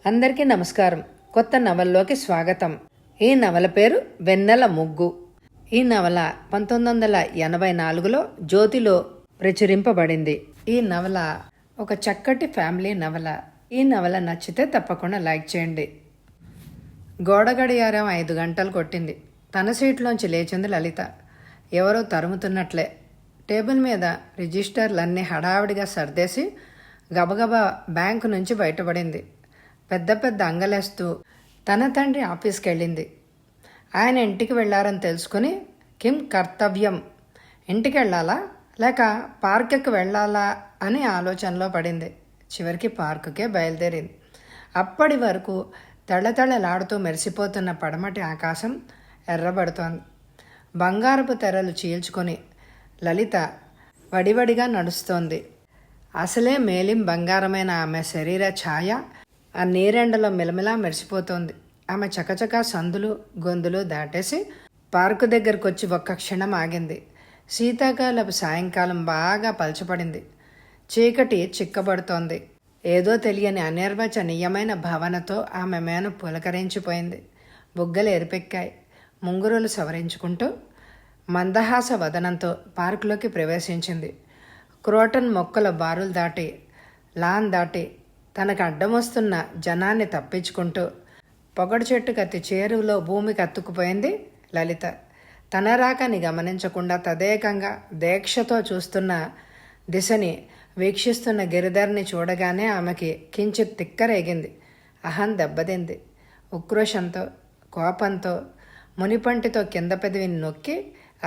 అందరికీ నమస్కారం. కొత్త నవల్లోకి స్వాగతం. ఈ నవల పేరు వెన్నెల ముగ్గు. ఈ నవల 1984లో జ్యోతిలో ప్రచురింపబడింది. ఈ నవల ఒక చక్కటి ఫ్యామిలీ నవల. ఈ నవల నచ్చితే తప్పకుండా లైక్ చేయండి. గోడ గడియారం 5 గంటలు కొట్టింది. తన సీట్లోంచి లేచింది లలిత. ఎవరో తరుముతున్నట్లే. టేబుల్ మీద రిజిస్టర్లన్నీ హడావిడిగా సర్దేసి గబగబా బ్యాంకు నుంచి బయటపడింది. పెద్ద పెద్ద అంగలేస్తూ తన తండ్రి ఆఫీస్కి వెళ్ళింది. ఆయన ఇంటికి వెళ్ళారని తెలుసుకుని కిమ్ కర్తవ్యం, ఇంటికి వెళ్ళాలా లేక పార్కుకి వెళ్ళాలా అని ఆలోచనలో పడింది. చివరికి పార్కుకే బయలుదేరింది. అప్పటి వరకు తళతళలాడుతూ మెరిసిపోతున్న పడమటి ఆకాశం ఎర్రబడుతోంది. బంగారపు తెరలు చీల్చుకొని లలిత వడివడిగా నడుస్తోంది. అసలే మేలిం బంగారమైన ఆమె శరీర ఛాయ ఆ నీరెండలో మిలమిలా మెరిసిపోతోంది. ఆమె చకచకా సందులు గొంతులు దాటేసి పార్కు దగ్గరకు వచ్చి ఒక్క క్షణం ఆగింది. శీతాకాలపు సాయంకాలం బాగా పలచబడింది. చీకటి చిక్కబడుతోంది. ఏదో తెలియని అనిర్వచనీయమైన భావనతో ఆమె మేను పులకరించిపోయింది. బుగ్గలు ఎరిపెక్కాయి. ముంగురులు సవరించుకుంటూ మందహాస వదనంతో పార్కులోకి ప్రవేశించింది. క్రోటన్ మొక్కల బారులు దాటి లాన్ దాటి తనకు అడ్డం వస్తున్న జనాన్ని తప్పించుకుంటూ పొగడు చెట్టు కత్తి చేరువలో భూమికి అతుక్కుపోయింది లలిత. తన రాకని గమనించకుండా తదేకంగా దీక్షతో చూస్తున్న దిశని వీక్షిస్తున్న గిరిధర్ని చూడగానే ఆమెకి కించిత్ తిక్కరేగింది. అహం దెబ్బతింది. ఉక్రోషంతో కోపంతో మునిపంటితో కింద పెదవిని నొక్కి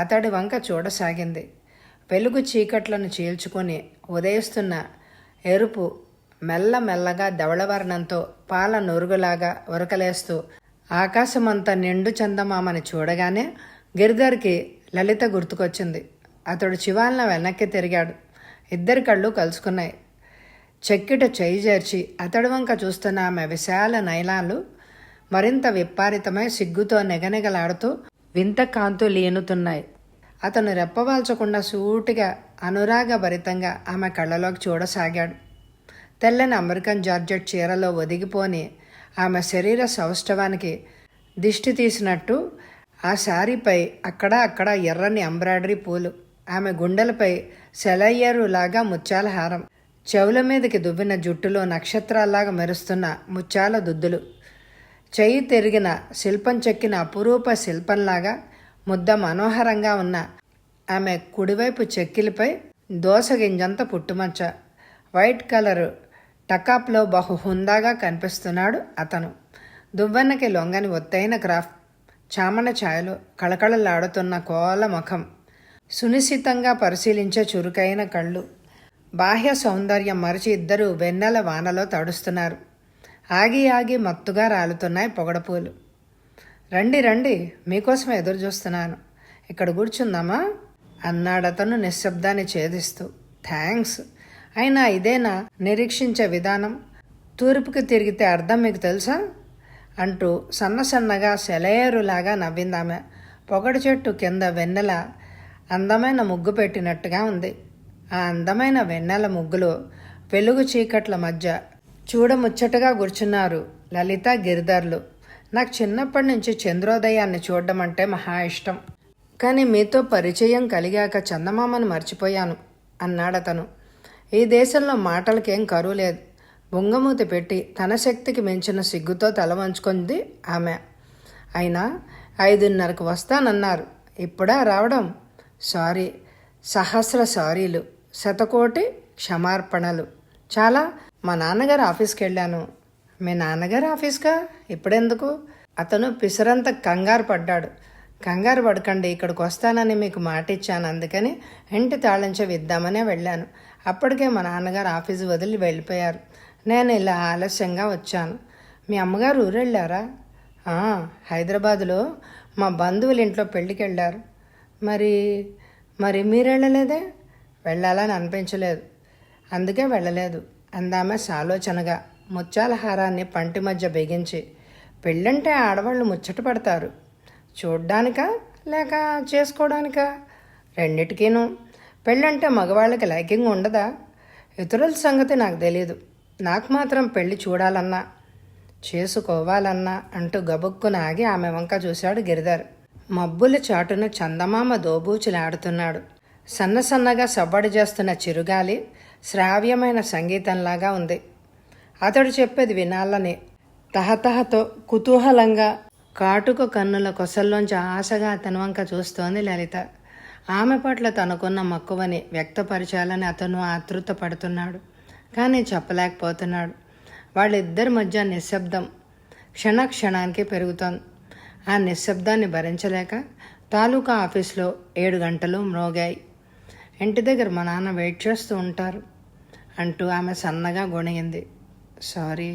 అతడి వంక చూడసాగింది. వెలుగు చీకట్లను చీల్చుకొని ఉదయిస్తున్న ఎరుపు మెల్లమెల్లగా ధవళవర్ణంతో పాల నొరుగులాగా ఉరకలేస్తూ ఆకాశమంతా నిండు చందమామని చూడగానే గిరిధర్కి లలిత గుర్తుకొచ్చింది. అతడు చివాలన వెనక్కి తిరిగాడు. ఇద్దరి కళ్ళు కలుసుకున్నాయి. చెక్కిట చేయి చేర్చి అతడి వంక చూస్తున్న ఆమె విశాల నయనాలు మరింత విప్పారితమై సిగ్గుతో నెగనెగలాడుతూ వింత కాంతులీనుతున్నాయి. అతను రెప్పవాల్చకుండా సూటిగా అనురాగభరితంగా ఆమె కళ్ళలోకి చూడసాగాడు. తెల్లని అమెరికన్ జార్జెట్ చీరలో ఒదిగిపోని ఆమె శరీర సౌష్ఠవానికి దిష్టి తీసినట్టు ఆ శారీపై అక్కడ ఎర్రని ఎంబ్రాయిడరీ పూలు, ఆమె గుండెలపై సెలయ్యరులాగా ముత్యాల హారం, చెవుల మీదకి దువ్విన జుట్టులో నక్షత్రాల్లాగా మెరుస్తున్న ముత్యాల దుద్దులు, చెయ్యి తిరిగిన శిల్పం చెక్కిన అపురూప శిల్పంలాగా ముద్ద మనోహరంగా ఉన్న ఆమె కుడివైపు చెక్కిలిపై దోసగింజంత పుట్టుమచ్చ, వైట్ కలరు టకాప్లో బహు హుందాగా కనిపిస్తున్నాడు అతను. దువ్వెన్నకి లొంగని ఒత్తైన క్రాఫ్ట్, చామన ఛాయలు, కళకళలాడుతున్న కోల ముఖం, సునిశ్చితంగా పరిశీలించే చురుకైన కళ్ళు, బాహ్య సౌందర్యం మరిచి ఇద్దరు వెన్నెల వానలో తడుస్తున్నారు. ఆగి ఆగి మత్తుగా రాలుతున్నాయి పొగడపూలు. రండి రండి, మీకోసం ఎదురు చూస్తున్నాను, ఇక్కడ కూర్చుందామా అన్నాడతను నిశ్శబ్దాన్ని ఛేదిస్తూ. థ్యాంక్స్. అయినా ఇదేనా నిరీక్షించే విధానం? తూర్పుకి తిరిగితే అర్థం మీకు తెలుసా అంటూ సన్నసన్నగా సెలయేరులాగా నవ్విందామె. పొగడు చెట్టు కింద వెన్నెల అందమైన ముగ్గు పెట్టినట్టుగా ఉంది. ఆ అందమైన వెన్నెల ముగ్గులో వెలుగు చీకట్ల మధ్య చూడముచ్చటగా కూర్చున్నారు లలిత గిరిధర్లు. నాకు చిన్నప్పటి నుంచి చంద్రోదయాన్ని చూడడం అంటే మహా ఇష్టం. కానీ మీతో పరిచయం కలిగాక చందమామను మర్చిపోయాను అన్నాడతను. ఈ దేశంలో మాటలకేం కరువు లేదు. బొంగమూతి పెట్టి తన శక్తికి మించిన సిగ్గుతో తల వంచుకుంది ఆమె. అయినా 5:30కు వస్తానన్నారు, ఇప్పుడా రావడం? సారీ, సహస్ర సారీలు, శతకోటి క్షమార్పణలు. చాలా, మా నాన్నగారు ఆఫీస్కి వెళ్ళాను. మీ నాన్నగారు ఆఫీస్కా? ఇప్పుడెందుకు? అతను పిసరంత కంగారు పడ్డాడు. కంగారు పడకండి, ఇక్కడికి వస్తానని మీకు మాట ఇచ్చాను, అందుకని ఇంటి తాళం చెవి ఇద్దామనే వెళ్ళాను. అప్పటికే మా నాన్నగారు ఆఫీసు వదిలి వెళ్ళిపోయారు. నేను ఇలా ఆలస్యంగా వచ్చాను. మీ అమ్మగారు ఊరెళ్ళారా? హైదరాబాదులో మా బంధువుల ఇంట్లో పెళ్ళికి వెళ్ళారు. మరి మీరు వెళ్ళలేదే? వెళ్ళాలని అనిపించలేదు, అందుకే వెళ్ళలేదు అందామె సాలోచనగా ముత్యాల హారాన్ని పంటి మధ్య బిగించి. పెళ్ళంటే ఆడవాళ్ళు ముచ్చట పడతారు. చూడ్డానికా లేక చేసుకోవడానికా? రెండిటికీను. పెళ్ళంటే మగవాళ్ళకి లైకింగ్ ఉండదా? ఇతరుల సంగతి నాకు తెలీదు. నాకు మాత్రం పెళ్ళి చూడాలన్నా చేసుకోవాలన్నా అంటూ గబుక్కున ఆగి ఆమె వంక చూశాడు గిరిధర్. మబ్బుల చాటున చందమామ దోబూచులాడుతున్నాడు. సన్నసన్నగా సవ్వడి చేస్తున్న చిరుగాలి శ్రావ్యమైన సంగీతంలాగా ఉంది. అతడు చెప్పేది వినాలని తహతహతో కుతూహలంగా కాటుక కన్నుల కొసల్లోంచి ఆశగా అతని వంక చూస్తోంది లలిత. ఆమె పట్ల తనకున్న మక్కువని వ్యక్తపరచాలని అతను ఆతృత పడుతున్నాడు. కానీ చెప్పలేకపోతున్నాడు. వాళ్ళిద్దరి మధ్య నిశ్శబ్దం క్షణానికి పెరుగుతోంది. ఆ నిశ్శబ్దాన్ని భరించలేక తాలూకా ఆఫీస్లో 7 గంటలు మ్రోగాయి. ఇంటి దగ్గర మా నాన్న వెయిట్ చేస్తూ ఉంటారు అంటూ ఆమె సన్నగా గొణిగింది. సారీ,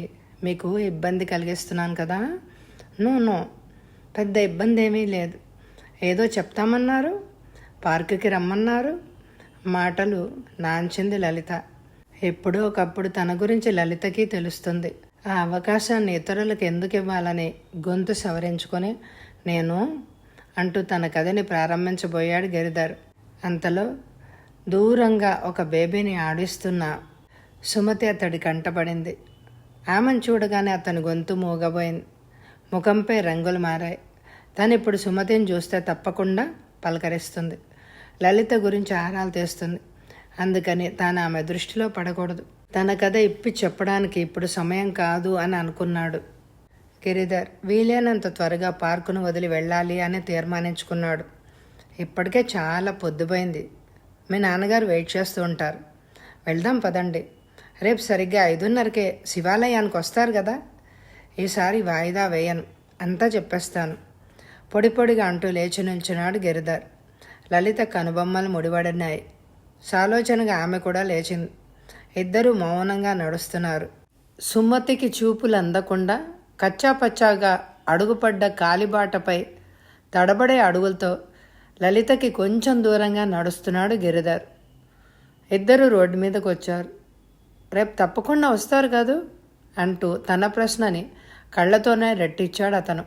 మీకు ఇబ్బంది కలిగిస్తున్నాను కదా. నో, పెద్ద ఇబ్బంది ఏమీ లేదు. ఏదో చెప్తామన్నారు, పార్కుకి రమ్మన్నారు. మాటలు నాంచింది లలిత. ఎప్పుడో ఒకప్పుడు తన గురించి లలితకి తెలుస్తుంది. ఆ అవకాశాన్ని ఇతరులకు ఎందుకు ఇవ్వాలని గొంతు సవరించుకొని నేను అంటూ తన కథని ప్రారంభించబోయాడు గిరిధర్. అంతలో దూరంగా ఒక బేబీని ఆడిస్తున్న సుమతి అతడి కంటపడింది. ఆమెను చూడగానే అతని గొంతు మూగబోయింది. ముఖంపై రంగులు మారాయి. తను ఇప్పుడు సుమతిని చూస్తే తప్పకుండా పలకరిస్తుంది. లలిత గురించి ఆరాలు తీస్తుంది. అందుకని తాను ఆమె దృష్టిలో పడకూడదు. తన కథ ఇప్పి చెప్పడానికి ఇప్పుడు సమయం కాదు అని అనుకున్నాడు గిరిధర్. వీలైనంత త్వరగా పార్కును వదిలి వెళ్ళాలి అని తీర్మానించుకున్నాడు. ఇప్పటికే చాలా పొద్దుపోయింది. మీ నాన్నగారు వెయిట్ చేస్తూ ఉంటారు. వెళ్దాం పదండి. రేపు సరిగ్గా 5:30కే శివాలయానికి వస్తారు కదా. ఈసారి వాయిదా వేయను, అంతా చెప్పేస్తాను. పొడిగా అంటూ లేచి నిల్చున్నాడు గిరిధర్. లలిత కనుబొమ్మలు ముడిపడినాయి. సాలోచనగా ఆమె కూడా లేచింది. ఇద్దరూ మౌనంగా నడుస్తున్నారు. సుమతికి చూపులు అందకుండా కచ్చాపచ్చాగా అడుగుపడ్డ కాలిబాటపై తడబడే అడుగులతో లలితకి కొంచెం దూరంగా నడుస్తున్నాడు గిరిధర్. ఇద్దరు రోడ్డు మీదకు వచ్చారు. రేపు తప్పకుండా వస్తారు కాదు అంటూ తన ప్రశ్నని కళ్ళతోనే రెట్టిచ్చాడు అతను.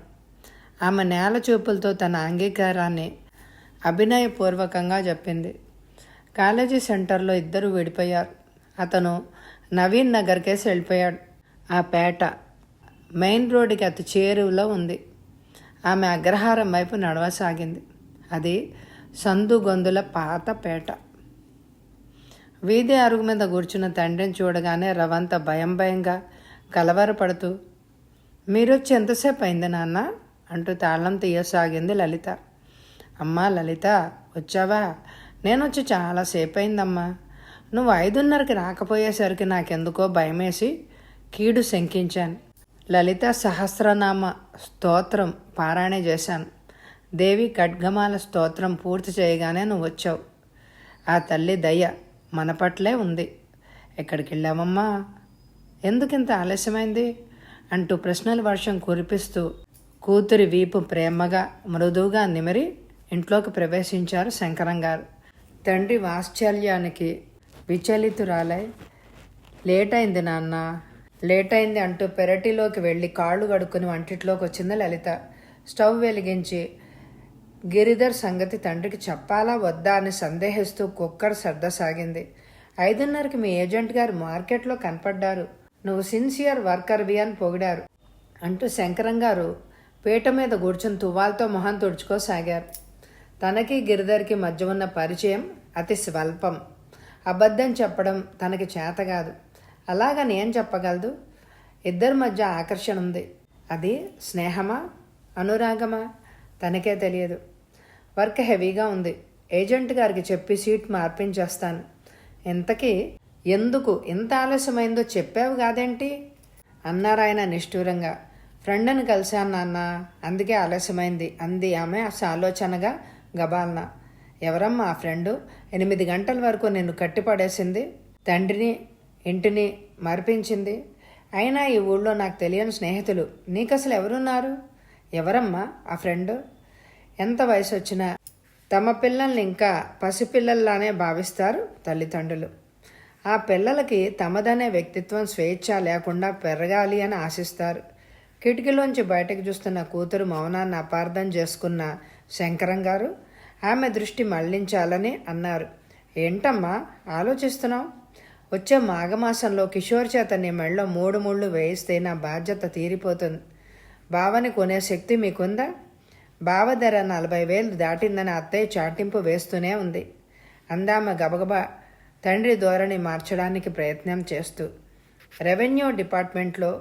ఆమె నేల చూపులతో తన అంగీకారాన్ని అభినయపూర్వకంగా చెప్పింది. కాలేజీ సెంటర్లో ఇద్దరు విడిపోయారు. అతను నవీన్ నగర్కేసి వెళ్ళిపోయాడు. ఆ పేట మెయిన్ రోడ్డుకి అతి చేరువలో ఉంది. ఆమె అగ్రహారం వైపు నడవసాగింది. అది సందు గొంతుల పాత పేట. వీధి అరుగు మీద కూర్చున్న తండ్రిని చూడగానే రవంత భయంగా కలవరపడుతూ, మీరొచ్చి ఎంతసేపు అయింది నాన్న అంటూ తాళం తీయసాగింది లలిత. అమ్మా లలిత, వచ్చావా? నేను వచ్చి చాలాసేపు అయిందమ్మా. నువ్వు 5:30కి రాకపోయేసరికి నాకెందుకో భయమేసి కీడు శంకించాను. లలిత సహస్రనామ స్తోత్రం పారాయణ చేశాను. దేవి ఖడ్గమాల స్తోత్రం పూర్తి చేయగానే నువ్వు వచ్చావు. ఆ తల్లి దయ మన పట్లే ఉంది. ఎక్కడికి వెళ్ళామమ్మా? ఎందుకింత ఆలస్యమైంది అంటూ ప్రశ్నల వర్షం కురిపిస్తూ కూతురి వీపు ప్రేమగా మృదువుగా నిమిరి ఇంట్లోకి ప్రవేశించారు శంకరం గారు. తండ్రి వాత్సల్యానికి విచలితురాలై, లేట్ అయింది నాన్న, లేట్ అయింది అంటూ పెరటిలోకి వెళ్ళి కాళ్ళు కడుక్కుని వంటిట్లోకి వచ్చింది లలిత. స్టవ్ వెలిగించి గిరిధర్ సంగతి తండ్రికి చెప్పాలా వద్దా అని సందేహిస్తూ కుక్కర్ సర్దసాగింది. 5:30కి మీ ఏజెంట్ గారు మార్కెట్లో కనపడ్డారు. నువ్వు సిన్సియర్ వర్కర్వి అని పొగిడారు అంటూ శంకరం గారు పీట మీద కూర్చుని తువ్వాలతో మొహం తుడుచుకోసాగారు. తనకి గిరిధర్కి మధ్య ఉన్న పరిచయం అతి స్వల్పం. అబద్ధం చెప్పడం తనకి చేత కాదు. అలాగని ఏం చెప్పగలదు? ఇద్దరి మధ్య ఆకర్షణ ఉంది. అది స్నేహమా, అనురాగమా తనకే తెలియదు. వర్క్ హెవీగా ఉంది. ఏజెంట్ గారికి చెప్పి సీట్ మార్పించేస్తాను. ఇంతకీ ఎందుకు ఇంత ఆలస్యమైందో చెప్పావు కాదేంటి అన్నారాయన నిష్ఠూరంగా. ఫ్రెండ్ని కలిశాను నాన్న, అందుకే ఆలస్యమైంది అంది ఆమె ఆలోచనగా గబాల్న. ఎవరమ్మా ఆ ఫ్రెండు? 8 గంటల వరకు నిన్ను కట్టిపడేసింది, తండ్రిని ఇంటిని మరిపించింది. అయినా ఈ ఊళ్ళో నాకు తెలియని స్నేహితులు నీకసలు ఎవరున్నారు? ఎవరమ్మా ఆ ఫ్రెండు? ఎంత వయసు వచ్చినా తమ పిల్లల్ని ఇంకా పసిపిల్లల్లానే భావిస్తారు తల్లిదండ్రులు. ఆ పిల్లలకి తమదనే వ్యక్తిత్వం స్వేచ్ఛ లేకుండా పెరగాలి అని ఆశిస్తారు. కిటికీలోంచి బయటకు చూస్తున్న కూతురు మౌనాన్ని అపార్థం చేసుకున్న శంకరం గారు ఆమె దృష్టి మళ్లించాలని అన్నారు. ఏంటమ్మా ఆలోచిస్తున్నావు? వచ్చే మాఘమాసంలో కిషోర్ చేత నీ మెళ్ళలో 3 ముళ్ళు వేయిస్తే నా బాధ్యత తీరిపోతుంది. బావని కొనే శక్తి మీకుందా? బావ ధర 40,000 దాటిందని అత్తయ్య చాటింపు వేస్తూనే ఉంది అందామ గబగబా తండ్రి ధోరణి మార్చడానికి ప్రయత్నం చేస్తూ. రెవెన్యూ డిపార్ట్మెంట్లో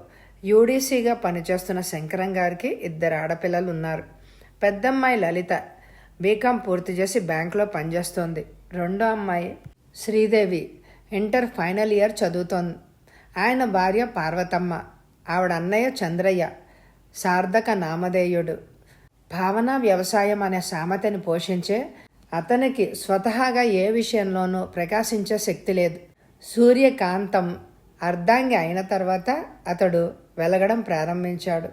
యూడీసీగా పనిచేస్తున్న శంకరం గారికి 2 ఆడపిల్లలు ఉన్నారు. పెద్దమ్మాయి లలిత బీకాం పూర్తి చేసి బ్యాంకులో పనిచేస్తోంది. రెండో అమ్మాయి శ్రీదేవి ఇంటర్ ఫైనల్ ఇయర్ చదువుతోంది. ఆయన భార్య పార్వతమ్మ, ఆవిడ అన్నయ్య చంద్రయ్య సార్థక నామధేయుడు. భావన వ్యవసాయం అనే సామెతని పోషించే అతనికి స్వతహాగా ఏ విషయంలోనూ ప్రకాశించే శక్తి లేదు. సూర్యకాంతం అర్ధాంగి అయిన తర్వాత అతడు వెలగడం ప్రారంభించాడు.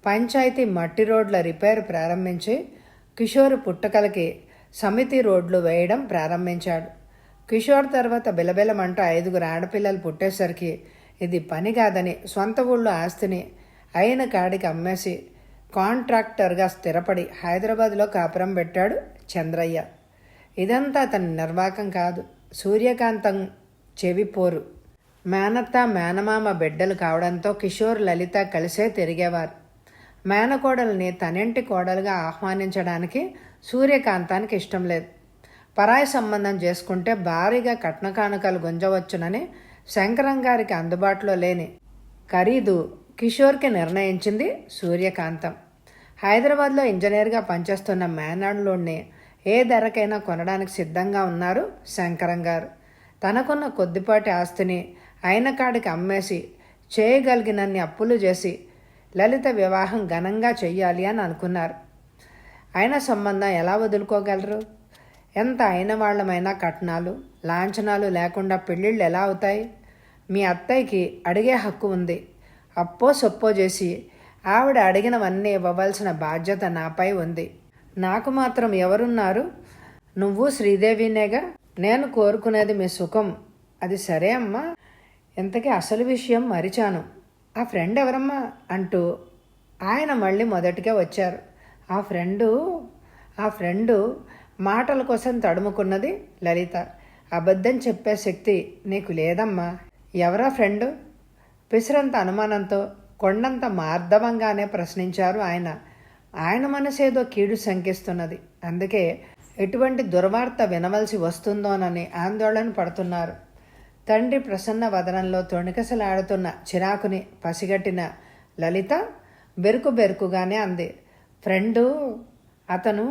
పంచాయతీ మట్టి రోడ్ల రిపేర్ ప్రారంభించి కిషోర్ పుట్టకలకి సమితి రోడ్లు వేయడం ప్రారంభించాడు. కిషోర్ తర్వాత బిలబిలమంటూ 5 ఆడపిల్లలు పుట్టేసరికి ఇది పని కాదని సొంత ఊళ్ళో ఆస్తిని అయిన కాడికి అమ్మేసి కాంట్రాక్టర్గా స్థిరపడి హైదరాబాద్లో కాపురం పెట్టాడు చంద్రయ్య. ఇదంతా అతని నిర్వాకం కాదు, సూర్యకాంతం చెవిపోరు. మేనత్త మేనమామ బిడ్డలు కావడంతో కిషోర్ లలిత కలిసే తిరిగేవారు. మేనకోడల్ని తనింటి కోడలుగా ఆహ్వానించడానికి సూర్యకాంతానికి ఇష్టం లేదు. పరాయి సంబంధం చేసుకుంటే భారీగా కట్న కానుకలు గుంజవచ్చునని శంకరం గారికి అందుబాటులో లేని ఖరీదు కిషోర్కి నిర్ణయించింది సూర్యకాంతం. హైదరాబాద్లో ఇంజనీర్గా పనిచేస్తున్న మేనల్లుడిని ఏ ధరకైనా కొనడానికి సిద్ధంగా ఉన్నారు శంకరం గారు. తనకున్న కొద్దిపాటి ఆస్తిని అయిన కాడికి అమ్మేసి చేయగలిగినన్ని అప్పులు చేసి లలిత వివాహం ఘనంగా చెయ్యాలి అని అనుకున్నారు. అయిన సంబంధం ఎలా వదులుకోగలరు? ఎంత అయిన వాళ్ళమైనా కట్నాలు లాంఛనాలు లేకుండా పెళ్ళిళ్ళు ఎలా అవుతాయి? మీ అత్తయ్యకి అడిగే హక్కు ఉంది. అప్పో సొప్పో చేసి ఆవిడ అడిగినవన్నీ ఇవ్వవలసిన బాధ్యత నాపై ఉంది. నాకు మాత్రం ఎవరున్నారు? నువ్వు శ్రీదేవినేగా. నేను కోరుకునేది మీ సుఖం. అది సరే అమ్మా, ఇంతకీ అసలు విషయం మరిచాను. ఆ ఫ్రెండ్ ఎవరమ్మా అంటూ ఆయన మళ్ళీ మొదటిగా వచ్చారు. ఆ ఫ్రెండు మాటల కోసం తడుముకున్నది లలిత. అబద్ధం చెప్పే శక్తి నీకు లేదమ్మా. ఎవరా ఫ్రెండు? పిసరంత అనుమానంతో కొండంత మార్దవంగానే ప్రశ్నించారు ఆయన. ఆయన మనసేదో కీడు శంకిస్తున్నది. అందుకే ఎటువంటి దుర్వార్త వినవలసి వస్తుందోనని ఆందోళన పడుతున్నారు. తండ్రి ప్రసన్న వదనంలో తొణికసలాడుతున్న చిరాకుని పసిగట్టిన లలిత బెరుకుగానే అంది, ఫ్రెండు అతను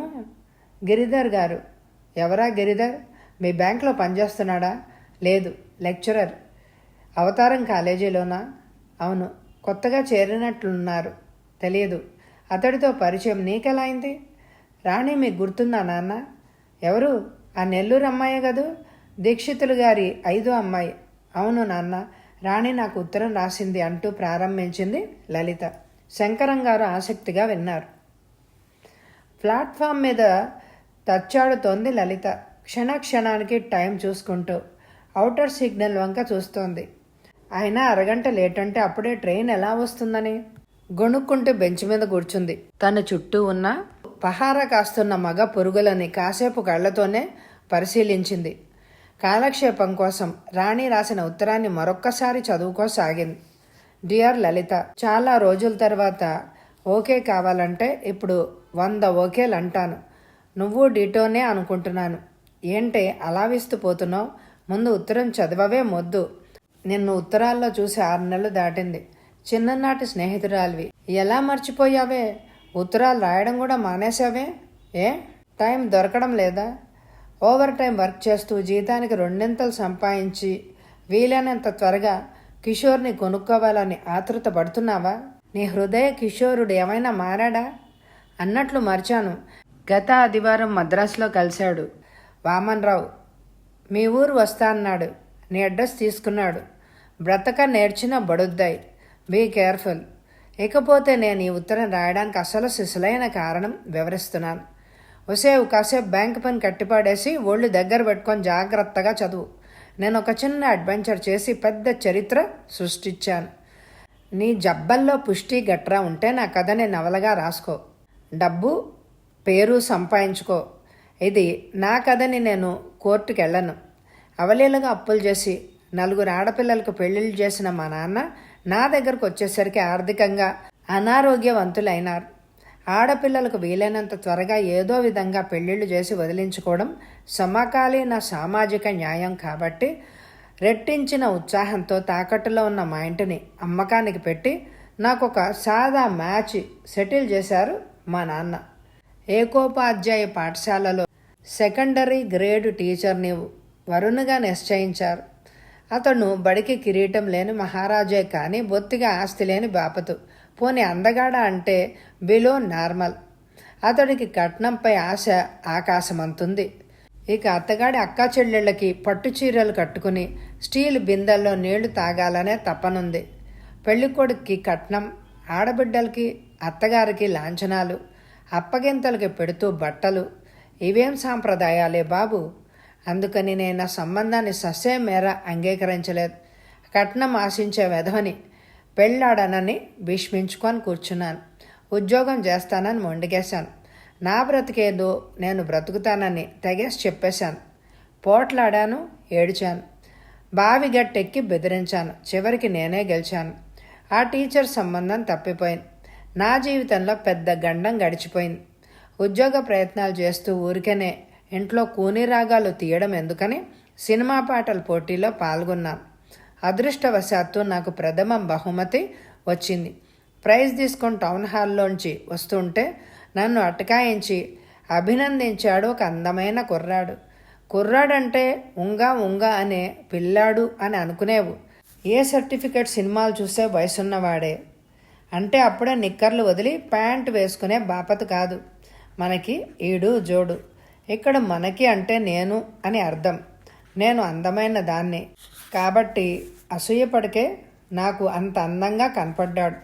గిరిధర్ గారు. ఎవరా గిరిధర్? మీ బ్యాంక్లో పనిచేస్తున్నాడా? లేదు, లెక్చరర్. అవతారం కాలేజీలోనా? అవును, కొత్తగా చేరినట్లున్నారు. తెలియదు. అతడితో పరిచయం నీకెలా అయింది? రాణి మీకు గుర్తుందా నాన్న? ఎవరు? ఆ నెల్లూరు అమ్మాయే కదూ? దీక్షితులు గారి 5వ అమ్మాయి. అవును నాన్న, రాణి నాకు ఉత్తరం రాసింది అంటూ ప్రారంభించింది లలిత. శంకరం గారు ఆసక్తిగా విన్నారు. ప్లాట్ఫామ్ మీద తచ్చాడుతోంది లలిత. క్షణానికి టైం చూసుకుంటూ ఔటర్ సిగ్నల్ వంక చూస్తోంది. అయినా అరగంట లేట్ అంటే అప్పుడే ట్రైన్ ఎలా వస్తుందని గొణుక్కుంటూ బెంచ్ మీద కూర్చుంది. తన చుట్టూ ఉన్న పహారా కాస్తున్న మగ పురుగులని కాసేపు కళ్లతోనే పరిశీలించింది. కాలక్షేపం కోసం రాణి రాసిన ఉత్తరాన్ని మరొక్కసారి చదువుకోసాగింది. డియర్ లలిత, చాలా రోజుల తర్వాత ఓకే కావాలంటే ఇప్పుడు 100 ఓకేలు అంటాను. నువ్వు డిటోనే అనుకుంటున్నాను. ఏంటే అలా విస్తుపోతున్నావు? ముందు ఉత్తరం చదవవే మొద్దు. నిన్ను ఉత్తరాల్లో చూసి 6 నెలలు దాటింది. చిన్ననాటి స్నేహితురాలివి. ఎలా మర్చిపోయావే? ఉత్తరాలు రాయడం కూడా మానేశావే? ఏ టైం దొరకడం లేదా? ఓవర్ టైం వర్క్ చేస్తూ జీతానికి 2 సంపాదించి వీలైనంత త్వరగా కిషోర్ని కొనుక్కోవాలని ఆతృత పడుతున్నావా? నీ హృదయ కిషోరుడు ఏమైనా మారాడా? అన్నట్లు మర్చాను. గత ఆదివారం మద్రాసులో కలిశాడు వామన్ రావు. మీ ఊరు వస్తా అన్నాడు. నీ అడ్రస్ తీసుకున్నాడు. బ్రతక నేర్చిన బడుద్దాయి. Be careful. ఇకపోతే నేను ఈ ఉత్తరం రాయడానికి అసలు సిసలైన కారణం వివరిస్తున్నాను. కాసేపు బ్యాంక్ పని కట్టిపాడేసి ఒళ్ళు దగ్గర పెట్టుకొని జాగ్రత్తగా చదువు. నేను ఒక చిన్న అడ్వెంచర్ చేసి పెద్ద చరిత్ర సృష్టించాను. నీ జబ్బల్లో పుష్టి గట్రా ఉంటే నా కథని నవలగా రాసుకో. డబ్బు పేరు సంపాదించుకో. ఇది నా కథని నేను కోర్టుకు వెళ్ళను. అవలీలుగా అప్పులు చేసి నలుగురు ఆడపిల్లలకు పెళ్లిళ్ళు చేసిన మా నాన్న నా దగ్గరకు వచ్చేసరికి ఆర్థికంగా అనారోగ్యవంతులైనారు. ఆడపిల్లలకు వీలైనంత త్వరగా ఏదో విధంగా పెళ్లిళ్ళు చేసి వదిలించుకోవడం సమకాలీన సామాజిక న్యాయం కాబట్టి రెట్టించిన ఉత్సాహంతో తాకట్టులో ఉన్న మా ఇంటిని అమ్మకానికి పెట్టి నాకు ఒక సాదా మ్యాచ్ సెటిల్ చేశారు మా నాన్న. ఏకోపాధ్యాయ పాఠశాలలో సెకండరీ గ్రేడ్ టీచర్ని వరుణుగా నిశ్చయించారు. అతను బడికి కిరీటం లేని మహారాజే కానీ బొత్తిగా ఆస్తి లేని బాపతు. పోనీ అందగాడ అంటే బిలో నార్మల్. అతడికి కట్నంపై ఆశ ఆకాశమంతుంది. ఇక అత్తగాడి అక్కా చెల్లెళ్ళకి పట్టు చీరలు కట్టుకుని స్టీల్ బిందెల్లో నీళ్లు తాగాలనే తపనుంది. పెళ్ళికొడుక్కి కట్నం, ఆడబిడ్డలకి అత్తగారికి లాంఛనాలు, అప్పగింతలకి పెడుతూ బట్టలు. ఇవేం సాంప్రదాయాలే బాబు. అందుకని నేను ఆ సంబంధాన్ని ససే మేర అంగీకరించలేదు. కట్నం ఆశించే వెధవని పెళ్ళాడనని భీష్మించుకొని కూర్చున్నాను. ఉద్యోగం చేస్తానని మొండిగేశాను. నా బ్రతికేదో నేను బ్రతుకుతానని తెగేసి చెప్పేశాను. పోట్లాడాను, ఏడిచాను, బావి గట్టెక్కి బెదిరించాను. చివరికి నేనే గెలిచాను. ఆ టీచర్ సంబంధం తప్పిపోయింది. నా జీవితంలో పెద్ద గండం గడిచిపోయింది. ఉద్యోగ ప్రయత్నాలు చేస్తూ ఊరికనే ఇంట్లో కూని రాగాలు తీయడం ఎందుకని సినిమా పాటల పోటీలో పాల్గొన్నాను. అదృష్టవశాత్తు నాకు ప్రథమ బహుమతి వచ్చింది. ప్రైజ్ తీసుకొని టౌన్ హాల్లోంచి వస్తుంటే నన్ను అటకాయించి అభినందించాడు ఒక అందమైన కుర్రాడు. కుర్రాడంటే ఉంగా అనే పిల్లాడు అని అనుకునేవు. ఏ సర్టిఫికెట్ సినిమాలు చూసే వయసున్నవాడే. అంటే అప్పుడే నిక్కర్లు వదిలి ప్యాంటు వేసుకునే బాపతు కాదు. మనకి ఈడు జోడు. ఇక్కడ మనకి అంటే నేను అని అర్థం. నేను అందమైన దాన్ని కాబట్టి అసూయపడికే నాకు అంత అందంగా కనపడ్డాడు.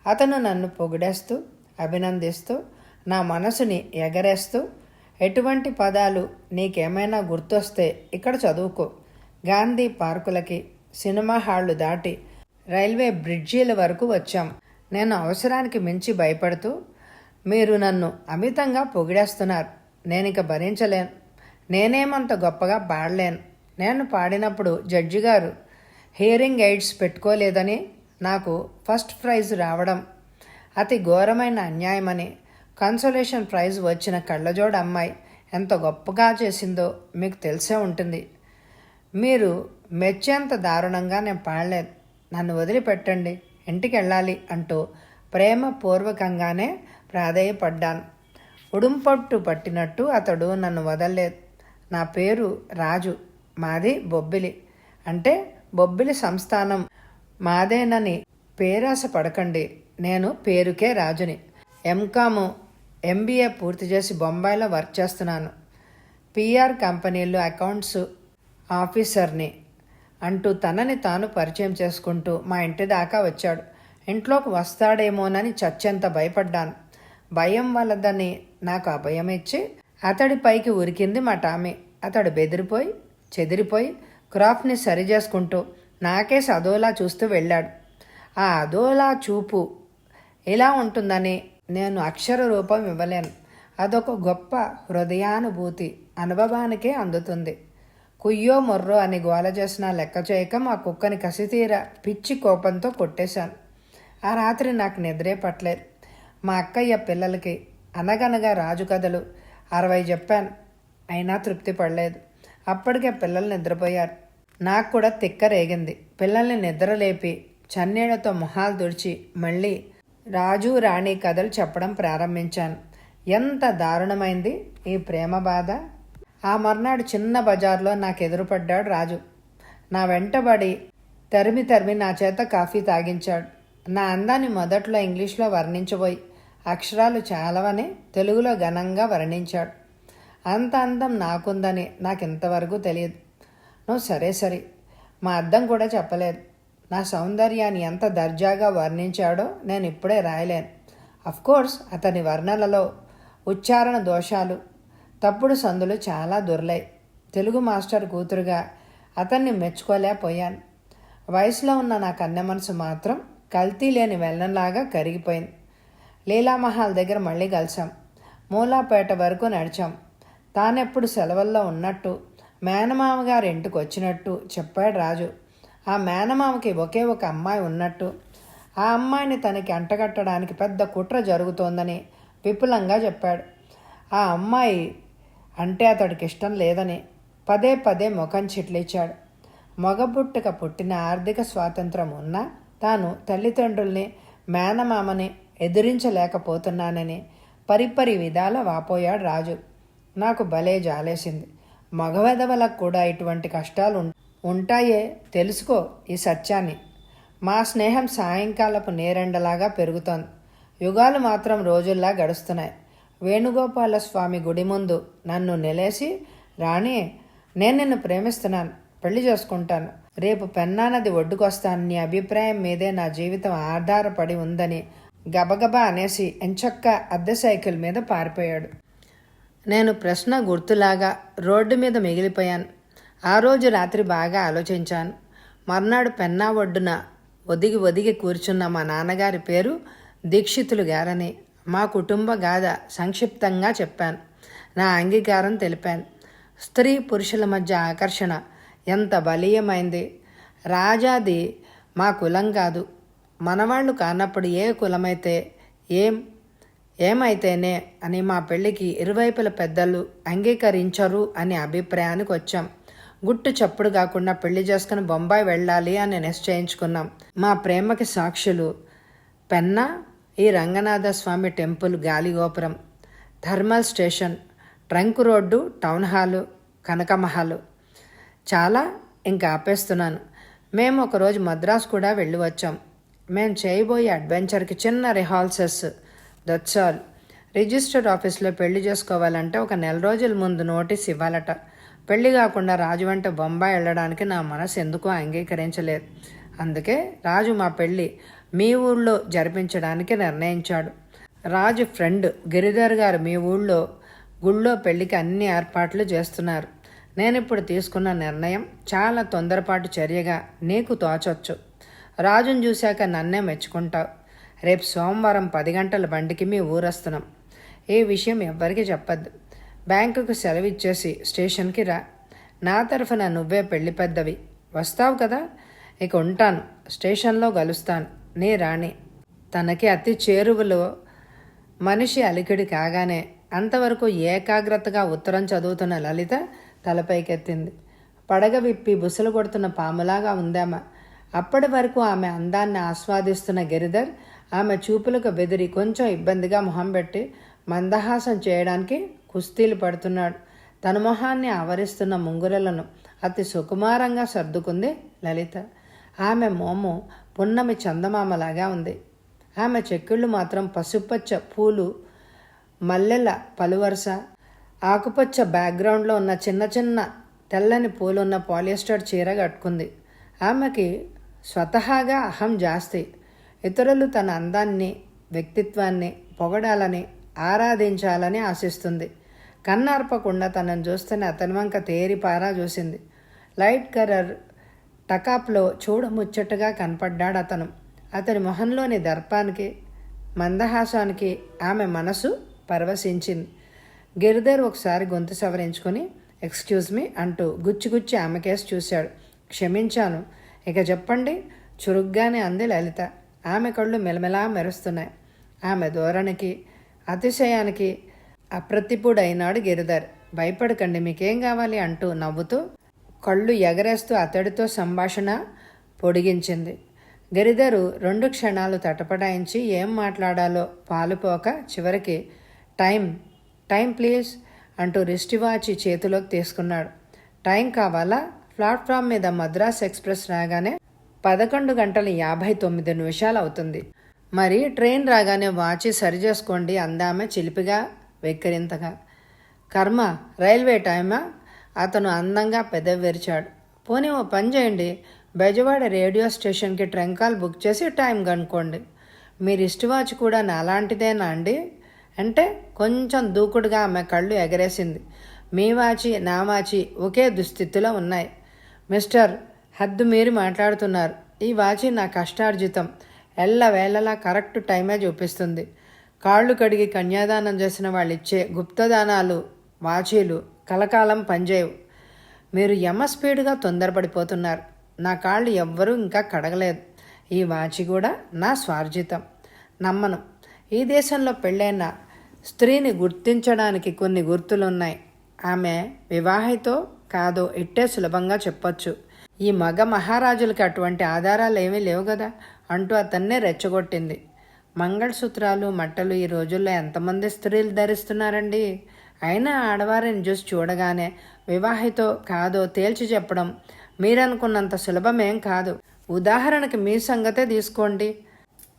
అతను నన్ను పొగిడేస్తూ అభినందిస్తూ నా మనసుని ఎగరేస్తూ, ఎటువంటి పదాలు నీకేమైనా గుర్తొస్తే ఇక్కడ చదువుకో. గాంధీ పార్కులకి, సినిమా హాళ్లు దాటి రైల్వే బ్రిడ్జీల వరకు వచ్చాం. నేను అవసరానికి మించి భయపడుతూ, మీరు నన్ను అమితంగా పొగిడేస్తున్నారు, నేనిక భరించలేను, నేనేమంత గొప్పగా పాడలేను. నేను పాడినప్పుడు జడ్జి గారు హియరింగ్ ఎయిడ్స్ పెట్టుకోలేదని నాకు ఫస్ట్ ప్రైజ్ రావడం అతి ఘోరమైన అన్యాయమని, కన్సోలేషన్ ప్రైజ్ వచ్చిన కళ్ళజోడు అమ్మాయి ఎంత గొప్పగా చేసిందో మీకు తెలిసే ఉంటుంది. మీరు మెచ్చేంత దారుణంగా నేను పాడలేదు, నన్ను వదిలిపెట్టండి, ఇంటికి వెళ్ళాలి అంటూ ప్రేమపూర్వకంగానే ప్రాధేయపడ్డాను. ఉడుంపట్టు పట్టినట్టు అతడు నన్ను వదలలేదు. నా పేరు రాజు, మాది బొబ్బిలి. అంటే బొబ్బిలి సంస్థానం మాదేనని పేరాస పడకండి, నేను పేరుకే రాజుని. ఎంకాము ఎంబీఏ పూర్తి చేసి బొంబాయిలో వర్క్ చేస్తున్నాను. పిఆర్ కంపెనీలో అకౌంట్స్ ఆఫీసర్ని అంటూ తనని తాను పరిచయం చేసుకుంటూ మా ఇంటి దాకా వచ్చాడు. ఇంట్లోకి వస్తాడేమోనని చచ్చెంత భయపడ్డాను. భయం వలదని నాకు అభయం ఇచ్చి అతడి పైకి ఉరికింది మా టామీ. అతడు బెదిరిపోయి చెదిరిపోయి క్రాఫ్ట్ని సరి చేసుకుంటూ నాకేసి అదోలా చూస్తూ వెళ్ళాడు. ఆ అదోలా చూపు ఇలా ఉంటుందని నేను అక్షర రూపం ఇవ్వలేను. అదొక గొప్ప హృదయానుభూతి, అనుభవానికే అందుతుంది. కుయ్యో మొర్రో అని గోల చేసిన లెక్క చేయక మా కుక్కని కసితీర పిచ్చి కోపంతో కొట్టేశాను. ఆ రాత్రి నాకు నిద్రే పట్టలేదు. మా అక్కయ్య పిల్లలకి అనగనగా రాజు కథలు 60 చెప్పాను, అయినా తృప్తి పడలేదు. అప్పటికే పిల్లలు నిద్రపోయారు. నాకు కూడా తిక్క రేగింది. పిల్లల్ని నిద్రలేపి చన్నీళ్లతో మొహాలు తుడిచి మళ్ళీ రాజు రాణి కథలు చెప్పడం ప్రారంభించాను. ఎంత దారుణమైంది ఈ ప్రేమ బాధ. ఆ మర్నాడు చిన్న బజార్లో నాకు ఎదురుపడ్డాడు రాజు. నా వెంటబడి తరిమి తరిమి నా చేత కాఫీ తాగించాడు. నా అందాన్ని మొదట్లో ఇంగ్లీష్లో వర్ణించబోయి అక్షరాలు చాలవని తెలుగులో ఘనంగా వర్ణించాడు. అంత అందం నాకుందని నాకు ఇంతవరకు తెలియదు. నువ్వు సరే మా అద్దం కూడా చెప్పలేదు. నా సౌందర్యాన్ని ఎంత దర్జాగా వర్ణించాడో నేను ఇప్పుడే రాయలేను. అఫ్కోర్స్ అతని వర్ణనలో ఉచ్చారణ దోషాలు, తప్పుడు సందులు చాలా దొర్లాయి. తెలుగు మాస్టర్ కూతురుగా అతన్ని మెచ్చుకోలేకపోయాను. వయసులో ఉన్న నా కన్నె మనసు మాత్రం కల్తీ లేని వెల్లంలాగా కరిగిపోయింది. లీలామహాల్ దగ్గర మళ్ళీ కలిసాం. మూలాపేట వరకు నడిచాం. తానెప్పుడు సెలవుల్లో ఉన్నట్టు మేనమామగారి ఇంటికి వచ్చినట్టు చెప్పాడు రాజు. ఆ మేనమామకి ఒకే ఒక అమ్మాయి ఉన్నట్టు, ఆ అమ్మాయిని తనకి అంటగట్టడానికి పెద్ద కుట్ర జరుగుతోందని విపులంగా చెప్పాడు. ఆ అమ్మాయి అంటే అతడికి ఇష్టం లేదని పదే పదే ముఖం చిట్లిచ్చాడు. మగబుట్టుక పుట్టిన ఆర్థిక స్వాతంత్రం ఉన్నా తాను తల్లిదండ్రుల్ని మేనమామని ఎదిరించలేకపోతున్నానని పరిపరి విధాల వాపోయాడు రాజు. నాకు భలే జాలేసింది. మగవెదవలకు కూడా ఇటువంటి కష్టాలు ఉంటాయే తెలుసుకో ఈ సత్యాన్ని. మా స్నేహం సాయంకాలపు నేరెండలాగా పెరుగుతోంది. యుగాలు మాత్రం రోజుల్లా గడుస్తున్నాయి. వేణుగోపాల స్వామి గుడి ముందు నన్ను నిలేసి, రాణి, నేను నిన్ను ప్రేమిస్తున్నాను, పెళ్లి చేసుకుంటాను, రేపు పెన్నా నది ఒడ్డుకొస్తాను, నీ అభిప్రాయం మీదే నా జీవితం ఆధారపడి ఉందని గబగబా అనేసి ఎంచక్క అద్దె సైకిల్ మీద పారిపోయాడు. నేను ప్రశ్న గుర్తులాగా రోడ్డు మీద మిగిలిపోయాను. ఆ రోజు రాత్రి బాగా ఆలోచించాను. మర్నాడు పెన్నా ఒడ్డున ఒదిగి ఒదిగి కూర్చున్న మా నాన్నగారి పేరు దీక్షితులు గారని మా కుటుంబ గాథ సంక్షిప్తంగా చెప్పాను. నా అంగీకారం తెలిపాను. స్త్రీ పురుషుల మధ్య ఆకర్షణ ఎంత బలీయమైంది. రాజాది మా కులం కాదు, మనవాళ్ళు కానప్పుడు ఏ కులమైతే ఏమైతేనే అని మా పెళ్లికి ఇరువైపుల పెద్దలు అంగీకరించరు అనే అభిప్రాయానికి వచ్చాం. గుట్టు చప్పుడు కాకుండా పెళ్లి చేసుకుని బొంబాయి వెళ్ళాలి అని నిశ్చయించుకున్నాం. మా ప్రేమకి సాక్షులు పెన్నా, ఈ రంగనాథ స్వామి టెంపుల్ గాలిగోపురం, thermal station, trunk road, town hall, Kanakamahal. చాలా ఇంకా ఆపేస్తున్నాను. మేము ఒకరోజు మద్రాసు కూడా వెళ్ళి వచ్చాం. మేము చేయబోయే అడ్వెంచర్కి చిన్న రిహార్సల్స్, దట్స్ ఆల్. రిజిస్టర్ ఆఫీస్లో పెళ్లి చేసుకోవాలంటే ఒక నెల రోజుల ముందు నోటీస్ ఇవ్వాలట. పెళ్లి కాకుండా రాజు వెంట బొంబాయి వెళ్ళడానికి నా మనసు ఎందుకో అంగీకరించలేదు. అందుకే రాజు మా పెళ్లి మీ ఊళ్ళో జరిపించడానికి నిర్ణయించాడు. రాజు ఫ్రెండ్ గిరిధర్ గారు మీ ఊళ్ళో గుళ్ళో పెళ్లికి అన్ని ఏర్పాట్లు చేస్తున్నారు. నేను ఇప్పుడు తీసుకున్న నిర్ణయం చాలా తొందరపాటు చర్యగా నీకు తోచొచ్చు. రాజును చూశాక నన్నే మెచ్చుకుంటావు. రేపు సోమవారం 10 గంటల బండికి మీ ఊరొస్తున్నాం. ఈ విషయం ఎవ్వరికీ చెప్పద్దు. బ్యాంకుకు సెలవు ఇచ్చేసి స్టేషన్కి రా. నా తరఫున నువ్వే పెళ్లి పెద్దవి. వస్తావు కదా? ఇక ఉంటాను. స్టేషన్లో కలుస్తాను. నీ రాణి. తనకి అతి చేరువలో మనిషి అలికిడి కాగానే అంతవరకు ఏకాగ్రతగా ఉత్తరం చదువుతున్న లలిత తలపైకెత్తింది. పడగ విప్పి బుసలు కొడుతున్న పాములాగా ఉందామా. అప్పటి వరకు ఆమె అందాన్ని ఆస్వాదిస్తున్న గిరిధర్ ఆమె చూపులకు బెదిరి కొంచెం ఇబ్బందిగా మొహం పెట్టి మందహాసం చేయడానికి కుస్తీలు పడుతున్నాడు. తన మొహాన్ని ఆవరిస్తున్న ముంగురలను అతి సుకుమారంగా సర్దుకుంది లలిత. ఆమె మోము పున్నమి చందమామలాగా ఉంది. ఆమె చెక్కిళ్ళు మాత్రం పసుపచ్చ పూలు, మల్లెల పలువరుస, ఆకుపచ్చ బ్యాక్గ్రౌండ్లో ఉన్న చిన్న చిన్న తెల్లని పూలున్న పాలిస్టర్ చీర కట్టుకుంది. ఆమెకి స్వతహాగా అహం జాస్తి. ఇతరులు తన అందాన్ని, వ్యక్తిత్వాన్ని పొగడాలని, ఆరాధించాలని ఆశిస్తుంది. కన్నార్పకుండా తనను చూస్తేనే అతని వంక తేరిపారా చూసింది. లైట్ కలర్ టకాప్లో చూడముచ్చటగా కనపడ్డాడు అతను. అతని మొహంలోని దర్పానికి, మందహాసానికి ఆమె మనసు పరవశించింది. గిరిధర్ ఒకసారి గొంతు సవరించుకొని ఎక్స్క్యూజ్ మీ అంటూ గుచ్చిగుచ్చి ఆమెకేసి చూశాడు. క్షమించాను, ఇక చెప్పండి చురుగ్గానే అంది లలిత. ఆమె కళ్ళు మెలమెలా మెరుస్తున్నాయి. ఆమె ధోరణికి, అతిశయానికి అప్రతిభుడైనాడు గిరిధర్. భయపడకండి, మీకేం కావాలి అంటూ నవ్వుతూ కళ్ళు ఎగరేస్తూ అతడితో సంభాషణ పొడిగించింది. గిరిధరు 2 క్షణాలు తటపడాయించి ఏం మాట్లాడాలో పాలుపోక చివరికి టైం ప్లీజ్ అంటూ రిస్ట్ వాచి చేతిలోకి తీసుకున్నాడు. టైం కావాలా? ప్లాట్ఫామ్ మీద మద్రాస్ ఎక్స్ప్రెస్ రాగానే 11:59 అవుతుంది. మరి ట్రైన్ రాగానే వాచి సరిచేసుకోండి అందామె చిలిపిగా వెక్కిరింతగా. కర్మ, రైల్వే టైమా? అతను అందంగా పెదవి విరిచాడు. పోనీ ఓ పని చేయండి, బెజవాడ రేడియో స్టేషన్కి ట్రైన్ కాల్ బుక్ చేసి టైం కనుక్కోండి. మీ రిస్ట్ వాచ్ కూడా నాలాంటిదేనా అండి అంటే కొంచెం దూకుడుగా ఆమె కళ్ళు ఎగరేసింది. మీ వాచి నా వాచి ఒకే దుస్థితిలో ఉన్నాయి. మిస్టర్, హద్దు మీరి మాట్లాడుతున్నారు. ఈ వాచి నా కష్టార్జితం. ఎల్లవేళలా కరెక్ట్ టైమే చూపిస్తుంది. కాళ్ళు కడిగి కన్యాదానం చేసిన వాళ్ళు ఇచ్చే గుప్తదానాలు వాచీలు కలకాలం పనిచేయవు. మీరు యమ స్పీడ్గా తొందరపడిపోతున్నారు. నా కాళ్ళు ఎవ్వరూ ఇంకా కడగలేదు. ఈ వాచి కూడా నా స్వార్జితం. నమ్మను. ఈ దేశంలో పెళ్ళైన స్త్రీని గుర్తించడానికి కొన్ని గుర్తులున్నాయి. ఆమె వివాహితో కాదో ఇట్టే సులభంగా చెప్పొచ్చు. ఈ మగ మహారాజులకి అటువంటి ఆధారాలు ఏమీ లేవు కదా అంటూ అతన్నే రెచ్చగొట్టింది. మంగళసూత్రాలు మట్టలు ఈ రోజుల్లో ఎంతమంది స్త్రీలు ధరిస్తున్నారండి? అయినా ఆడవారిని చూసి చూడగానే వివాహితో కాదో తేల్చి చెప్పడం మీరనుకున్నంత సులభమేం కాదు. ఉదాహరణకి మీ సంగతే తీసుకోండి.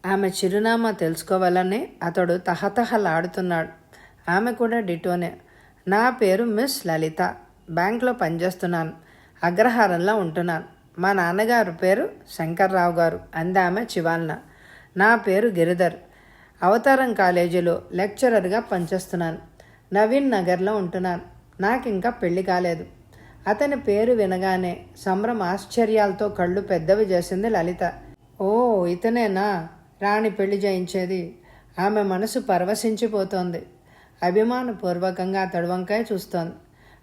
ఆమె చిరునామా తెలుసుకోవాలని అతడు తహతహలాడుతున్నాడు. ఆమె కూడా డిటోనే. నా పేరు మిస్ లలిత. బ్యాంక్లో పనిచేస్తున్నాను. అగ్రహారంలో ఉంటున్నాను. మా నాన్నగారు పేరు శంకర్రావు గారు అంది ఆమె చివాలన. నా పేరు గిరిధర్. అవతారం కాలేజీలో లెక్చరర్గా పనిచేస్తున్నాను. నవీన్ నగర్లో ఉంటున్నాను. నాకు ఇంకా పెళ్లి కాలేదు. అతని పేరు వినగానే సంభ్రమ ఆశ్చర్యాలతో కళ్ళు పెద్దవి చేసింది లలిత. ఓ, ఇతనేనా రాణి పెళ్లి చేయించేది? ఆమె మనసు పరవశించిపోతోంది. అభిమానపూర్వకంగా అతడి వంకాయ చూస్తోంది.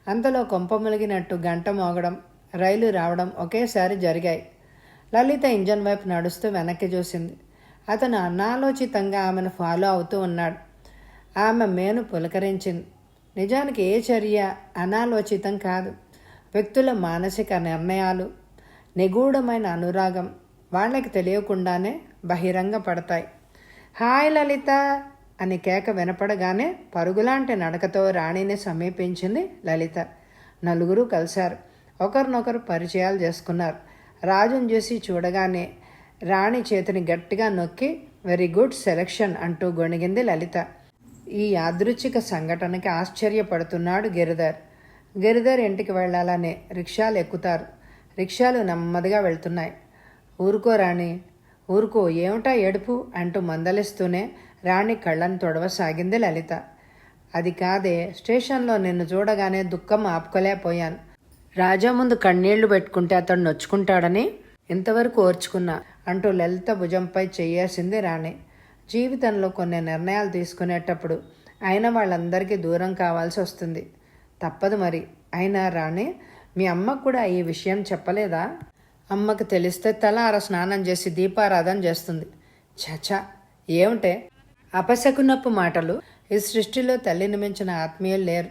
అంతలో కొంప ములిగినట్టు గంట మోగడం, రైలు రావడం ఒకేసారి జరిగాయి. లలిత ఇంజన్ వైపు నడుస్తూ వెనక్కి చూసింది. అతను అనాలోచితంగా ఆమెను ఫాలో అవుతూ ఉన్నాడు. ఆమె మేను పులకరించింది. నిజానికి ఏ చర్య అనాలోచితం కాదు. వ్యక్తుల మానసిక నిర్ణయాలు, నిగూఢమైన అనురాగం వాళ్ళకి తెలియకుండానే బహిరంగ పడతాయి. హాయ్ లలిత అని కేక వినపడగానే పరుగులాంటి నడకతో రాణిని సమీపించింది లలిత. నలుగురు కలిశారు. ఒకరినొకరు పరిచయాలు చేసుకున్నారు. రాజును చూసి చూడగానే రాణి చేతిని గట్టిగా నొక్కి వెరీ గుడ్ సెలెక్షన్ అంటూ గొణిగింది లలిత. ఈ యాదృచ్ఛిక సంఘటనకి ఆశ్చర్యపడుతున్నాడు గిరిధర్. గిరిధర్ ఇంటికి వెళ్ళాలని రిక్షాలు ఎక్కుతారు. రిక్షాలు నెమ్మదిగా వెళ్తున్నాయి. ఊరుకో రాణి, ఊరుకో, ఏమిటా ఏడుపు అంటూ మందలిస్తూనే రాణి కళ్ళను తొడవసాగింది లలిత. అది కాదే, స్టేషన్లో నిన్ను చూడగానే దుఃఖం ఆపుకోలేకపోయాను. రాజా ముందు కన్నీళ్లు పెట్టుకుంటే అతడు నొచ్చుకుంటాడని ఇంతవరకు ఓర్చుకున్నా అంటూ లలిత భుజంపై చెయ్యేసింది రాణి. జీవితంలో కొన్ని నిర్ణయాలు తీసుకునేటప్పుడు అయిన వాళ్ళందరికీ దూరం కావాల్సి వస్తుంది. తప్పదు మరి. అయినా రాణి, మీ అమ్మకు కూడా ఈ విషయం చెప్పలేదా? అమ్మకు తెలిస్తే తల స్నానం చేసి దీపారాధన చేస్తుంది. చచా, ఏమిటే అపశకునప్పు మాటలు! ఈ సృష్టిలో తల్లిని మించిన ఆత్మీయులు లేరు.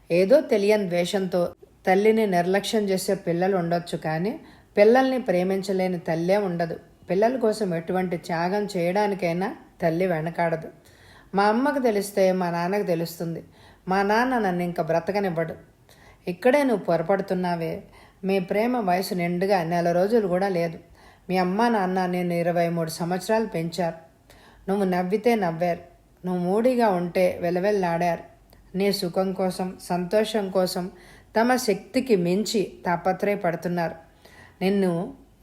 ఏదో తెలియని ద్వేషంతో తల్లిని నిర్లక్ష్యం చేసే పిల్లలు ఉండొచ్చు, కానీ పిల్లల్ని ప్రేమించలేని తల్లే ఉండదు. పిల్లల కోసం ఎటువంటి త్యాగం చేయడానికైనా తల్లి వెనకాడదు. మా అమ్మకు తెలిస్తే మా నాన్నకు తెలుస్తుంది. మా నాన్న నన్ను ఇంకా బ్రతకనివ్వడు. ఇక్కడే నువ్వు పొరపడుతున్నావే. మీ ప్రేమ వయసు నిండుగా 4 రోజులు కూడా లేదు. మీ అమ్మ నాన్న నేను 23 సంవత్సరాలు పెంచారు. నువ్వు నవ్వితే నవ్వారు. నువ్వు మూడిగా ఉంటే వెలవెల్లాడారు. నీ సుఖం కోసం, సంతోషం కోసం తమ శక్తికి మించి తాపత్రయపడుతున్నారు. నిన్ను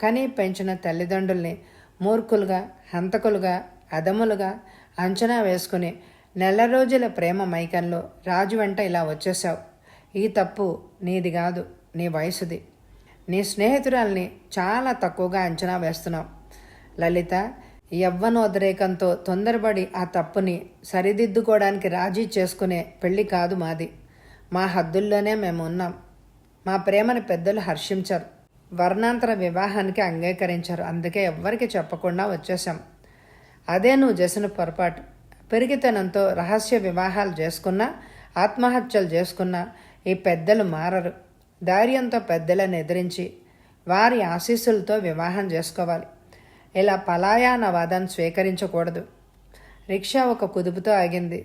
కని పెంచిన తల్లిదండ్రుల్ని మూర్ఖులుగా, హంతకులుగా, అదములుగా అంచనా వేసుకుని 4 రోజుల ప్రేమ మైకంలో రాజు వెంట ఇలా వచ్చేసావు. ఈ తప్పు నీది కాదు, నీ వయసుది. నీ స్నేహితురాల్ని చాలా తక్కువగా అంచనా వేస్తున్నావు. లలిత, యవ్వనోద్రేకంతో తొందరపడి ఆ తప్పుని సరిదిద్దుకోవడానికి రాజీ చేసుకునే పెళ్ళి కాదు మాది. మా హద్దుల్లోనే మేము ఉన్నాం. మా ప్రేమని పెద్దలు హర్షించరు. వర్ణాంతర వివాహానికి అంగీకరించారు. అందుకే ఎవ్వరికి చెప్పకుండా వచ్చేసాం. అదే నువ్వు చేసిన పొరపాటు. పెరిగితనంతో రహస్య వివాహాలు చేసుకున్నా, ఆత్మహత్యలు చేసుకున్నా ఈ పెద్దలు మారరు. ధైర్యంతో పెద్దలను ఎదిరించి వారి ఆశీస్సులతో వివాహం చేసుకోవాలి. ఇలా పలాయనవాదం స్వీకరించకూడదు. రిక్షా ఒక కుదుపుతో ఆగింది.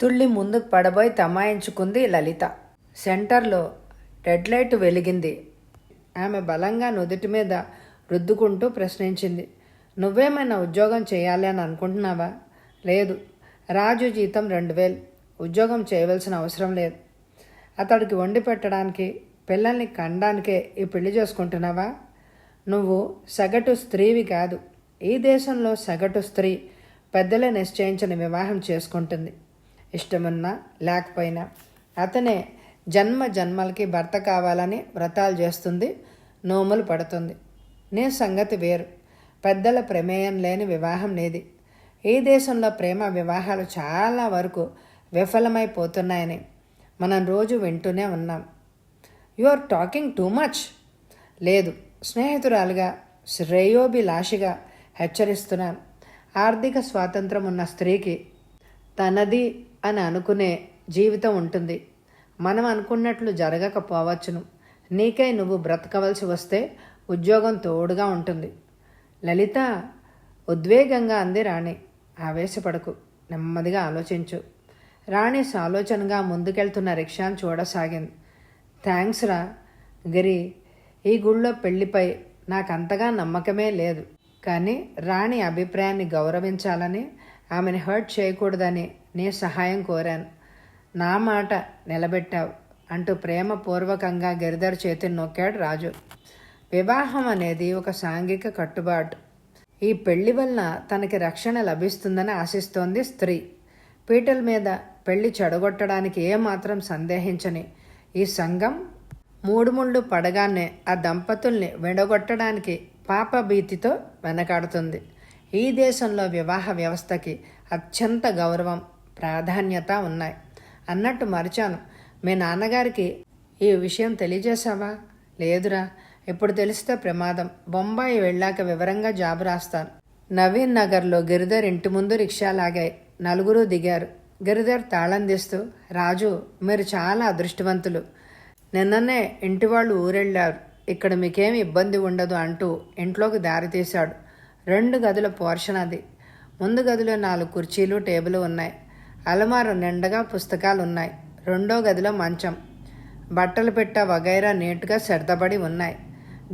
తుళ్ళి ముందుకు పడబోయి తమాయించుకుంది లలిత. సెంటర్లో రెడ్ లైట్ వెలిగింది. ఆమె బలంగా నుదుటి మీద రుద్దుకుంటూ ప్రశ్నించింది. నువ్వేమైనా ఉద్యోగం చేయాలి అని అనుకుంటున్నావా? లేదు. రాజు జీతం 2000. ఉద్యోగం చేయవలసిన అవసరం లేదు. అతడికి వండి పెట్టడానికి, పిల్లల్ని కనడానికే ఈ పెళ్లి చేసుకుంటున్నావా? నువ్వు సగటు స్త్రీవి కాదు. ఈ దేశంలో సగటు స్త్రీ పెద్దలే నిశ్చయించిన వివాహం చేసుకుంటుంది. ఇష్టమున్నా లేకపోయినా అతనే జన్మ జన్మలకి భర్త కావాలని వ్రతాలు చేస్తుంది, నోములు పడుతుంది. నీ సంగతి వేరు. పెద్దల ప్రమేయం లేని వివాహం నీది. ఈ దేశంలో ప్రేమ వివాహాలు చాలా వరకు విఫలమైపోతున్నాయని మనం రోజు వింటూనే ఉన్నాం. You are talking too much. లేదు, స్నేహితురాలుగా, శ్రేయోభిలాషిగా హెచ్చరిస్తున్నాను. ఆర్థిక స్వాతంత్రం ఉన్న స్త్రీకి తనది అని అనుకునే జీవితం ఉంటుంది. మనం అనుకున్నట్లు జరగకపోవచ్చును. నీకై నువ్వు బ్రతకవలసి వస్తే ఉద్యోగం తోడుగా ఉంటుంది. లలిత, ఉద్వేగంగా అంది రాణి. ఆవేశపడకు, నెమ్మదిగా ఆలోచించు. రాణి సాలోచనగా ముందుకెళ్తున్న రిక్షాను చూడసాగింది. థ్యాంక్స్ రా గిరి, ఈ గుళ్ళో పెళ్లిపై నాకంతగా నమ్మకమే లేదు. కానీ రాణి అభిప్రాయాన్ని గౌరవించాలని, ఆమెను హర్ట్ చేయకూడదని నీ సహాయం కోరాను. నా మాట నిలబెట్టావు అంటూ ప్రేమపూర్వకంగా గిరిధర్ చేతిని నొక్కాడు రాజు. వివాహం అనేది ఒక సాంఘిక కట్టుబాటు. ఈ పెళ్లి వలన తనకి రక్షణ లభిస్తుందని ఆశిస్తోంది స్త్రీ. పీటల మీద పెళ్లి చెడగొట్టడానికి ఏమాత్రం సందేహించని ఈ సంఘం మూడు ముళ్ళు పడగానే ఆ దంపతుల్ని విడగొట్టడానికి పాపభీతితో వెనకాడుతుంది. ఈ దేశంలో వివాహ వ్యవస్థకి అత్యంత గౌరవం, ప్రాధాన్యత ఉన్నాయి. అన్నట్టు మరిచాను, మీ నాన్నగారికి ఈ విషయం తెలియజేశావా? లేదురా, ఇప్పుడు తెలిస్తే ప్రమాదం. బొంబాయి వెళ్ళాక వివరంగా జాబు రాస్తాను. నవీన్ నగర్లో గిరిధర్ ఇంటి ముందు రిక్షా లాగాయి. నలుగురు దిగారు. గిరిధర్ తాళం తీస్తూ, రాజు, మీరు చాలా అదృష్టవంతులు. నిన్ననే ఇంటి వాళ్ళు ఊరెళ్ళారు. ఇక్కడ మీకేమి ఇబ్బంది ఉండదు అంటూ ఇంట్లోకి దారి తీశాడు. 2 గదుల పోర్షన్ అది. ముందు గదిలో 4 కుర్చీలు, టేబుల్ ఉన్నాయి. అలమారు నిండగా పుస్తకాలు ఉన్నాయి. రెండో గదిలో మంచం, బట్టలు పెట్ట వగైరా నీట్గా సర్దబడి ఉన్నాయి.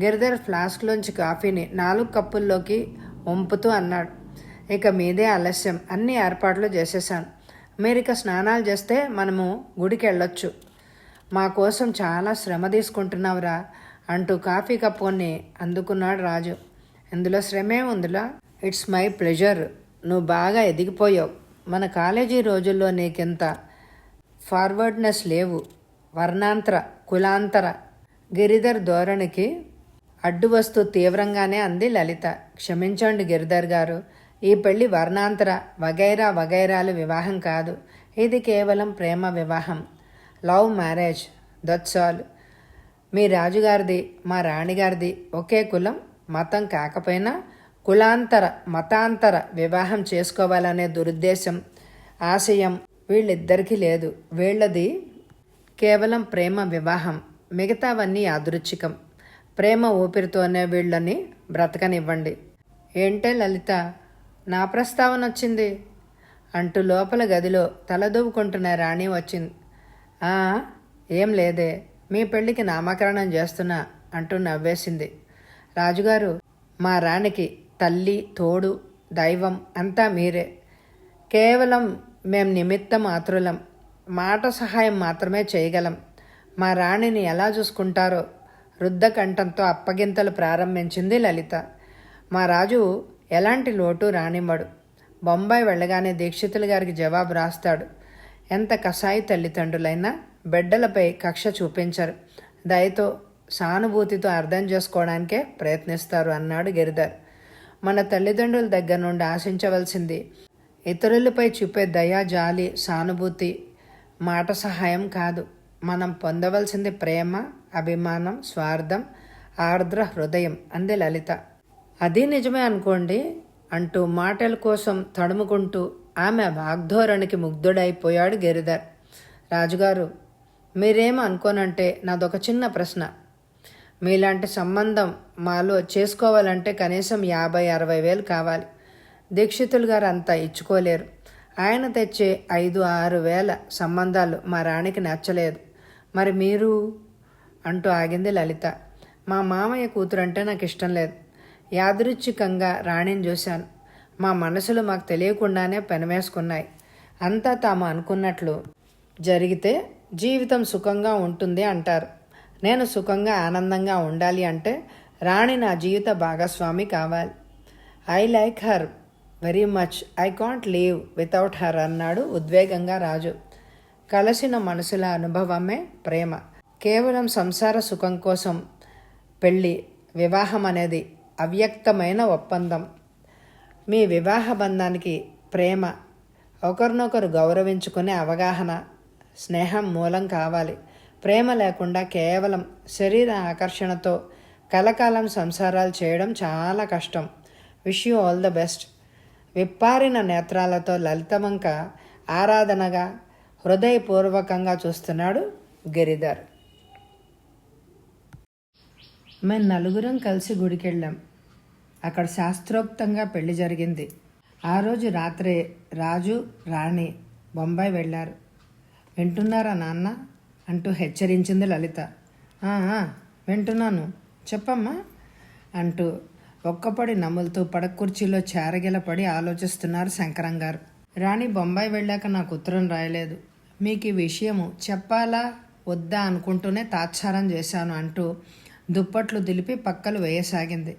గిరిధర్ ఫ్లాస్క్లోంచి కాఫీని 4 కప్పుల్లోకి వంపుతూ అన్నాడు, ఇక మీదే ఆలస్యం. అన్ని ఏర్పాట్లు చేసేసాను. మీరిక స్నానాలు చేస్తే మనము గుడికి వెళ్ళొచ్చు. మా కోసం చాలా శ్రమ తీసుకుంటున్నావురా అంటూ కాఫీ కప్పుని అందుకున్నాడు రాజు. ఇందులో శ్రమే ఉందిలా. It's my pleasure. నువ్వు బాగా ఎదిగిపోయావు. మన కాలేజీ రోజుల్లో నీకింత ఫార్వర్డ్నెస్ లేవు. వర్ణాంతర, కులాంతర. గిరిధర్ ధోరణికి అడ్డు వస్తూ తీవ్రంగానే అంది లలిత. క్షమించండి గిరిధర్ గారు, ఈ పెళ్లి వర్ణాంతర వగైరా వగైరాలు వివాహం కాదు. ఇది కేవలం ప్రేమ వివాహం. Love marriage, that's all. మీ రాజుగారిది, మా రాణిగారిది ఒకే కులం, మతం కాకపోయినా కులాంతర, మతాంతర వివాహం చేసుకోవాలనే దురుద్దేశం, ఆశయం వీళ్ళిద్దరికీ లేదు. వీళ్ళది కేవలం ప్రేమ వివాహం. మిగతావన్నీ యాదృచ్ఛికం. ప్రేమ ఊపిరితోనే వీళ్ళని బ్రతకనివ్వండి. ఏంటే లలిత, నా ప్రస్తావన వచ్చింది అంటూ లోపల గదిలో తలదూవుకుంటున్న రాణి వచ్చింది. ఏం లేదే, మీ పెళ్ళికి నామకరణం చేస్తున్నా అంటూ నవ్వేసింది. రాజుగారు, మా రాణికి తల్లి, తోడు, దైవం అంతా మీరే. కేవలం మేం నిమిత్త మాత్రులం. మాట సహాయం మాత్రమే చేయగలం. మా రాణిని ఎలా చూసుకుంటారో రుద్ధకంఠంతో అప్పగింతలు ప్రారంభించింది లలిత. మా రాజు ఎలాంటి లోటు రానివ్వడు. బొంబాయి వెళ్ళగానే దీక్షితులు గారికి జవాబు రాస్తాడు. ఎంత కసాయి తల్లిదండ్రులైనా బిడ్డలపై కక్ష చూపించరు. దయతో, సానుభూతితో అర్థం చేసుకోవడానికే ప్రయత్నిస్తారు అన్నాడు గిరిధర్. మన తల్లిదండ్రుల దగ్గర నుండి ఆశించవలసింది ఇతరులపై చూపే దయ, జాలి, సానుభూతి, మాట సహాయం కాదు. మనం పొందవలసింది ప్రేమ, అభిమానం, స్వార్థం, ఆర్ద్ర హృదయం అంది లలిత. అది నిజమే అనుకోండి అంటూ మాటల కోసం తడుముకుంటూ ఆమె వాగ్ధోరణికి ముగ్ధుడైపోయాడు గిరిధర్. రాజుగారు, మీరేమో అనుకోనంటే నాదొక చిన్న ప్రశ్న. మీలాంటి సంబంధం మాలో చేసుకోవాలంటే కనీసం 50-60 వేలు కావాలి. దీక్షితులు గారు అంతా ఇచ్చుకోలేరు. ఆయన తెచ్చే 5-6 వేల సంబంధాలు మా రాణికి నచ్చలేదు. మరి మీరు అంటూ ఆగింది లలిత. మా మామయ్య కూతురంటే నాకు ఇష్టం లేదు. యాదృచ్ఛికంగా రాణిని చూశాను. మా మనసులు మాకు తెలియకుండానే పెనవేసుకున్నాయి. అంతా తాము అనుకున్నట్లు జరిగితే జీవితం సుఖంగా ఉంటుంది అంటారు. నేను సుఖంగా, ఆనందంగా ఉండాలి అంటే రాణి నా జీవిత భాగస్వామి కావాలి. I like her very much. I can't leave without her అన్నాడు ఉద్వేగంగా రాజు. కలిసిన మనసుల అనుభవమే ప్రేమ. కేవలం సంసార సుఖం కోసం పెళ్ళి, వివాహం అనేది అవ్యక్తమైన ఒప్పందం. మీ వివాహ బంధానికి ప్రేమ, ఒకరినొకరు గౌరవించుకునే అవగాహన, స్నేహం మూలం కావాలి. ప్రేమ లేకుండా కేవలం శరీర ఆకర్షణతో కలకాలం సంసారాలు చేయడం చాలా కష్టం. Wish you all the best. విప్పారిన నేత్రాలతో లలితవంక ఆరాధనగా హృదయపూర్వకంగా చూస్తున్నాడు గిరిధర్. మేము నలుగురం కలిసి గుడికెళ్ళాం. అక్కడ శాస్త్రోక్తంగా పెళ్లి జరిగింది. ఆ రోజు రాత్రే రాజు రాణి బొంబాయి వెళ్ళారు. వింటున్నారా నాన్న అంటూ హెచ్చరించింది లలిత. వింటున్నాను, చెప్పమ్మా అంటూ ఒక్కపడి నములుతూ పడకుర్చీలో చేరగిలపడి ఆలోచిస్తున్నారు శంకరం గారు. రాణి బొంబాయి వెళ్ళాక నాకు ఉత్తరం రాయలేదు. మీకు ఈ విషయము చెప్పాలా వద్దా అనుకుంటూనే తాత్సారం చేశాను అంటూ దుప్పట్లు దిలిపి పక్కలు వేయసాగింది.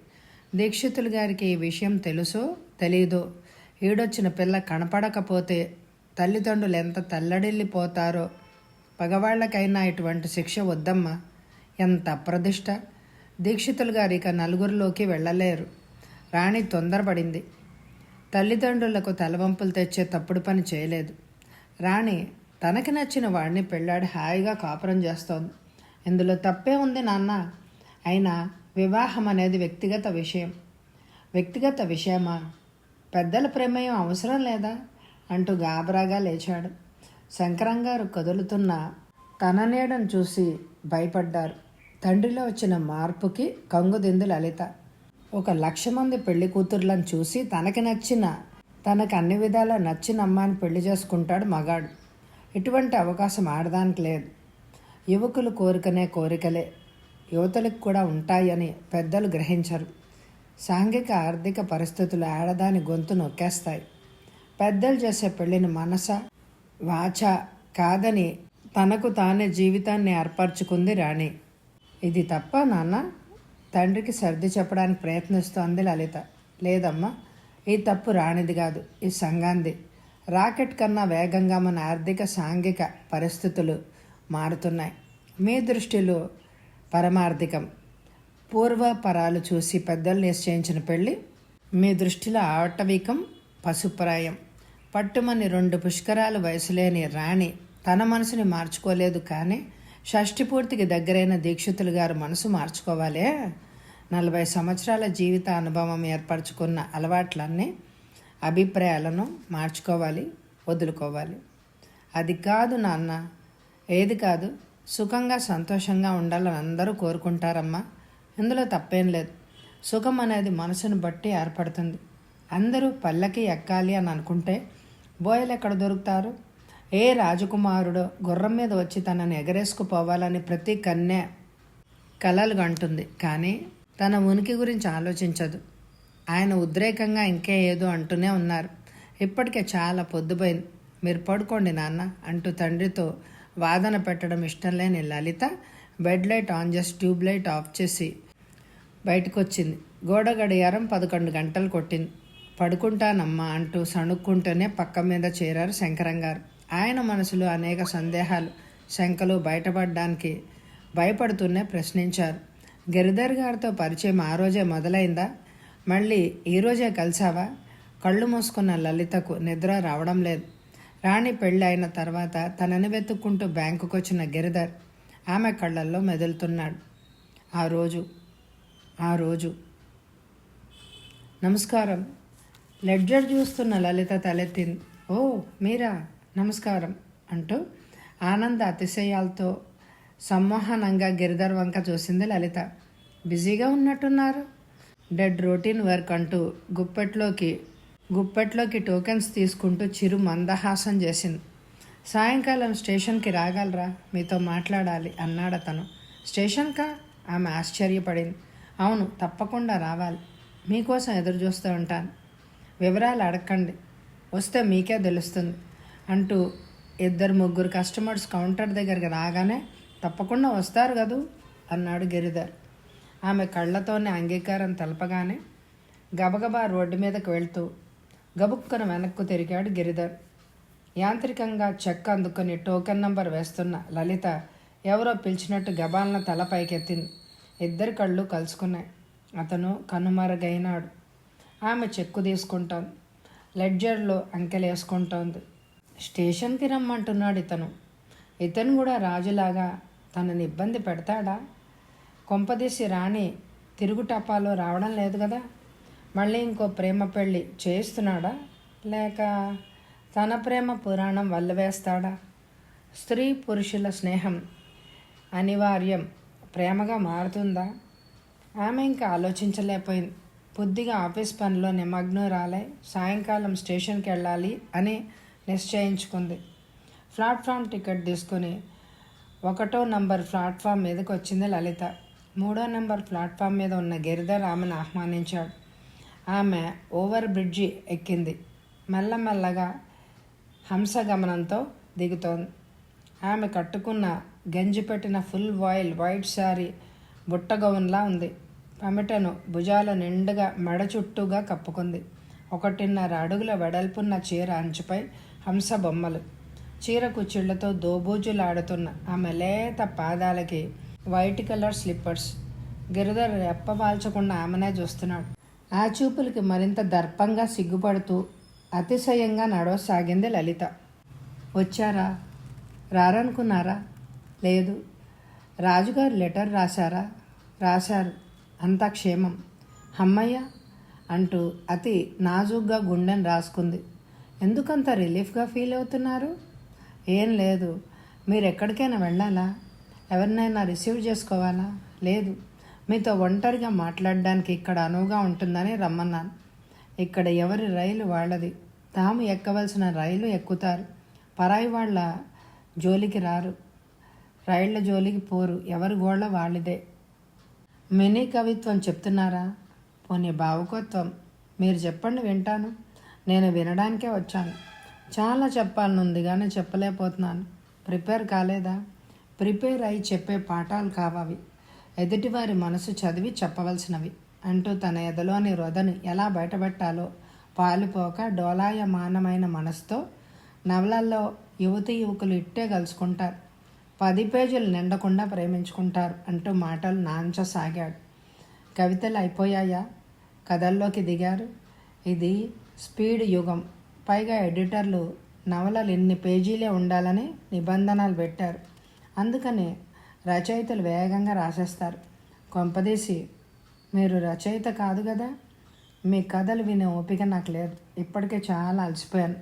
దీక్షితులు గారికి ఈ విషయం తెలుసో తెలీదో, ఈడొచ్చిన పిల్ల కనపడకపోతే తల్లిదండ్రులు ఎంత తల్లడిల్లిపోతారో. పగవాళ్లకైనా ఇటువంటి శిక్ష వద్దమ్మా. ఎంత అప్రదిష్ట. దీక్షితులు గారు ఇక నలుగురిలోకి వెళ్ళలేరు. రాణి తొందరపడింది. తల్లిదండ్రులకు తలవంపులు తెచ్చే తప్పుడు పని చేయలేదు. రాణి తనకి నచ్చిన వాడిని పెళ్ళాడి హాయిగా కాపురం చేస్తోంది. ఇందులో తప్పే ఉంది నాన్న. అయినా వివాహం అనేది వ్యక్తిగత విషయం. వ్యక్తిగత విషయమా? పెద్దల ప్రమేయం అవసరం లేదా అంటూ గాబరాగా లేచాడు. శంకరం గారు కదులుతున్న తన నీడను చూసి భయపడ్డారు. తండ్రిలో వచ్చిన మార్పుకి కంగుదింది లలిత. 1,00,000 మంది పెళ్లి కూతుర్లను చూసి తనకి అన్ని విధాలా నచ్చిన అమ్మాయిని పెళ్లి చేసుకుంటాడు మగాడు. ఇటువంటి అవకాశం ఆడదానికి లేదు. యువకులు కోరికనే కోరికలే యువతలకు కూడా ఉంటాయని పెద్దలు గ్రహించరు. సాంఘిక ఆర్థిక పరిస్థితులు ఆడదాని గొంతు నొక్కేస్తాయి. పెద్దలు చేసే పెళ్లిని మనస వాచ కాదని తనకు తానే జీవితాన్ని ఏర్పరచుకుంది రాణి. ఇది తప్ప నాన్న? తండ్రికి సర్ది చెప్పడానికి ప్రయత్నిస్తోంది లలిత. లేదమ్మా, ఈ తప్పు రాణిది కాదు, ఈ సంఘాంది. రాకెట్ కన్నా వేగంగా మన ఆర్థిక సాంఘిక పరిస్థితులు మారుతున్నాయి. మీ దృష్టిలో పరమార్థికం. పూర్వపరాలు చూసి పెద్దలు నిశ్చయించిన పెళ్ళి మీ దృష్టిలో ఆటవికం, పశుప్రాయం. పట్టుమని 2 పుష్కరాలు వయసులేని రాణి తన మనసుని మార్చుకోలేదు. కానీ షష్ఠి పూర్తికి దగ్గరైన దీక్షితులు గారు మనసు మార్చుకోవాలే. 40 సంవత్సరాల జీవిత అనుభవం ఏర్పరచుకున్న అలవాట్లన్నీ అభిప్రాయాలను మార్చుకోవాలి, వదులుకోవాలి. అది కాదు నాన్న. ఏది కాదు? సుఖంగా సంతోషంగా ఉండాలని అందరూ కోరుకుంటారమ్మా. ఇందులో తప్పేం లేదు. సుఖం అనేది మనసును బట్టి ఏర్పడుతుంది. అందరూ పల్లకి ఎక్కాలి అని అనుకుంటే బోయలు ఎక్కడ దొరుకుతారు? ఏ రాజకుమారుడో గుర్రం మీద వచ్చి తనని ఎగరేసుకుపోవాలని ప్రతి కన్య కలలు కంటుంది. కానీ తన ఉనికి గురించి ఆలోచించదు. ఆయన ఉద్రేకంగా ఇంకే ఏదో అంటూనే ఉన్నారు. ఇప్పటికే చాలా పొద్దుపోయింది, మీరు పడుకోండి నాన్న అంటూ తండ్రితో వాదన పెట్టడం ఇష్టం లేని లలిత బెడ్ లైట్ ఆన్ చేసి ట్యూబ్ లైట్ ఆఫ్ చేసి బయటకు వచ్చింది. గోడ గడియారం 11 గంటలు కొట్టింది. పడుకుంటానమ్మా అంటూ సణుక్కుంటూనే పక్క మీద చేరారు శంకరం గారు. ఆయన మనసులో అనేక సందేహాలు, శంకలు బయటపడడానికి భయపడుతూనే ప్రశ్నించారు. గిరిధర్ గారితో పరిచయం ఆ రోజే మొదలైందా? మళ్ళీ ఈరోజే కలిసావా? కళ్ళు మూసుకున్న లలితకు నిద్ర రావడం లేదు. రాణి పెళ్ళి అయిన తర్వాత తనని వెతుక్కుంటూ బ్యాంకుకు వచ్చిన గిరిధర్ ఆమె కళ్ళల్లో మెదులుతున్నాడు. ఆ రోజు నమస్కారం. లెడ్జర్ చూస్తున్న లలిత తలెత్తింది. ఓ మీరా, నమస్కారం అంటూ ఆనంద అతిశయాలతో సమ్మోహనంగా గిరిధర్ వంక చూసింది లలిత. బిజీగా ఉన్నట్టున్నారు. డెడ్ రొటీన్ వర్క్ అంటూ గుప్పెట్లోకి టోకెన్స్ తీసుకుంటూ చిరు మందహాసం చేసింది. సాయంకాలం స్టేషన్కి రాగలరా? మీతో మాట్లాడాలి అన్నాడతను. స్టేషన్కా? ఆమె ఆశ్చర్యపడింది. అవును, తప్పకుండా రావాలి. మీకోసం ఎదురు చూస్తూ ఉంటాను. వివరాలు అడగండి, వస్తే మీకే తెలుస్తుంది అంటూ 2-3 కస్టమర్స్ కౌంటర్ దగ్గరికి రాగానే తప్పకుండా వస్తారు కదూ అన్నాడు గిరిధర్. ఆమె కళ్ళతోనే అంగీకారం తెలపగానే గబగబా రోడ్డు మీదకు వెళ్తూ గబుక్కన వెనక్కు తిరిగాడు గిరిధర్. యాంత్రికంగా చెక్ అందుకొని టోకెన్ నంబర్ వేస్తున్న లలిత ఎవరో పిలిచినట్టు గబాలన తల పైకెత్తింది. 2 కళ్ళు కలుసుకున్నాయి. అతను కనుమరుగైనాడు. ఆమె చెక్కు తీసుకుంటోంది. లెడ్జర్లో అంకెలేసుకుంటోంది. స్టేషన్కి రమ్మంటున్నాడు ఇతను కూడా రాజులాగా తనని ఇబ్బంది పెడతాడా? కొంపదీసి రాణి తిరుగు టపాలో రావడం లేదు కదా. మళ్ళీ ఇంకో ప్రేమ పెళ్ళి చేయిస్తున్నాడా, లేక తన ప్రేమ పురాణం వల్లవేస్తాడా? స్త్రీ పురుషుల స్నేహం అనివార్యం ప్రేమగా మారుతుందా? ఆమె ఇంకా ఆలోచించలేకపోయింది. బుద్ధిగా ఆఫీస్ పనిలో నిమగ్నురాలై సాయంకాలం స్టేషన్కి వెళ్ళాలి అని నిశ్చయించుకుంది. ప్లాట్ఫామ్ టికెట్ తీసుకుని 1వ నంబర్ ప్లాట్ఫామ్ మీదకి వచ్చింది లలిత. 3వ నంబర్ ప్లాట్ఫామ్ మీద ఉన్న గిరిధర్ ఆమెను ఆహ్వానించాడు. ఆమె ఓవర్ బ్రిడ్జి ఎక్కింది. మెల్లమెల్లగా హంసగమనంతో దిగుతోంది. ఆమె కట్టుకున్న గంజి పెట్టిన ఫుల్ వాయిల్ వైట్ శారీ బుట్టగౌన్లా ఉంది. పమిటను భుజాల నిండుగా మెడ చుట్టూగా కప్పుకుంది. 1.5 అడుగుల వెడల్పున్న చీర అంచుపై హంస బొమ్మలు. చీర కుచ్చిళ్లతో దోబూజులాడుతున్న ఆమె లేత పాదాలకి వైట్ కలర్ స్లిప్పర్స్. గిరిధర్ రెప్పవాల్చకుండా ఆమెనే చూస్తున్నాడు. ఆ చూపులకి మరింత దర్పంగా సిగ్గుపడుతూ అతిశయంగా నడవసాగింది లలిత. వచ్చారా? రారనుకున్నారా? లేదు. రాజుగారు లెటర్ రాశారా? రాశారు. అంతా క్షేమం. అమ్మయ్య అంటూ అతి నాజూగ్గా గుండెని రాసుకుంది. ఎందుకంత రిలీఫ్గా ఫీల్ అవుతున్నారు? ఏం లేదు. మీరు ఎక్కడికైనా వెళ్ళాలా? ఎవరినైనా రిసీవ్ చేసుకోవాలా? లేదు. మీతో ఒంటరిగా మాట్లాడడానికి ఇక్కడ అనువుగా ఉంటుందని రమ్మన్నాను. ఇక్కడ ఎవరి రైలు వాళ్ళది. తాము ఎక్కవలసిన రైలు ఎక్కుతారు. పరాయి వాళ్ళ జోలికి రారు. రైళ్ల జోలికి పోరు. ఎవరి గోళ్ళ వాళ్ళదే. మినీ కవిత్వం చెప్తున్నారా? పోనీ భావుకత్వం. మీరు చెప్పండి, వింటాను. నేను వినడానికే వచ్చాను. చాలా చెప్పాలనుంది కానీ చెప్పలేకపోతున్నాను. ప్రిపేర్ కాలేదా? ప్రిపేర్ అయి చెప్పే పాఠాలు కావవి. ఎదుటివారి మనసు చదివి చెప్పవలసినవి అంటూ తన ఎదలోని రొదను ఎలా బయటపెట్టాలో పాలుపోక డోలాయమానమైన మనసుతో నవలల్లో యువతి యువకులు ఇట్టే కలుసుకుంటారు. 10 పేజీలు నిండకుండా ప్రేమించుకుంటారు అంటూ మాటలు నాంచసాగాడు. కవితలు అయిపోయాయా? కథల్లోకి దిగారు. ఇది స్పీడ్ యుగం. పైగా ఎడిటర్లు నవలలు ఇన్ని పేజీలే ఉండాలని నిబంధనలు పెట్టారు. అందుకని రచయితలు వేగంగా రాసేస్తారు. కొంపదీసి మీరు రచయిత కాదు కదా? మీ కథలు వినే ఓపిక నాకు లేదు. ఇప్పటికే చాలా అలసిపోయాను.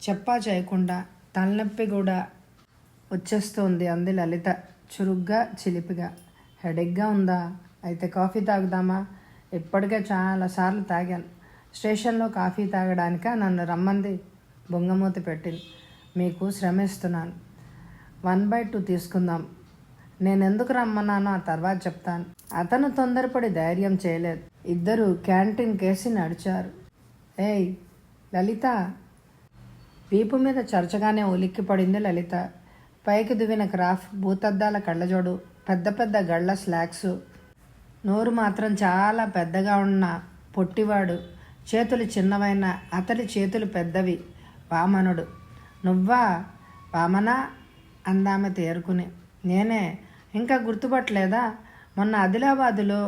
చెప్పా చేయకుండా తలనొప్పి కూడా వచ్చేస్తోంది అంది లలిత చురుగ్గా చిలిపిగా. హెడేక్గా ఉందా? అయితే కాఫీ తాగుదామా? ఇప్పటికే చాలాసార్లు తాగాను. స్టేషన్లో కాఫీ తాగడానిక నన్ను రమ్మంది? బొంగమూతి పెట్టింది. మీకు శ్రమిస్తున్నాను. 1/2 తీసుకుందాం. నేనెందుకు రమ్మన్నానో ఆ తర్వాత చెప్తాను. అతను తొందరపడి ధైర్యం చేయలేదు. ఇద్దరు క్యాంటీన్ కేసి నడిచారు. ఏయ్ లలిత! వీపు మీద చరచగానే ఉలిక్కి పడింది లలిత. పైకి దువ్విన క్రాఫ్, భూతద్దాల కళ్ళజోడు, పెద్ద పెద్ద గళ్ళ స్లాక్సు. నోరు మాత్రం చాలా పెద్దగా ఉన్న పొట్టివాడు. చేతులు చిన్నవైన అతడి చేతులు పెద్దవి. వామనుడు. నువ్వా వామనా? అందామె తేరుకుని. నేనే. ఇంకా గుర్తుపట్టలేదా? మొన్న ఆదిలాబాదులో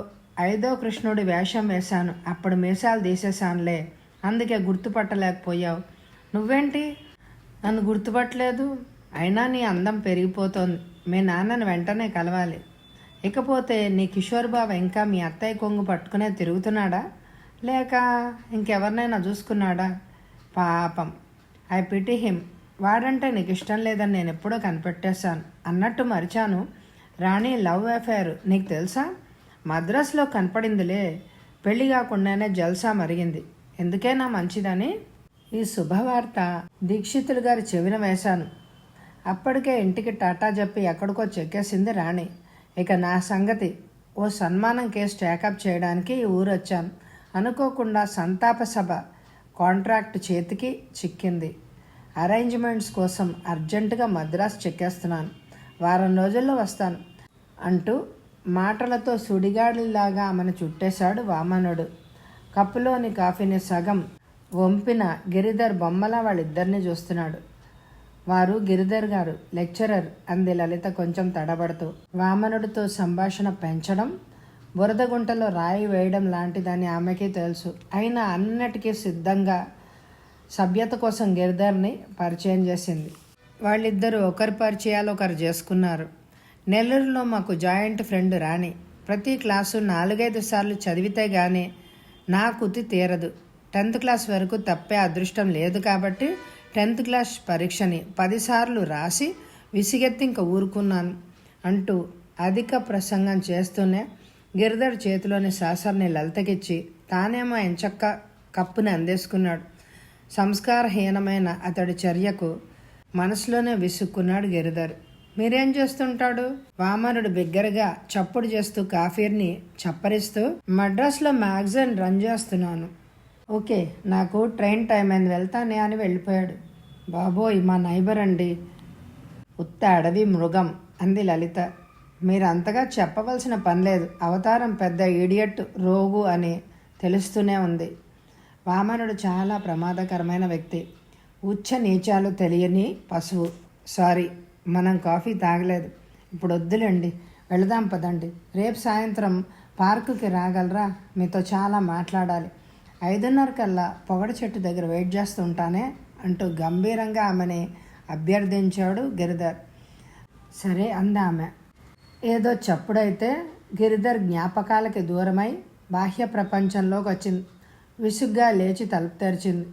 5వ కృష్ణుడి వేషం వేశాను. అప్పుడు మీసాలు తీసేశానులే, అందుకే గుర్తుపట్టలేకపోయావు. నువ్వేంటి నన్ను గుర్తుపట్టలేదు? అయినా నీ అందం పెరిగిపోతోంది. మీ నాన్నని వెంటనే కలవాలి. ఇకపోతే నీ కిషోర్ బావ ఇంకా మీ అత్తయ్య కొంగు పట్టుకునే తిరుగుతున్నాడా, లేక ఇంకెవరినైనా చూసుకున్నాడా? పాపం, ఐ పిటి హిమ్. వాడంటే నీకు ఇష్టం లేదని నేను ఎప్పుడో కనిపెట్టేశాను. అన్నట్టు మరిచాను, రాణి లవ్ అఫైర్ నీకు తెలుసా? మద్రాసులో కనపడిందిలే. పెళ్లి కాకుండానే జల్సా మరిగింది. ఎందుకైనా మంచిదని ఈ శుభవార్త దీక్షితులు గారి చెవిన వేశాను. అప్పటికే ఇంటికి టాటా చెప్పి ఎక్కడికో చెక్కేసింది రాణి. ఇక నా సంగతి, ఓ సన్మానం కేసు టేకప్ చేయడానికి ఈ ఊరు వచ్చాను. అనుకోకుండా సంతాప సభ కాంట్రాక్ట్ చేతికి చిక్కింది. అరేంజ్మెంట్స్ కోసం అర్జెంటుగా మద్రాసు చెక్కేస్తున్నాను. వారం రోజుల్లో వస్తాను అంటూ మాటలతో సుడిగాడిలాగా ఆమెను చుట్టేశాడు వామనుడు. కప్పులోని కాఫీని సగం వంపిన గిరిధర్ బొమ్మలా వాళ్ళిద్దరిని చూస్తున్నాడు. వారు గిరిధర్ గారు లెక్చరర్ అంది లలిత కొంచెం తడబడుతూ. వామనుడితో సంభాషణ పెంచడం బురదగుంటలో రాయి వేయడం లాంటిదని ఆమెకి తెలుసు. అయినా అన్నిటికీ సిద్ధంగా సభ్యత కోసం గిరిధర్ని పరిచయం చేసింది. వాళ్ళిద్దరూ ఒకరి పరిచయాలు ఒకరు చేసుకున్నారు. నెల్లూరులో మాకు జాయింట్ ఫ్రెండ్ రాణి. ప్రతి క్లాసు 4-5 సార్లు చదివితే గానీ నా కుతి తీరదు. 10th క్లాస్ వరకు తప్పే అదృష్టం లేదు కాబట్టి 10th క్లాస్ పరీక్షని 10 సార్లు రాసి విసిగెత్తి ఇంక ఊరుకున్నాను అంటూ అధిక ప్రసంగం చేస్తూనే గిరిధర్ చేతిలోని సాసర్ని లలితకిచ్చి తానేమో ఎంచక్క కప్పుని అందేసుకున్నాడు. సంస్కారహీనమైన అతడి చర్యకు మనసులోనే విసుక్కున్నాడు గిరిధర్. మీరేం చేస్తుంటాడు? వామనుడు బిగ్గరగా చప్పుడు చేస్తూ కాఫీని చప్పరిస్తూ, మద్రాసులో మ్యాగజైన్ రన్ చేస్తున్నాను. ఓకే, నాకు ట్రైన్ టైం అయింది, వెళ్తానే అని వెళ్ళిపోయాడు. బాబోయ్, మా నైబర్ అండి, ఉత్త అడవి మృగం అంది లలిత. మీరు అంతగా చెప్పవలసిన పనిలేదు, అవతారం పెద్ద ఈడియట్ రోగు అని తెలుస్తూనే ఉంది. వామనుడు చాలా ప్రమాదకరమైన వ్యక్తి, ఉచ్చ నీచాలు తెలియని పశువు. సారీ, మనం కాఫీ తాగలేదు, ఇప్పుడు వద్దులేండి, వెళదాం పదండి. రేపు సాయంత్రం పార్కుకి రాగలరా? మీతో చాలా మాట్లాడాలి. 5:30 కల్లా పొగడ చెట్టు దగ్గర వెయిట్ చేస్తుంటానే అంటూ గంభీరంగా ఆమెని అభ్యర్థించాడు గిరిధర్. సరే అంది ఆమె. ఏదో చప్పుడైతే గిరిధర్ జ్ఞాపకాలకి దూరమై బాహ్య ప్రపంచంలోకి వచ్చింది. విసుగ్గా లేచి తలుపు తెరిచింది.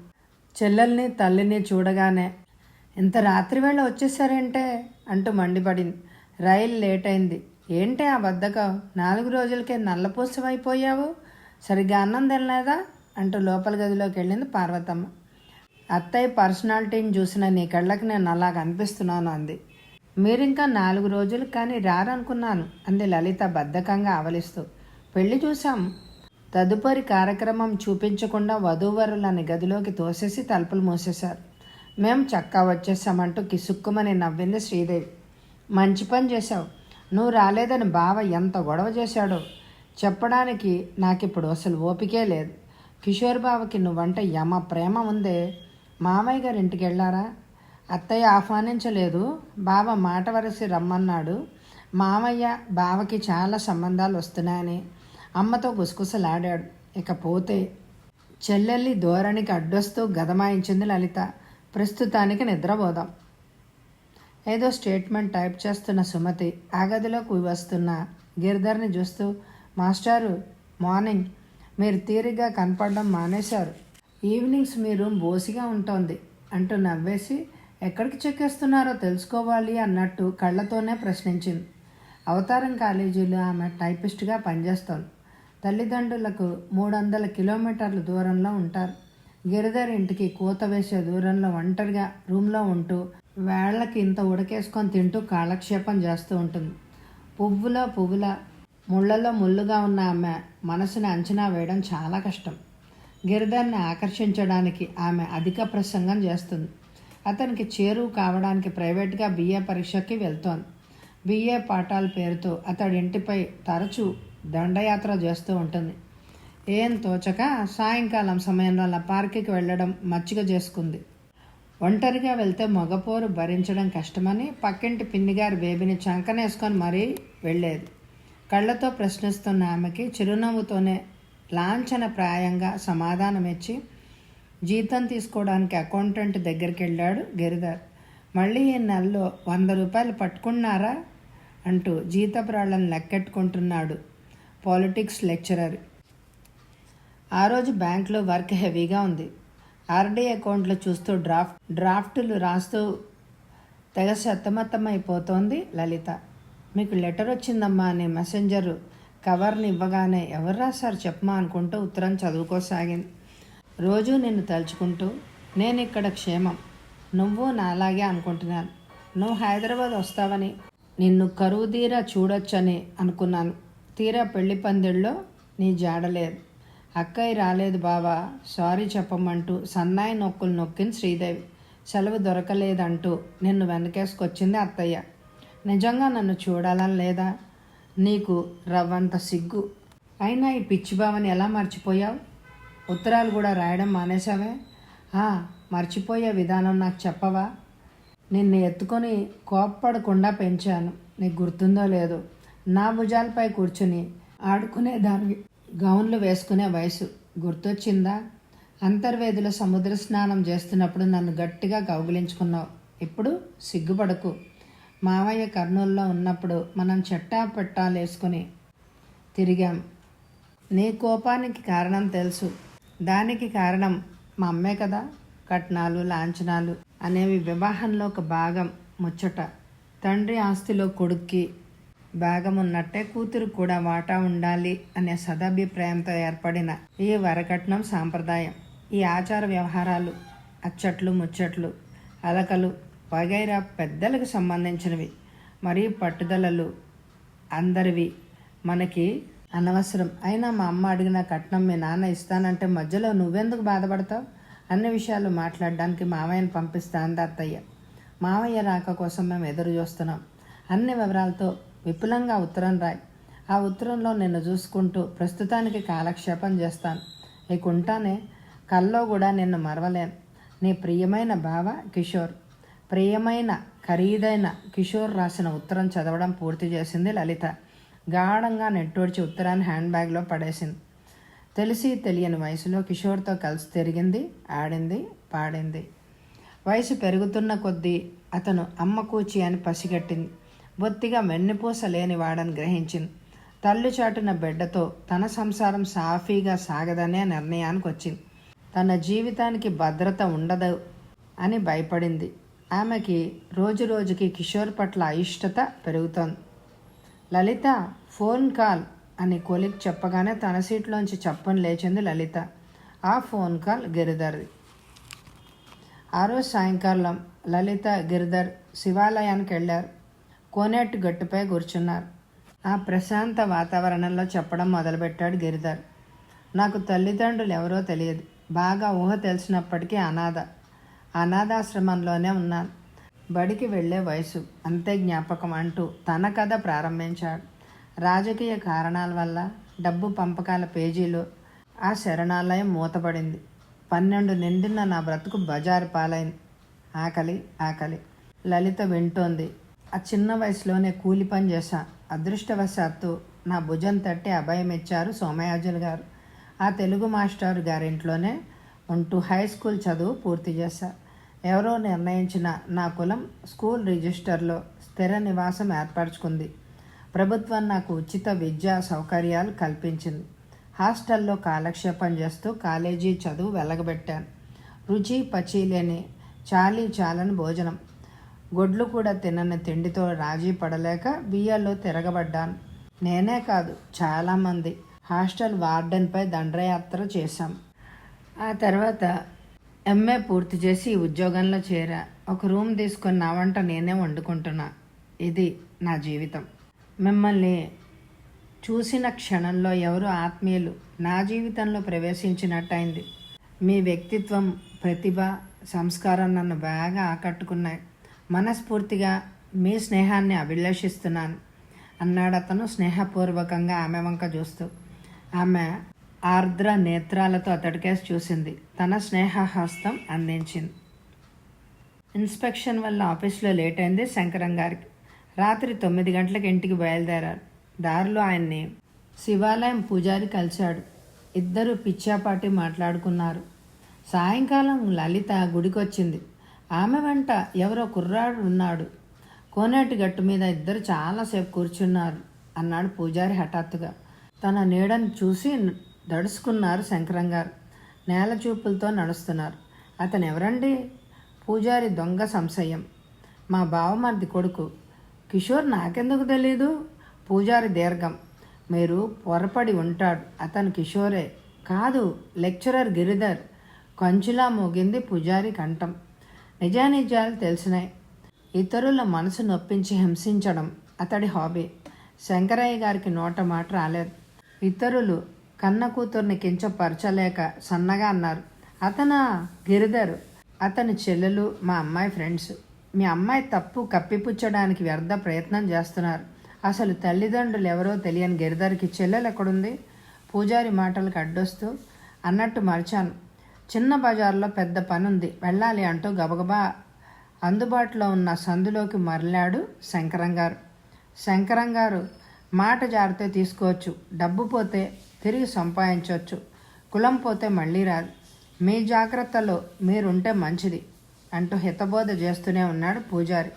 చెల్లెల్ని తల్లిని చూడగానే ఇంత రాత్రివేళ వచ్చేసారేంటే అంటూ మండిపడింది. రైలు లేట్ అయింది. ఏంటే ఆ బద్ధకం? 4 రోజులకే నల్లపూసమైపోయావు, సరిగ్గా అన్నం తినలేదా అంటూ లోపల గదిలోకి వెళ్ళింది పార్వతమ్మ. అత్తయ్య పర్సనాలిటీని చూసిన నీ కళ్ళకి నేను అలా కనిపిస్తున్నాను అంది. మీరింకా 4 రోజులు కానీ రారనుకున్నాను అంది లలిత బద్ధకంగా ఆవలిస్తూ. పెళ్లి చూసాం. తదుపరి కార్యక్రమం చూపించకుండా వధూవరులని గదిలోకి తోసేసి తలుపులు మూసేశారు. మేం చక్కా వచ్చేసామంటూ కిసుక్కుమని నవ్వింది శ్రీదేవి. మంచి పని చేశావు. నువ్వు రాలేదని బావ ఎంత గొడవ చేశాడో చెప్పడానికి నాకిప్పుడు అసలు ఓపికే లేదు. కిషోర్ బావకి నువ్వంటే యమ ప్రేమ ఉందే. మామయ్య గారి ఇంటికి వెళ్ళారా? అత్తయ్య ఆహ్వానించలేదు, బావ మాట వరసి రమ్మన్నాడు. మామయ్య బావకి చాలా సంబంధాలు వస్తున్నాయని అమ్మతో గుసగుసలాడాడు. ఇకపోతే చెల్లెల్లి ధోరణికి అడ్డొస్తూ గదమాయించింది లలిత. ప్రస్తుతానికి నిద్రపోదాం. ఏదో స్టేట్మెంట్ టైప్ చేస్తున్న సుమతి ఆ గదిలోకి వస్తున్న గిరిధర్ని చూస్తూ, మాస్టారు మార్నింగ్, మీరు తీరిగ్గా కనపడడం మానేశారు. ఈవినింగ్స్ మీ రూమ్ బోసిగా ఉంటుంది అంటూ నవ్వేసి, ఎక్కడికి చెక్కేస్తున్నారో తెలుసుకోవాలి అన్నట్టు కళ్ళతోనే ప్రశ్నించింది. అవతారం కాలేజీలో ఆమె టైపిస్ట్గా పనిచేస్తోంది. తల్లిదండ్రులకు 300 కిలోమీటర్ల దూరంలో ఉంటారు. గిరిధర్ ఇంటికి కూత వేసే దూరంలో ఒంటరిగా రూమ్లో ఉంటూ వేళ్లకి ఇంత ఉడకేసుకొని తింటూ కాలక్షేపం చేస్తూ ఉంటుంది. పువ్వుల ముళ్ళలో ముళ్ళుగా ఉన్న ఆమె మనసుని అంచనా వేయడం చాలా కష్టం. గిరిధర్ని ఆకర్షించడానికి ఆమె అధిక ప్రసంగం చేస్తుంది. అతనికి చేరువు కావడానికి ప్రైవేట్గా BA పరీక్షకి వెళ్తోంది. BA పాఠాల పేరుతో అతడి ఇంటిపై తరచూ దండయాత్ర చేస్తూ ఉంటుంది. ఏం తోచక సాయంకాలం సమయంలో అలా పార్కుకి వెళ్ళడం మచ్చిక చేసుకుంది. ఒంటరిగా వెళ్తే మగపోరు భరించడం కష్టమని పక్కింటి పిన్నిగారి బేబీని చంకనేసుకొని మరీ వెళ్ళేది. కళ్ళతో ప్రశ్నిస్తున్న ఆమెకి చిరునవ్వుతోనే లాంఛన ప్రాయంగా సమాధానమిచ్చి జీతం తీసుకోవడానికి అకౌంటెంట్ దగ్గరికి వెళ్ళాడు గిరిధర్. మళ్ళీ ఈ నెలలో 100 రూపాయలు పట్టుకున్నారా అంటూ జీతప్రాళ్ళను లెక్కెట్టుకుంటున్నాడు పాలిటిక్స్ లెక్చరర్. ఆ రోజు బ్యాంకులో వర్క్ హెవీగా ఉంది. RD అకౌంట్లు చూస్తూ డ్రాఫ్టులు రాస్తూ తెగ సతమతమైపోతోంది లలిత. మీకు లెటర్ వచ్చిందమ్మా అని మెసెంజరు కవర్ని ఇవ్వగానే ఎవరు రాశారు చెప్పమా అనుకుంటూ ఉత్తరం చదువుకోసాగింది. రోజు నిన్ను తలుచుకుంటూ, నేను ఇక్కడ క్షేమం, నువ్వు నాలాగే అనుకుంటున్నాను. నువ్వు హైదరాబాద్ వస్తావని, నిన్ను కరువు తీరా చూడొచ్చని అనుకున్నాను. తీరా పెళ్లి పందిళ్ళలో నీ జాడలేదు. అక్కయ్య రాలేదు బావా, సారీ చెప్పమంటూ సన్నాయి నొక్కులు నొక్కింది శ్రీదేవి. సెలవు దొరకలేదంటూ నిన్ను వెనకేసుకొచ్చింది అత్తయ్య. నిజంగా నన్ను చూడాలని లేదా? నీకు రవ్వంత సిగ్గు. అయినా ఈ పిచ్చి బావని ఎలా మర్చిపోయావు? ఉత్తరాలు కూడా రాయడం మానేశావే? మర్చిపోయే విధానం నాకు చెప్పవా? నిన్ను ఎత్తుకొని కోప్పడకుండా పెంచాను, నీకు గుర్తుందో లేదో. నా భుజాలపై కూర్చుని ఆడుకునేదానివి, గౌన్లు వేసుకునే వయసు గుర్తొచ్చిందా? అంతర్వేదిలో సముద్ర స్నానం చేస్తున్నప్పుడు నన్ను గట్టిగా కౌగిలించుకున్నావు. ఇప్పుడు సిగ్గుపడకు. మావయ్య కర్నూలులో ఉన్నప్పుడు మనం చెట్టా పెట్టాలేసుకుని తిరిగాం. నీ కోపానికి కారణం తెలుసు. దానికి కారణం మా అమ్మే కదా. కట్నాలు లాంఛనాలు అనేవి వివాహంలో ఒక భాగం ముచ్చట. తండ్రి ఆస్తిలో కొడుక్కి భాగం ఉన్నట్టే కూతురు కూడా వాటా ఉండాలి అనే సదాభిప్రాయంతో ఏర్పడిన ఈ వరకట్నం సాంప్రదాయం, ఈ ఆచార వ్యవహారాలు, అచ్చట్లు ముచ్చట్లు, అలకలు వగైరా పెద్దలకు సంబంధించినవి. మరీ పట్టుదలలు అందరివి మనకి అనవసరం. అయినా మా అమ్మ అడిగిన కట్నం మీ నాన్న ఇస్తానంటే మధ్యలో నువ్వెందుకు బాధపడతావు? అన్ని విషయాలు మాట్లాడడానికి మామయ్యను పంపిస్తా అంది అత్తయ్య. మామయ్య రాక కోసం మేము ఎదురు చూస్తున్నాం. అన్ని వివరాలతో విపులంగా ఉత్తరం రాయి. ఆ ఉత్తరంలో నిన్ను చూసుకుంటూ ప్రస్తుతానికి కాలక్షేపం చేస్తాను. ఇక ఉంటానే. కల్లో కూడా నిన్ను మరవలేను. నీ ప్రియమైన బావ కిషోర్. ప్రియమైన ఖరీదైన కిషోర్ రాసిన ఉత్తరం చదవడం పూర్తి చేసింది లలిత. గాఢంగా నెట్టోడ్చి ఉత్తరాన్ని హ్యాండ్ బ్యాగ్లో పడేసింది. తెలిసి తెలియని వయసులో కిషోర్తో కలిసి తిరిగింది, ఆడింది, పాడింది. వయసు పెరుగుతున్న కొద్దీ అతను అమ్మ కూచి అని పసిగట్టింది. బొత్తిగా వెన్నుపూస లేని వాడని గ్రహించింది. తల్లి చాటున బిడ్డతో తన సంసారం సాఫీగా సాగదనే నిర్ణయానికి వచ్చింది. తన జీవితానికి భద్రత ఉండదు అని భయపడింది. ఆమెకి రోజు రోజుకి కిషోర్ పట్ల అయిష్టత పెరుగుతోంది. లలిత, ఫోన్ కాల్ అని కొలిక్ చెప్పగానే తన సీట్లోంచి చప్పని లేచింది లలిత. ఆ ఫోన్ కాల్ గిరిధర్ది. ఆ రోజు సాయంకాలం లలిత, గిరిధర్ శివాలయానికి వెళ్ళారు. కోనేటి గట్టుపై కూర్చున్నారు. ఆ ప్రశాంత వాతావరణంలో చెప్పడం మొదలుపెట్టాడు గిరిధర్. నాకు తల్లిదండ్రులు ఎవరో తెలియదు. బాగా ఊహ తెలిసినప్పటికీ అనాథాశ్రమంలోనే ఉన్నాను. బడికి వెళ్ళే వయసు, అంతే జ్ఞాపకం అంటూ తన కథ ప్రారంభించాడు. రాజకీయ కారణాల వల్ల డబ్బు పంపకాల పేజీలో ఆ శరణాలయం మూతపడింది. 12 నిండిన నా బ్రతుకు బజారు పాలైంది. ఆకలి ఆకలి. లలిత వింటోంది. ఆ చిన్న వయసులోనే కూలి పని చేశా. అదృష్టవశాత్తు నా భుజం తట్టి అభయం ఇచ్చారు సోమయాజులు గారు. ఆ తెలుగు మాస్టారు గారింట్లోనే ఉంటూ హై స్కూల్ చదువు పూర్తి చేశా. ఎవరో నిర్ణయించిన నా కులం స్కూల్ రిజిస్టర్లో స్థిర నివాసం ఏర్పరచుకుంది. ప్రభుత్వం నాకు ఉచిత విద్యా సౌకర్యాలు కల్పించింది. హాస్టల్లో కాలక్షేపం చేస్తూ కాలేజీ చదువు వెలగబెట్టాను. రుచి పచి లేని చాలని భోజనం, గొడ్లు కూడా తినని తిండితో రాజీ పడలేక బియ్యాల్లో తిరగబడ్డాను. నేనే కాదు, చాలామంది. హాస్టల్ వార్డెన్పై దండయాత్ర చేశాం. ఆ తర్వాత ఎంఏ పూర్తి చేసి ఉద్యోగంలో చేరా. ఒక రూమ్ తీసుకొని నా వంట నేనే వండుకుంటున్నా. ఇది నా జీవితం. మిమ్మల్ని చూసిన క్షణంలో ఎవరు ఆత్మీయులు నా జీవితంలో ప్రవేశించినట్టయింది. మీ వ్యక్తిత్వం, ప్రతిభ, సంస్కారం నన్ను బాగా ఆకట్టుకున్నాయి. మనస్ఫూర్తిగా మీ స్నేహాన్ని అభిలాషిస్తున్నాను అన్నాడు అతను స్నేహపూర్వకంగా ఆమె వంక చూస్తూ. ఆమె ఆర్ద్ర నేత్రాలతో అతడికేసి చూసింది. తన స్నేహహస్తం అందించింది. ఇన్స్పెక్షన్ వల్ల ఆఫీస్లో లేట్ అయింది శంకరం గారికి. రాత్రి 9 గంటలకు ఇంటికి బయలుదేరారు. దారిలో ఆయన్ని శివాలయం పూజారి కలిశాడు. ఇద్దరు పిచ్చాపాటి మాట్లాడుకున్నారు. సాయంకాలం లలిత గుడికొచ్చింది. ఆమె వెంట ఎవరో కుర్రాడు ఉన్నాడు. కోనేటి గట్టు మీద ఇద్దరు చాలాసేపు కూర్చున్నారు అన్నాడు పూజారి హఠాత్తుగా. తన నీడను చూసి దడుచుకున్నారు శంకరం గారు. నేల చూపులతో నడుస్తున్నారు. అతను ఎవరండి? పూజారి దొంగ సంశయం. మా బావమరిది కొడుకు కిషోర్. నాకెందుకు తెలీదు? పూజారి దీర్ఘం. మీరు పొరపడి ఉంటాడు. అతను కిషోరే కాదు, లెక్చరర్ గిరిధర్. కంచులా మోగింది పూజారి కంఠం. నిజానిజాలు తెలిసినాయి. ఇతరుల మనసు నొప్పించి హింసించడం అతడి హాబీ. శంకరయ్య గారికి నోట మాట రాలేదు. ఇతరులు కన్న కూతుర్ని కించపరచలేక సన్నగా అన్నారు. అతనా? గిరిధర్. అతని చెల్లెలు మా అమ్మాయి ఫ్రెండ్స్. మీ అమ్మాయి తప్పు కప్పిపుచ్చడానికి వ్యర్థ ప్రయత్నం చేస్తున్నారు. అసలు తల్లిదండ్రులు ఎవరో తెలియని గిరిధర్కి చెల్లెలు ఎక్కడుంది? పూజారి మాటలకు అడ్డొస్తూ అన్నట్టు మరిచాను. చిన్న బజార్లో పెద్ద పనుంది, వెళ్ళాలి అంటూ గబగబా అందుబాటులో ఉన్న సందులోకి మరలాడు శంకరం గారు. శంకరం గారు మాట జారితే తీసుకోవచ్చు, డబ్బు పోతే తిరిగి సంపాదించవచ్చు, కులం పోతే మళ్ళీ రాదు. మీ జాగ్రత్తలో మీరుంటే మంచిది అంటూ హితబోధ చేస్తూనే ఉన్నాడు పూజారి.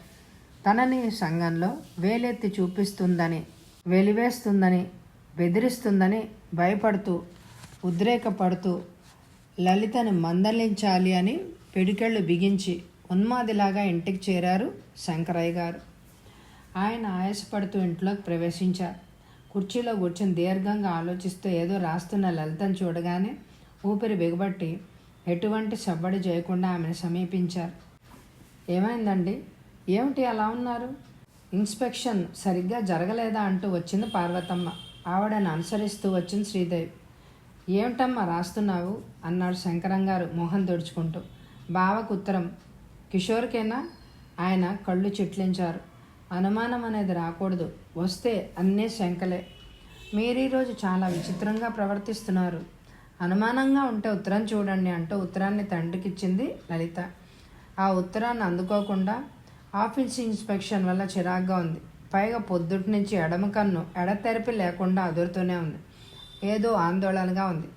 తనని సంఘంలో వేలెత్తి చూపిస్తుందని, వెలివేస్తుందని బెదిరిస్తుందని భయపడుతూ ఉద్రేకపడుతూ లలితని మందలించాలి అని పిడికెళ్ళు బిగించి ఉన్మాదిలాగా ఇంటికి చేరారు శంకరయ్య గారు. ఆయన ఆయాసపడుతూ ఇంట్లోకి ప్రవేశించారు. కుర్చీలో కూర్చొని దీర్ఘంగా ఆలోచిస్తూ ఏదో రాస్తున్న లలితను చూడగానే ఊపిరి బిగబట్టి ఎటువంటి సవ్వడి చేయకుండా ఆమెను సమీపించారు. ఏమైందండి? ఏమిటి అలా ఉన్నారు? ఇన్స్పెక్షన్ సరిగ్గా జరగలేదా అంటూ వచ్చింది పార్వతమ్మ. ఆవిడను అనుసరిస్తూ వచ్చింది శ్రీదేవి. ఏమిటమ్మా రాస్తున్నావు అన్నాడు శంకరంగారు మొహం తుడుచుకుంటూ. బావకు ఉత్తరం. కిషోర్కేనా? ఆయన కళ్ళు చిట్లించారు. అనుమానం అనేది రాకూడదు, వస్తే అన్నీ శంకలే. మీరీరోజు చాలా విచిత్రంగా ప్రవర్తిస్తున్నారు. అనుమానంగా ఉంటే ఉత్తరం చూడండి అంటూ ఉత్తరాన్ని తండ్రికిచ్చింది లలిత. ఆ ఉత్తరాన్ని అందుకోకుండా ఆఫీస్ ఇన్స్పెక్షన్ వల్ల చిరాగ్గా ఉంది. పైగా పొద్దుటి నుంచి ఎడమ కన్ను ఎడతెరిపి లేకుండా అదురుతూనే ఉంది. ఏదో ఆందోళనగా ఉంది.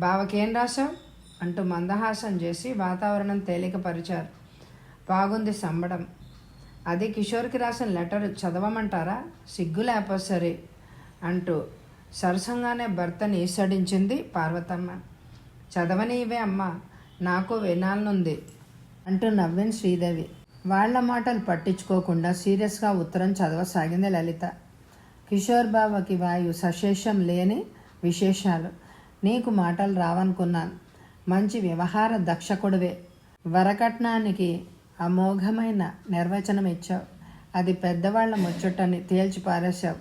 బావకేం రాశావు అంటూ మందహాసం చేసి వాతావరణం తేలికపరిచారు. బాగుంది సంబడం. అది కిషోర్కి రాసిన లెటర్ చదవమంటారా? సిగ్గు లేకపోతే సరే అంటూ సరసంగానే భర్తని ఈసడించింది పార్వతమ్మ. చదవనీవే అమ్మా, నాకు వినాలనుంది అంటూ నవ్వింది శ్రీదేవి. వాళ్ల మాటలు పట్టించుకోకుండా సీరియస్గా ఉత్తరం చదవసాగింది లలిత. కిషోర్ బావకి వాయు సశేషం లేని విశేషాలు. నీకు మాటలు రావనుకున్నాను. మంచి వ్యవహార దక్షకుడివే. వరకట్నానికి అమోఘమైన నిర్వచనం ఇచ్చావు. అది పెద్దవాళ్ల ముచ్చటని తేల్చి పారేశావు.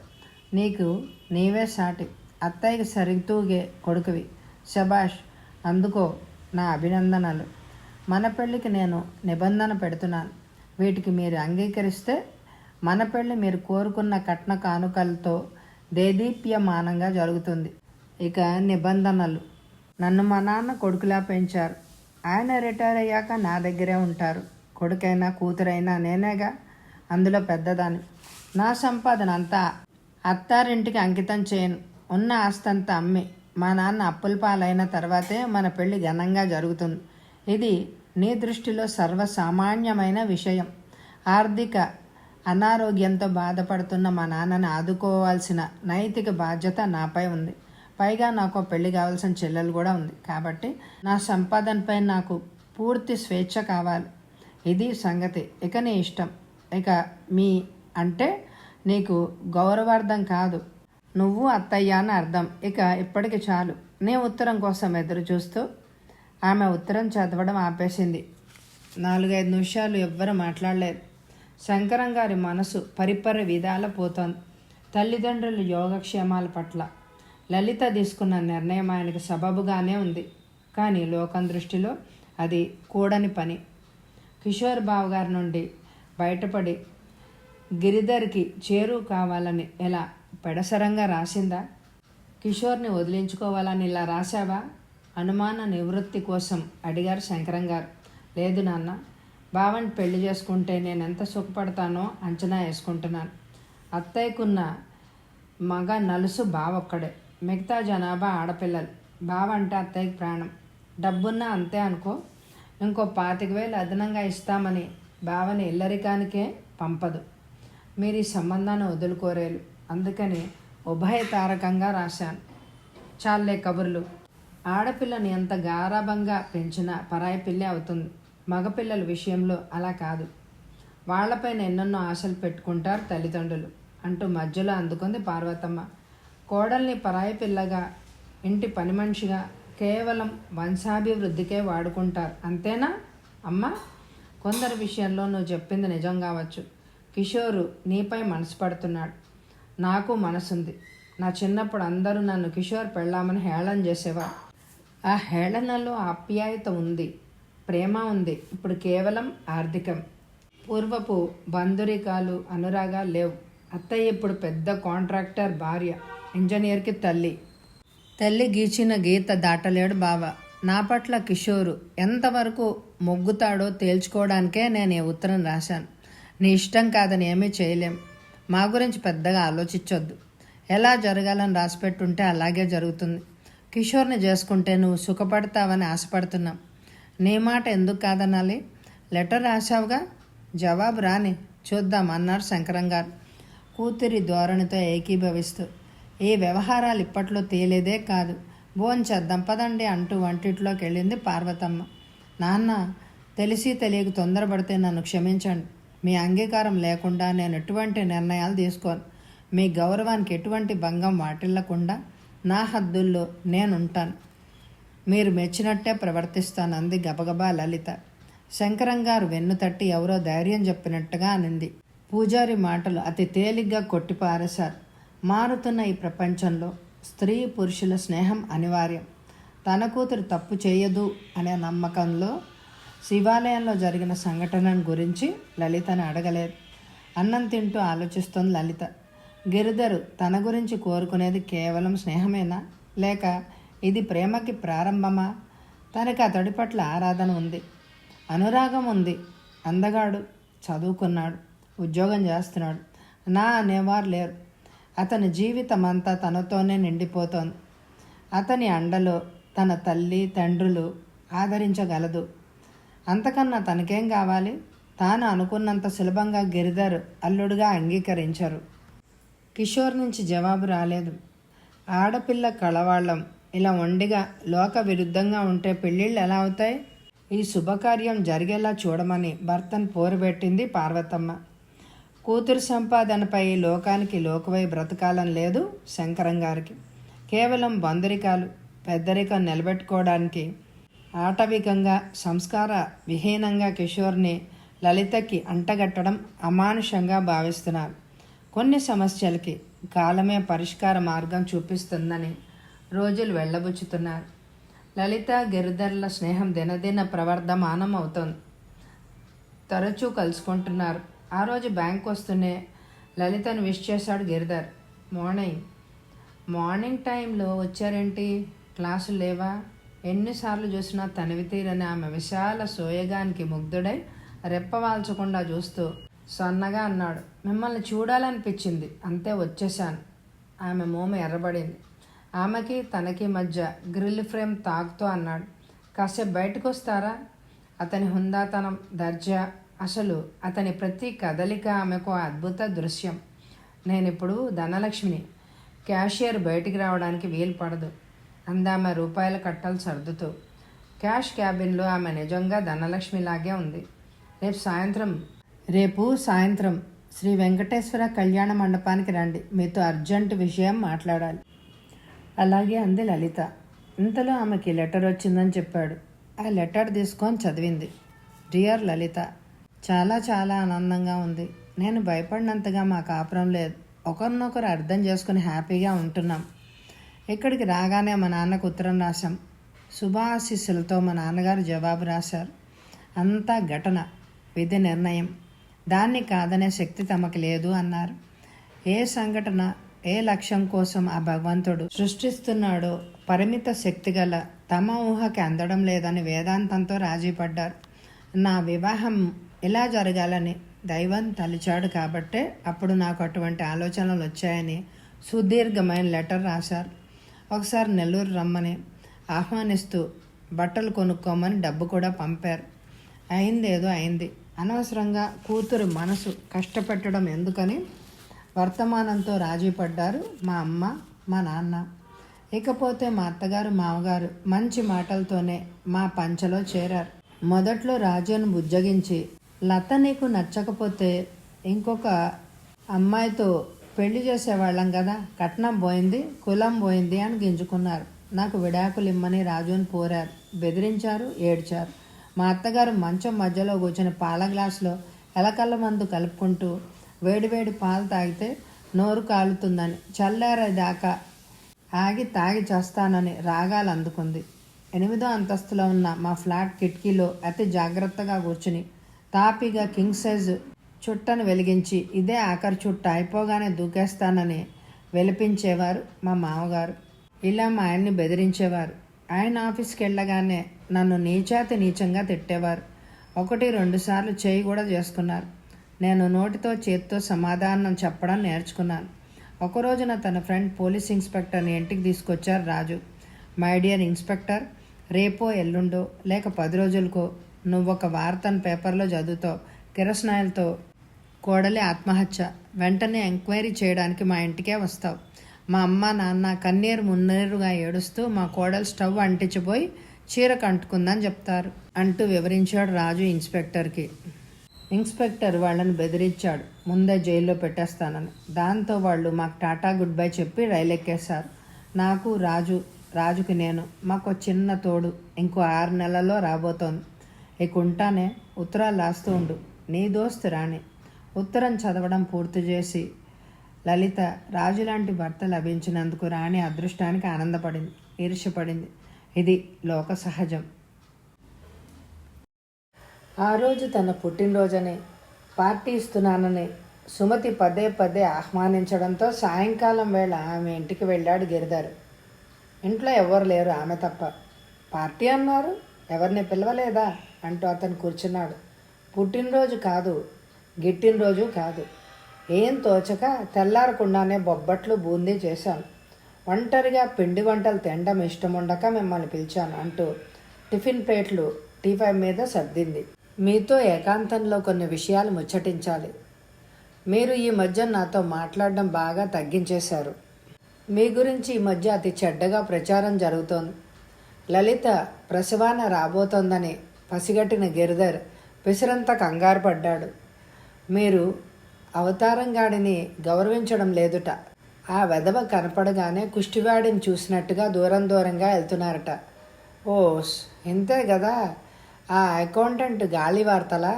నీకు నీవే సాటి. అత్తయ్యకి సరితూగే కొడుకువి. శబాష్, అందుకో నా అభినందనలు. మన పెళ్ళికి నేను నిబంధన పెడుతున్నాను. వీటికి మీరు అంగీకరిస్తే మన పెళ్ళి మీరు కోరుకున్న కట్న కానుకలతో దేదీప్యమానంగా జరుగుతుంది. ఇక నిబంధనలు. నన్ను మా నాన్న కొడుకులా పెంచారు. ఆయన రిటైర్ అయ్యాక నా దగ్గరే ఉంటారు. కొడుకైనా కూతురైనా నేనేగా అందులో పెద్దదాన్ని. నా సంపాదన అంతా అత్తారింటికి అంకితం చేయను. ఉన్న ఆస్తంతా అమ్మి మా నాన్న అప్పుల పాలైన తర్వాతే మన పెళ్ళి ఘనంగా జరుగుతుంది. ఇది నీ దృష్టిలో సర్వసామాన్యమైన విషయం. ఆర్థిక అనారోగ్యంతో బాధపడుతున్న మా నాన్నని ఆదుకోవాల్సిన నైతిక బాధ్యత నాపై ఉంది. పైగా నాకు పెళ్లి కావాల్సిన చెల్లెలు కూడా ఉంది. కాబట్టి నా సంపాదనపై నాకు పూర్తి స్వేచ్ఛ కావాలి. ఇది సంగతి. ఇక నీ ఇష్టం. ఇక మీ అంటే నీకు గౌరవార్థం కాదు, నువ్వు అత్తయ్య అని అర్థం. ఇక ఇప్పటికి చాలు. నీ ఉత్తరం కోసం ఎదురు చూస్తూ ఆమె ఉత్తరం చదవడం ఆపేసింది. 4-5 నిమిషాలు ఎవ్వరూ మాట్లాడలేదు. శంకరం గారి మనసు పరిపరి విధాల పోతోంది. తల్లిదండ్రుల యోగక్షేమాల పట్ల లలిత తీసుకున్న నిర్ణయం ఆయనకు సబబుగానే ఉంది. కానీ లోకం దృష్టిలో అది కూడని పని. కిషోర్ బావు గారి నుండి బయటపడి గిరిధర్కి చేరువ కావాలని ఎలా పెడసరంగా రాసిందా? కిషోర్ని వదిలించుకోవాలని ఇలా రాశావా? అనుమాన నివృత్తి కోసం అడిగారు శంకరం గారు. లేదు నాన్న, బావని పెళ్లి చేసుకుంటే నేను ఎంత సుఖపడతానో అంచనా వేసుకుంటున్నాను. అత్తయ్యకున్న మగ నలుసు బావొక్కడే. మిగతా జనాభా ఆడపిల్లలు. బావ అంటే అత్తయ్యకి ప్రాణం. డబ్బున్నా అంతే అనుకో. ఇంకో 25,000 అదనంగా ఇస్తామని బావని ఇల్లరికానికే పంపదు. మీరు ఈ సంబంధాన్ని వదులుకోరేలు. అందుకని ఉభయతారకంగా రాశాను. చాలే కబుర్లు. ఆడపిల్లని ఎంత గారాబంగా పెంచినా పరాయి పిల్లే అవుతుంది. మగపిల్లల విషయంలో అలా కాదు. వాళ్లపైన ఎన్నెన్నో ఆశలు పెట్టుకుంటారు తల్లిదండ్రులు అంటూ మధ్యలో అందుకుంది పార్వతమ్మ. కోడల్ని పరాయి పిల్లగా, ఇంటి పని మనిషిగా, కేవలం వంశాభివృద్ధికే వాడుకుంటారు. అంతేనా అమ్మా? కొందరి విషయంలో నువ్వు చెప్పింది నిజం కావచ్చు. కిషోరు నీపై మనసు పడుతున్నాడు. నాకు మనసుంది. నా చిన్నప్పుడు అందరూ నన్ను కిషోర్ పెళ్ళామని హేళన చేసేవారు. ఆ హేళనలో ఆప్యాయత ఉంది, ప్రేమ ఉంది. ఇప్పుడు కేవలం ఆర్థికం. పూర్వపు బంధురికాలు, అనురాగాలు లేవు. అత్తయ్య ఇప్పుడు పెద్ద కాంట్రాక్టర్ భార్య, ఇంజనీర్కి తల్లి. తల్లి గీచిన గీత దాటలేడు బావ. నా పట్ల కిషోరు ఎంతవరకు మొగ్గుతాడో తేల్చుకోవడానికే నేను ఈ ఉత్తరం రాశాను. నీ ఇష్టం కాదని ఏమీ చేయలేం. మా గురించి పెద్దగా ఆలోచించొద్దు. ఎలా జరగాలని రాసిపెట్టుంటే అలాగే జరుగుతుంది. కిషోర్ని చేసుకుంటే నువ్వు సుఖపడతావని ఆశపడుతున్నాం. నీ మాట ఎందుకు కాదనాలి? లెటర్ రాశావుగా, జవాబు రాని చూద్దాం అన్నారు శంకరం గారు కూతురి ధోరణితో ఏకీభవిస్తూ. ఈ వ్యవహారాలు ఇప్పట్లో తేలేదే కాదు. భోంచేద్దాం పదండి అంటూ వంటిట్లోకి వెళ్ళింది పార్వతమ్మ. నాన్న, తెలిసి తెలియక తొందరపడితే నన్ను క్షమించండి. మీ అంగీకారం లేకుండా నేను ఎటువంటి నిర్ణయాలు తీసుకోను. మీ గౌరవానికి ఎటువంటి భంగం వాటిల్లకుండా నా హద్దుల్లో నేనుంటాను. మీరు మెచ్చినట్టే ప్రవర్తిస్తాను అంది గబగబా లలిత. శంకరం గారు వెన్ను తట్టి ఎవరో ధైర్యం చెప్పినట్టుగా అనింది. పూజారి మాటలు అతి తేలిగ్గా కొట్టిపారేశారు. మారుతున్న ఈ ప్రపంచంలో స్త్రీ పురుషుల స్నేహం అనివార్యం. తన కూతురు తప్పు చేయదు అనే నమ్మకంలో శివాలయంలో జరిగిన సంఘటనను గురించి లలితను అడగలేదు. అన్నం తింటూ ఆలోచిస్తోంది లలిత. గిరిధరు తన గురించి కోరుకునేది కేవలం స్నేహమేనా, లేక ఇది ప్రేమకి ప్రారంభమా? తనకి అతడి పట్ల ఆరాధన ఉంది, అనురాగం ఉంది. అందగాడు, చదువుకున్నాడు, ఉద్యోగం చేస్తున్నాడు. నా అనేవారు లేరు. అతని జీవితం అంతా తనతోనే నిండిపోతోంది. అతని అండలో తన తల్లి తండ్రులు ఆదరించగలదు. అంతకన్నా తనకేం కావాలి? తాను అనుకున్నంత సులభంగా గిరిధర్ అల్లుడుగా అంగీకరించరు. కిషోర్ నుంచి జవాబు రాలేదు. ఆడపిల్ల కళవాళ్ళం ఇలా ఒండిగా లోక విరుద్ధంగా ఉంటే పెళ్ళిళ్ళు ఎలా అవుతాయి? ఈ శుభకార్యం జరిగేలా చూడమని భర్తను పోరుపెట్టింది పార్వతమ్మ. కూతురు సంపాదనపై లోకానికి లోకువై బ్రతకాలని లేదు శంకరం గారికి. కేవలం బంధురికాలు, పెద్దరికం నిలబెట్టుకోవడానికి ఆటవికంగా, సంస్కార విహీనంగా కిషోర్ని లలితకి అంటగట్టడం అమానుషంగా భావిస్తున్నారు. కొన్ని సమస్యలకి కాలమే పరిష్కార మార్గం చూపిస్తుందని రోజులు వెళ్ళబుచ్చుతున్నారు. లలిత గిరిధర్ల స్నేహం దినదిన ప్రవర్ధమానం అవుతోంది. తరచూ కలుసుకుంటున్నారు. ఆ రోజు బ్యాంక్ వస్తూనే లలితను విష్ చేశాడు గిరిధర్. మార్నింగ్ టైంలో వచ్చారేంటి? క్లాసులు లేవా? ఎన్నిసార్లు చూసినా తనివి తీరని ఆమె విశాల సోయగానికి ముగ్ధుడై రెప్పవాల్చకుండా చూస్తూ సన్నగా అన్నాడు. మిమ్మల్ని చూడాలనిపించింది, అంతే వచ్చేశాను. ఆమె మోము ఎర్రబడింది. ఆమెకి తనకి మధ్య గ్రిల్ ఫ్రేమ్ తాకుతూ అన్నాడు, కాసేపు బయటకు వస్తారా? అతని హుందాతనం, దర్జా, అసలు అతని ప్రతి కదలిక ఆమెకు అద్భుత దృశ్యం. నేనిప్పుడు ధనలక్ష్మిని, క్యాషియర్ బయటికి రావడానికి వీలు పడదు అందామె రూపాయల కట్టలు సర్దుతూ. క్యాష్ క్యాబిన్లో ఆమె నిజంగా ధనలక్ష్మిలాగే ఉంది. రేపు సాయంత్రం శ్రీ వెంకటేశ్వర కళ్యాణ మండపానికి రండి, మీతో అర్జెంటు విషయం మాట్లాడాలి. అలాగే అంది లలిత. ఇంతలో ఆమెకి లెటర్ వచ్చిందని చెప్పాడు. ఆ లెటర్ తీసుకొని చదివింది. డియర్ లలిత, చాలా చాలా ఆనందంగా ఉంది. నేను భయపడినంతగా మా కాపురం లేదు. ఒకరినొకరు అర్థం చేసుకుని హ్యాపీగా ఉంటున్నాం. ఇక్కడికి రాగానే మా నాన్నకు ఉత్తరం రాశాం. శుభాశీస్సులతో మా నాన్నగారు జవాబు రాశారు. అంతా ఘటన, విధి నిర్ణయం. దాన్ని కాదనే శక్తి తమకు లేదు అన్నారు. ఏ సంఘటన, ఏ లక్ష్యం కోసం ఆ భగవంతుడు సృష్టిస్తున్నాడో పరిమిత శక్తి గల తమ ఊహకి అందడం లేదని వేదాంతంతో రాజీ పడ్డారు. నా వివాహం ఇలా జరగాలని దైవం తలిచాడు కాబట్టే అప్పుడు నాకు అటువంటి ఆలోచనలు వచ్చాయని సుదీర్ఘమైన లెటర్ రాశారు. ఒకసారి నెల్లూరు రమ్మని ఆహ్వానిస్తూ బట్టలు కొనుక్కోమని డబ్బు కూడా పంపారు. అయిందేదో అయింది. అనవసరంగా కూతురు మనసు కష్టపెట్టడం ఎందుకని వర్తమానంతో రాజీ పడ్డారు మా అమ్మ, మా నాన్న. ఇకపోతే మా అత్తగారు, మామగారు మంచి మాటలతోనే మా పంచలో చేరారు. మొదట్లో రాజును బుజ్జగించి, లత నీకు నచ్చకపోతే ఇంకొక అమ్మాయితో పెళ్లి చేసేవాళ్ళం కదా, కట్నం పోయింది, కులం పోయింది అని గింజుకున్నారు. నాకు విడాకులు ఇమ్మని రాజుని కోరారు, బెదిరించారు, ఏడ్చారు. మా అత్తగారు మంచం మధ్యలో కూర్చొని పాల గ్లాసులో ఎలకల్ల మందు కలుపుకుంటూ వేడివేడి పాలు తాగితే నోరు కాలుతుందని, చల్లారేదాకా ఆగి తాగి చేస్తానని రాగాలు అందుకుంది. 8వ అంతస్తులో ఉన్న మా ఫ్లాట్ కిటికీలో అతి జాగ్రత్తగా కూర్చుని తాపీగా కింగ్ సైజు చుట్టను వెలిగించి ఇదే ఆఖరి చుట్ట అయిపోగానే దూకేస్తానని వెలిపించేవారు మా మామగారు. ఇలా మా ఆయన్ని బెదిరించేవారు. ఆయన ఆఫీస్కి వెళ్ళగానే నన్ను నీచాతి నీచంగా తిట్టేవారు. 1-2 సార్లు చేయి కూడా చేసుకున్నారు. నేను నోటితో చేతితో సమాధానం చెప్పడం నేర్చుకున్నాను. ఒకరోజున తన ఫ్రెండ్ పోలీస్ ఇన్స్పెక్టర్ని ఇంటికి తీసుకొచ్చారు రాజు. మై డియర్ ఇన్స్పెక్టర్, రేపో ఎల్లుండో లేక 10 రోజులకో నువ్వొక వార్తను పేపర్లో చదువుతావు. కిరసనాయలతో కోడలి ఆత్మహత్య. వెంటనే ఎంక్వైరీ చేయడానికి మా ఇంటికే వస్తావు. మా అమ్మ నాన్న కన్నీరు మున్నీరుగా ఏడుస్తూ మా కోడలు స్టవ్ అంటించిపోయి చీరకు అంటుకుందని చెప్తారు అంటూ వివరించాడు రాజు ఇన్స్పెక్టర్కి. ఇన్స్పెక్టర్ వాళ్ళని బెదిరించాడు, ముందే జైల్లో పెట్టేస్తానని. దాంతో వాళ్ళు మాకు టాటా గుడ్ బై చెప్పి రైలు ఎక్కేశారు. నాకు రాజుకి నేను, మాకు చిన్న తోడు ఇంకో 6 నెలల్లో రాబోతోంది. ఇక ఉంటానే, ఉత్తరాలు రాస్తూ ఉండు. నీ దోస్తు రాణి. ఉత్తరం చదవడం పూర్తి చేసి లలిత రాజు లాంటి భర్త లభించినందుకు రాణి అదృష్టానికి ఆనందపడింది, ఈర్ష్యపడింది. ఇది లోక సహజం. ఆ రోజు తన పుట్టినరోజని, పార్టీ ఇస్తున్నానని సుమతి పదే పదే ఆహ్వానించడంతో సాయంకాలం వేళ ఆమె ఇంటికి వెళ్ళాడు గిరిధర్. ఇంట్లో ఎవరు లేరు, ఆమె తప్ప. పార్టీ అన్నారు, ఎవరిని పిలవలేదా అంటూ అతను కూర్చున్నాడు. పుట్టినరోజు కాదు, గిట్టినరోజు కాదు. ఏం తోచక తెల్లారకుండానే బొబ్బట్లు బూందీ చేశాను. ఒంటరిగా పిండి వంటలు తినడం ఇష్టముండక మిమ్మల్ని పిలిచాను అంటూ టిఫిన్ ప్లేట్లు టీపై మీద సర్దింది. మీతో ఏకాంతంలో కొన్ని విషయాలు ముచ్చటించాలి. మీరు ఈ మధ్య నాతో మాట్లాడడం బాగా తగ్గించేశారు. మీ గురించి ఈ మధ్య అతి చెడ్డగా ప్రచారం జరుగుతోంది. లలిత ప్రసవాన రాబోతోందని పసిగట్టిన గిరిధర్ పిసరంత కంగారు పడ్డాడు. మీరు అవతారంగాడిని గౌరవించడం లేదుట. ఆ వెధవ కనపడగానే కుష్టివాడిని చూసినట్టుగా దూరంగా వెళ్తున్నారట. ఓస్, ఇంతే కదా ఆ అకౌంటెంట్ గాలి వార్తలా?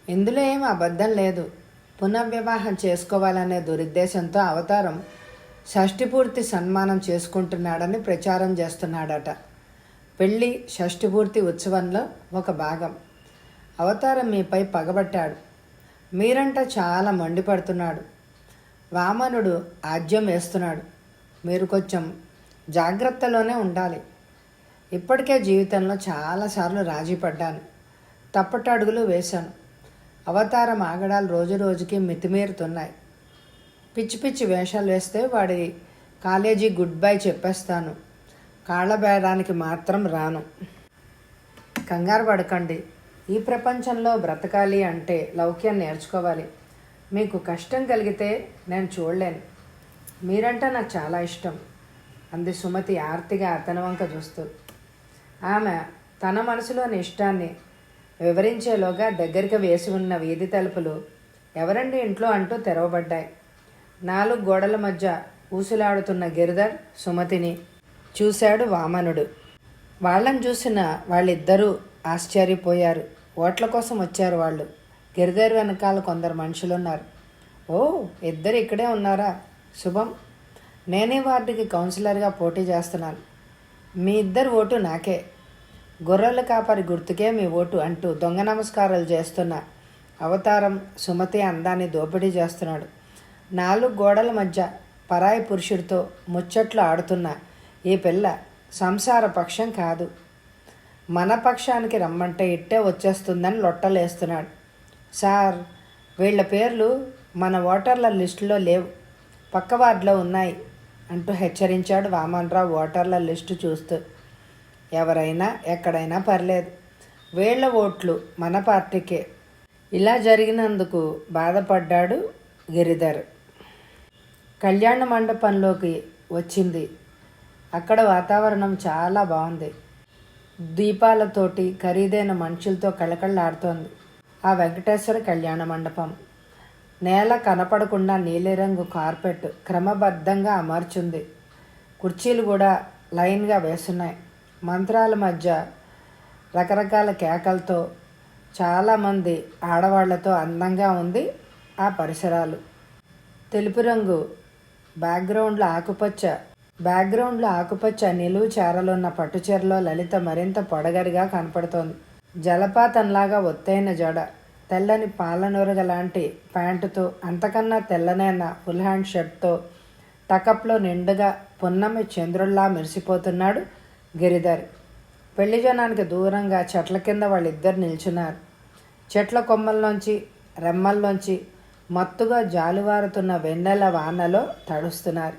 ఇందులో ఏం అబద్ధం లేదు. పునర్వివాహం చేసుకోవాలనే దురుద్దేశంతో అవతారం షష్ఠిపూర్తి సన్మానం చేసుకుంటున్నాడని ప్రచారం చేస్తున్నాడట. పెళ్ళి షష్ఠిపూర్తి ఉత్సవంలో ఒక భాగం. అవతారం మీపై పగబట్టాడు. మీరంట చాలా మండిపడుతున్నాడు. వామనుడు ఆజ్యం వేస్తున్నాడు. మీరు కొంచెం జాగ్రత్తలోనే ఉండాలి. ఇప్పటికే జీవితంలో చాలాసార్లు రాజీ పడ్డాను, తప్పటడుగులు వేశాను. అవతారం ఆగడాలు రోజు రోజుకి మితిమీరుతున్నాయి. పిచ్చి పిచ్చి వేషాలు వేస్తే వాడి కాలేజీ గుడ్ బై చెప్పేస్తాను. కాళ్ళబేరానికి మాత్రం రాను. కంగారు పడకండి. ఈ ప్రపంచంలో బ్రతకాలి అంటే లౌక్యం నేర్చుకోవాలి. మీకు కష్టం కలిగితే నేను చూడలేను. మీరంటే నాకు చాలా ఇష్టం అంది సుమతి ఆర్తిగా అతని వంక చూస్తూ. ఆమె తన మనసులోని ఇష్టాన్ని వివరించేలోగా దగ్గరికి వేసి ఉన్న వీధి తలుపులు ఎవరండి ఇంట్లో అంటూ తెరవబడ్డాయి. 4 గోడల మధ్య ఊసులాడుతున్న గిరిధర్ సుమతిని చూశాడు వామనుడు. వాళ్ళని చూసిన వాళ్ళిద్దరూ ఆశ్చర్యపోయారు. ఓట్ల కోసం వచ్చారు వాళ్ళు. గిరిధర్ వెనకాల కొందరు మనుషులున్నారు. ఓ, ఇద్దరు ఇక్కడే ఉన్నారా? శుభం. నేనే వార్డుకి కౌన్సిలర్గా పోటీ చేస్తున్నాను. మీ ఇద్దరు ఓటు నాకే. గొర్రెల కాపరి గుర్తుకే మీ ఓటు అంటూ దొంగ నమస్కారాలు చేస్తున్న అవతారం సుమతి అందాన్ని దోపిడీ చేస్తున్నాడు. 4 గోడల మధ్య పరాయి పురుషుడితో ముచ్చట్లు ఆడుతున్న ఈ పిల్ల సంసార పక్షం కాదు. మన పక్షానికి రమ్మంటే ఇట్టే వచ్చేస్తుందని లొట్టలేస్తున్నాడు. సార్, వీళ్ళ పేర్లు మన ఓటర్ల లిస్టులో లేవు, పక్క వార్డులో ఉన్నాయి అంటూ హెచ్చరించాడు వామన్రావు ఓటర్ల లిస్టు చూస్తూ. ఎవరైనా ఎక్కడైనా పర్లేదు, వీళ్ళ ఓట్లు మన పార్టీకే. ఇలా జరిగినందుకు బాధపడ్డాడు గిరిధర్. కళ్యాణ మండపంలోకి వచ్చింది. అక్కడ వాతావరణం చాలా బాగుంది. దీపాలతోటి ఖరీదైన మనుషులతో కళకళలాడుతోంది ఆ వెంకటేశ్వర కళ్యాణ మండపం. నేల కనపడకుండా నీలిరంగు కార్పెట్ క్రమబద్ధంగా అమర్చుంది. కుర్చీలు కూడా లైన్గా వేసున్నాయి. మంత్రాల మధ్య రకరకాల కేకలతో చాలామంది ఆడవాళ్లతో అందంగా ఉంది ఆ పరిసరాలు. తెలుపు రంగు బ్యాక్గ్రౌండ్లో ఆకుపచ్చ నిలువు చారలున్న పట్టుచీరలో లలిత మరింత పొడగరిగా కనపడుతోంది. జలపాతంలాగా ఒత్తైన జడ, తెల్లని పాలనూరగ లాంటి ప్యాంటుతో, అంతకన్నా తెల్లనైన ఫుల్ హ్యాండ్ షర్ట్తో టకప్లో నిండుగా పున్నమి చంద్రుల్లా మెరిసిపోతున్నాడు గిరిధర్. పెళ్లి జనానికి దూరంగా చెట్ల కింద వాళ్ళిద్దరు నిల్చున్నారు. చెట్ల కొమ్మల్లోంచి రెమ్మల్లోంచి మత్తుగా జాలువారుతున్న వెన్నెల వానలో తడుస్తున్నారు.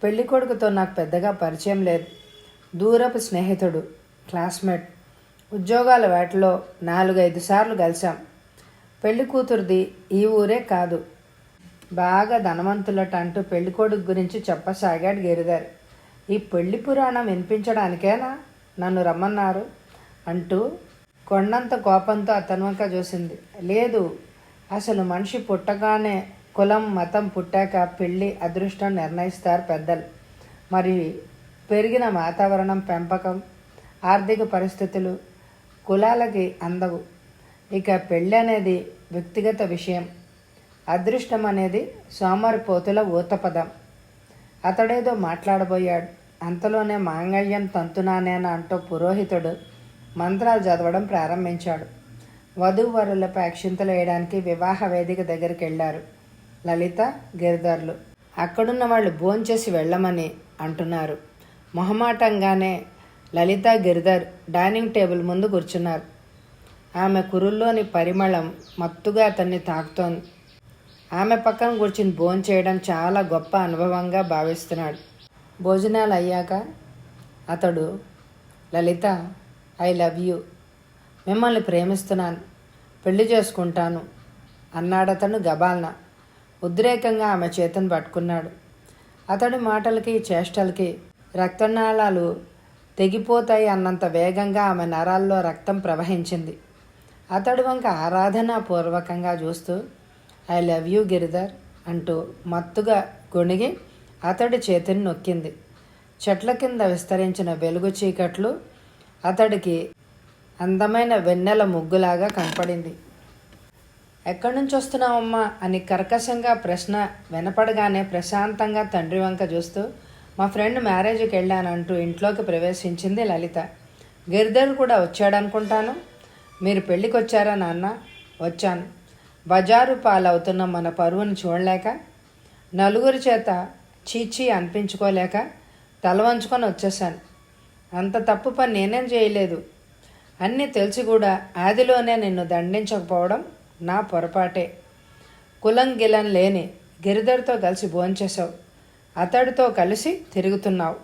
పెళ్లి కొడుకుతో నాకు పెద్దగా పరిచయం లేదు. దూరపు స్నేహితుడు, క్లాస్మేట్. ఉద్యోగాల వేటలో 4-5 సార్లు కలిశాం. పెళ్లి కూతురుది ఈ ఊరే కాదు. బాగా ధనవంతులట అంటూ పెళ్ళికొడుకు గురించి చెప్పసాగాడు గిరిధర్. ఈ పెళ్లి పురాణం వినిపించడానికేనా నన్ను రమ్మన్నారు అంటూ కొండంత కోపంతో అతని వంక చూసింది. లేదు, అసలు మనిషి పుట్టగానే కులం మతం పుట్టాక పెళ్ళి అదృష్టం నిర్ణయిస్తారు పెద్దలు. మరి పెరిగిన వాతావరణం, పెంపకం, ఆర్థిక పరిస్థితులు కులాలకి అందవు. ఇక పెళ్ళి అనేది వ్యక్తిగత విషయం. అదృష్టం అనేది సోమరిపోతుల ఊతపదం. అతడేదో మాట్లాడబోయాడు. అంతలోనే మాంగళ్యం తంతునానేనా అంటూ పురోహితుడు మంత్రాలు చదవడం ప్రారంభించాడు. వధూవరులపై అక్షింతలు వేయడానికి వివాహ వేదిక దగ్గరికి వెళ్ళారు లలిత, గిరిధర్లు. అక్కడున్న వాళ్ళు భోంచేసి వెళ్ళమని అంటున్నారు. మొహమాటంగానే లలిత, గిరిధర్ డైనింగ్ టేబుల్ ముందు కూర్చున్నారు. ఆమె కురుల్లోని పరిమళం మత్తుగా అతన్ని తాకుతోంది. ఆమె పక్కన కూర్చుని భోంచేయడం చాలా గొప్ప అనుభవంగా భావిస్తున్నాడు. భోజనాలు అయ్యాక అతడు, లలిత, ఐ లవ్ యూ, మిమ్మల్ని ప్రేమిస్తున్నాను, పెళ్లి చేసుకుంటాను అన్నాడతను గబాల్న. ఉద్రేకంగా ఆమె చేతిని పట్టుకున్నాడు. అతడి మాటలకి చేష్టలకి రక్తనాళాలు తెగిపోతాయి అన్నంత వేగంగా ఆమె నరాల్లో రక్తం ప్రవహించింది. అతడి వంక ఆరాధనాపూర్వకంగా చూస్తూ ఐ లవ్ యూ గిరిధర్ అంటూ మత్తుగా గొణిగి అతడి చేతిని నొక్కింది. చెట్ల కింద విస్తరించిన వెలుగు చీకట్లు అతడికి అందమైన వెన్నెల ముగ్గులాగా కనపడింది. ఎక్కడి నుంచి వస్తున్నావమ్మా అని కర్కశంగా ప్రశ్న వినపడగానే ప్రశాంతంగా తండ్రి వంక చూస్తూ మా ఫ్రెండ్ మ్యారేజ్కి వెళ్ళానంటూ ఇంట్లోకి ప్రవేశించింది లలిత. గిరిధర్ కూడా వచ్చాడనుకుంటాను. మీరు పెళ్ళికి వచ్చారా నాన్న? వచ్చాను. బజారు పాలవుతున్న మన పరువుని చూడలేక, నలుగురి చేత చీచీ అనిపించుకోలేక తల వంచుకొని వచ్చేసాను. అంత తప్పు పని నేనేం చేయలేదు. అన్నీ తెలిసి కూడా ఆదిలోనే నిన్ను దండించకపోవడం నా పొరపాటే. కులం గిలం లేని గిరిధర్తో కలిసి భోంచేశావు. అతడితో కలిసి తిరుగుతున్నావు.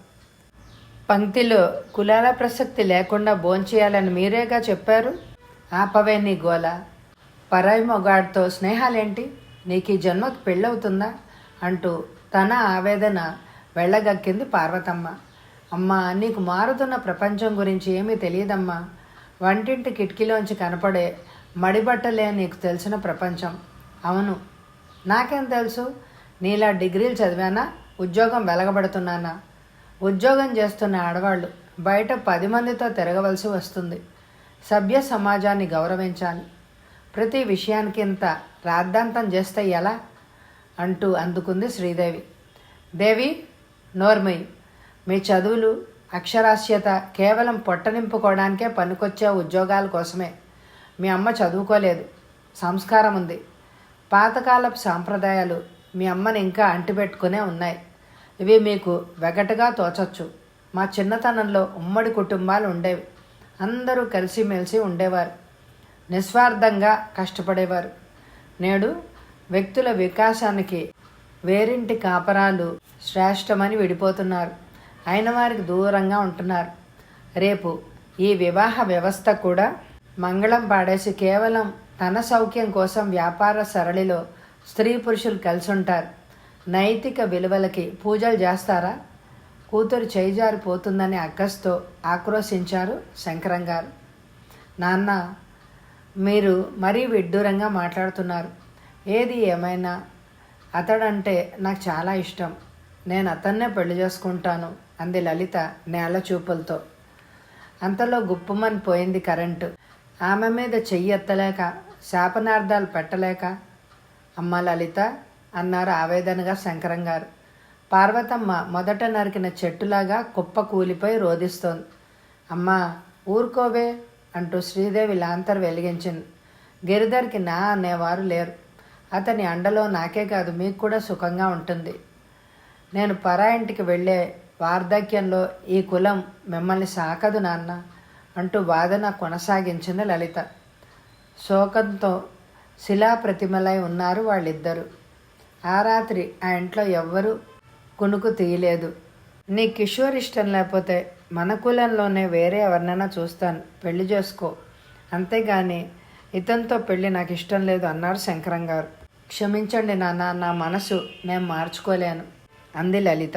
పంక్తిలో కులాల ప్రసక్తి లేకుండా భోంచేయాలని మీరేగా చెప్పారు. ఆపవే నీ గోల. పరాయి మొగాడితో స్నేహాలేంటి? నీకు ఈ జన్మకు పెళ్ళవుతుందా అంటూ తన ఆవేదన వెళ్ళగక్కింది పార్వతమ్మ. అమ్మా, నీకు మారుతున్న ప్రపంచం గురించి ఏమీ తెలియదమ్మా. వంటింటి కిటికీలోంచి కనపడే మడిబట్టలే నీకు తెలిసిన ప్రపంచం. అవును, నాకేం తెలుసు? నీలా డిగ్రీలు చదివానా? ఉద్యోగం వెలగబడుతున్నానా? ఉద్యోగం చేస్తున్న ఆడవాళ్ళు బయట 10 మందితో తిరగవలసి వస్తుంది. సభ్య సమాజాన్ని గౌరవించాలి. ప్రతి విషయానికి ఇంత రాద్ధాంతం చేస్తే ఎలా అంటూ అందుకుంది శ్రీదేవి. దేవి, నోర్మయ్. మీ చదువులు, అక్షరాస్యత కేవలం పొట్ట నింపుకోవడానికే పనికొచ్చే ఉద్యోగాల కోసమే. మీ అమ్మ చదువుకోలేదు, సంస్కారం ఉంది. పాతకాలపు సాంప్రదాయాలు మీ అమ్మని ఇంకా అంటిపెట్టుకునే ఉన్నాయి. ఇవి మీకు వెగటగా తోచచ్చు. మా చిన్నతనంలో ఉమ్మడి కుటుంబాలు ఉండేవి. అందరూ కలిసిమెలిసి ఉండేవారు. నిస్వార్థంగా కష్టపడేవారు. నేడు వ్యక్తుల వికాసానికి వేరింటి కాపరాలు శ్రేష్టమని విడిపోతున్నారు. అయిన వారికి దూరంగా ఉంటున్నారు. రేపు ఈ వివాహ వ్యవస్థ కూడా మంగళం పాడేసి కేవలం తన సౌఖ్యం కోసం వ్యాపార సరళిలో స్త్రీ పురుషులు కలిసి ఉంటారు. నైతిక విలువలకి పూజలు చేస్తారా? కూతురు చేయిజారిపోతుందని అక్కస్తో ఆక్రోశించారు శంకరం గారు. నాన్న, మీరు మరీ విడ్డూరంగా మాట్లాడుతున్నారు. ఏది ఏమైనా అతడంటే నాకు చాలా ఇష్టం. నేను అతన్నే పెళ్లి చేసుకుంటాను అంది లలిత నేల చూపులతో. అంతలో గుప్పమని పోయింది కరెంటు. ఆమె మీద చెయ్యి ఎత్తలేక, శాపనార్థాలు పెట్టలేక, అమ్మ లలిత అన్నారు ఆవేదనగా శంకరం గారు. పార్వతమ్మ మొదట నరికిన చెట్టులాగా కుప్ప కూలిపోయి రోధిస్తోంది. అమ్మా, ఊరుకోవే అంటూ శ్రీదేవి లాంతర్ వెలిగించింది. గిరిధర్కి నా అనేవారు లేరు. అతని అండలో నాకే కాదు మీకు కూడా సుఖంగా ఉంటుంది. నేను పరాయింటికి వెళ్ళే వార్ధక్యంలో ఈ కులం మిమ్మల్ని సాకదు నాన్న అంటూ వాదన కొనసాగించింది లలిత. శోకంతో శిలాప్రతిమలై ఉన్నారు వాళ్ళిద్దరూ. ఆ రాత్రి ఆ ఇంట్లో ఎవ్వరూ కునుకు తీయలేదు. నీ కిషోర్ ఇష్టం లేకపోతే మన కులంలోనే వేరే ఎవరినైనా చూస్తాను, పెళ్లి చేసుకో. అంతేగాని ఇతనితో పెళ్ళి నాకు ఇష్టం లేదు అన్నారు శంకరం గారు. క్షమించండి నాన్న, నా మనసు నేను మార్చుకోలేను అంది లలిత.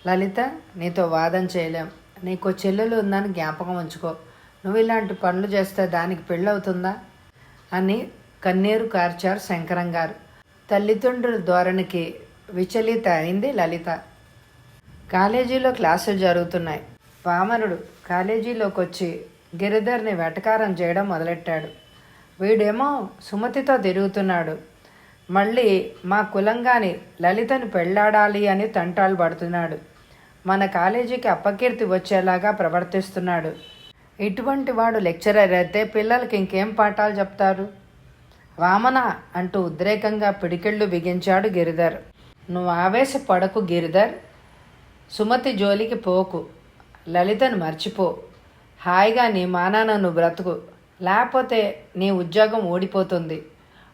లలిత, నీతో వాదన చేయలేం. నీకు చెల్లెలు ఉందని జ్ఞాపకం ఉంచుకో. నువ్వు ఇలాంటి పనులు చేస్తే దానికి పెళ్ళవుతుందా అని కన్నీరు కార్చారు శంకరం గారు. తల్లిదండ్రుల ధోరణికి విచలిత అయింది లలిత. కాలేజీలో క్లాసులు జరుగుతున్నాయి. వామనుడు కాలేజీలోకి వచ్చి గిరిధర్ని వెటకారం చేయడం మొదలెట్టాడు. వీడేమో సుమతితో తిరుగుతున్నాడు, మళ్ళీ మా కులంగాని లలితను పెళ్ళాడాలి అని తంటాలు పడుతున్నాడు, మన కాలేజీకి అపకీర్తి వచ్చేలాగా ప్రవర్తిస్తున్నాడు. ఇటువంటి వాడు లెక్చరర్ అయితే పిల్లలకి ఇంకేం పాఠాలు చెప్తారు? వామన అంటూ ఉద్రేకంగా పిడికిళ్ళు బిగించాడు గిరిధర్. నువ్వు ఆవేశపడకు గిరిధర్, సుమతి జోలికి పోకు, లలితను మర్చిపో, హాయిగా నీ మానాన నువ్వు బ్రతుకు, లేకపోతే నీ ఉద్యోగం ఊడిపోతుంది.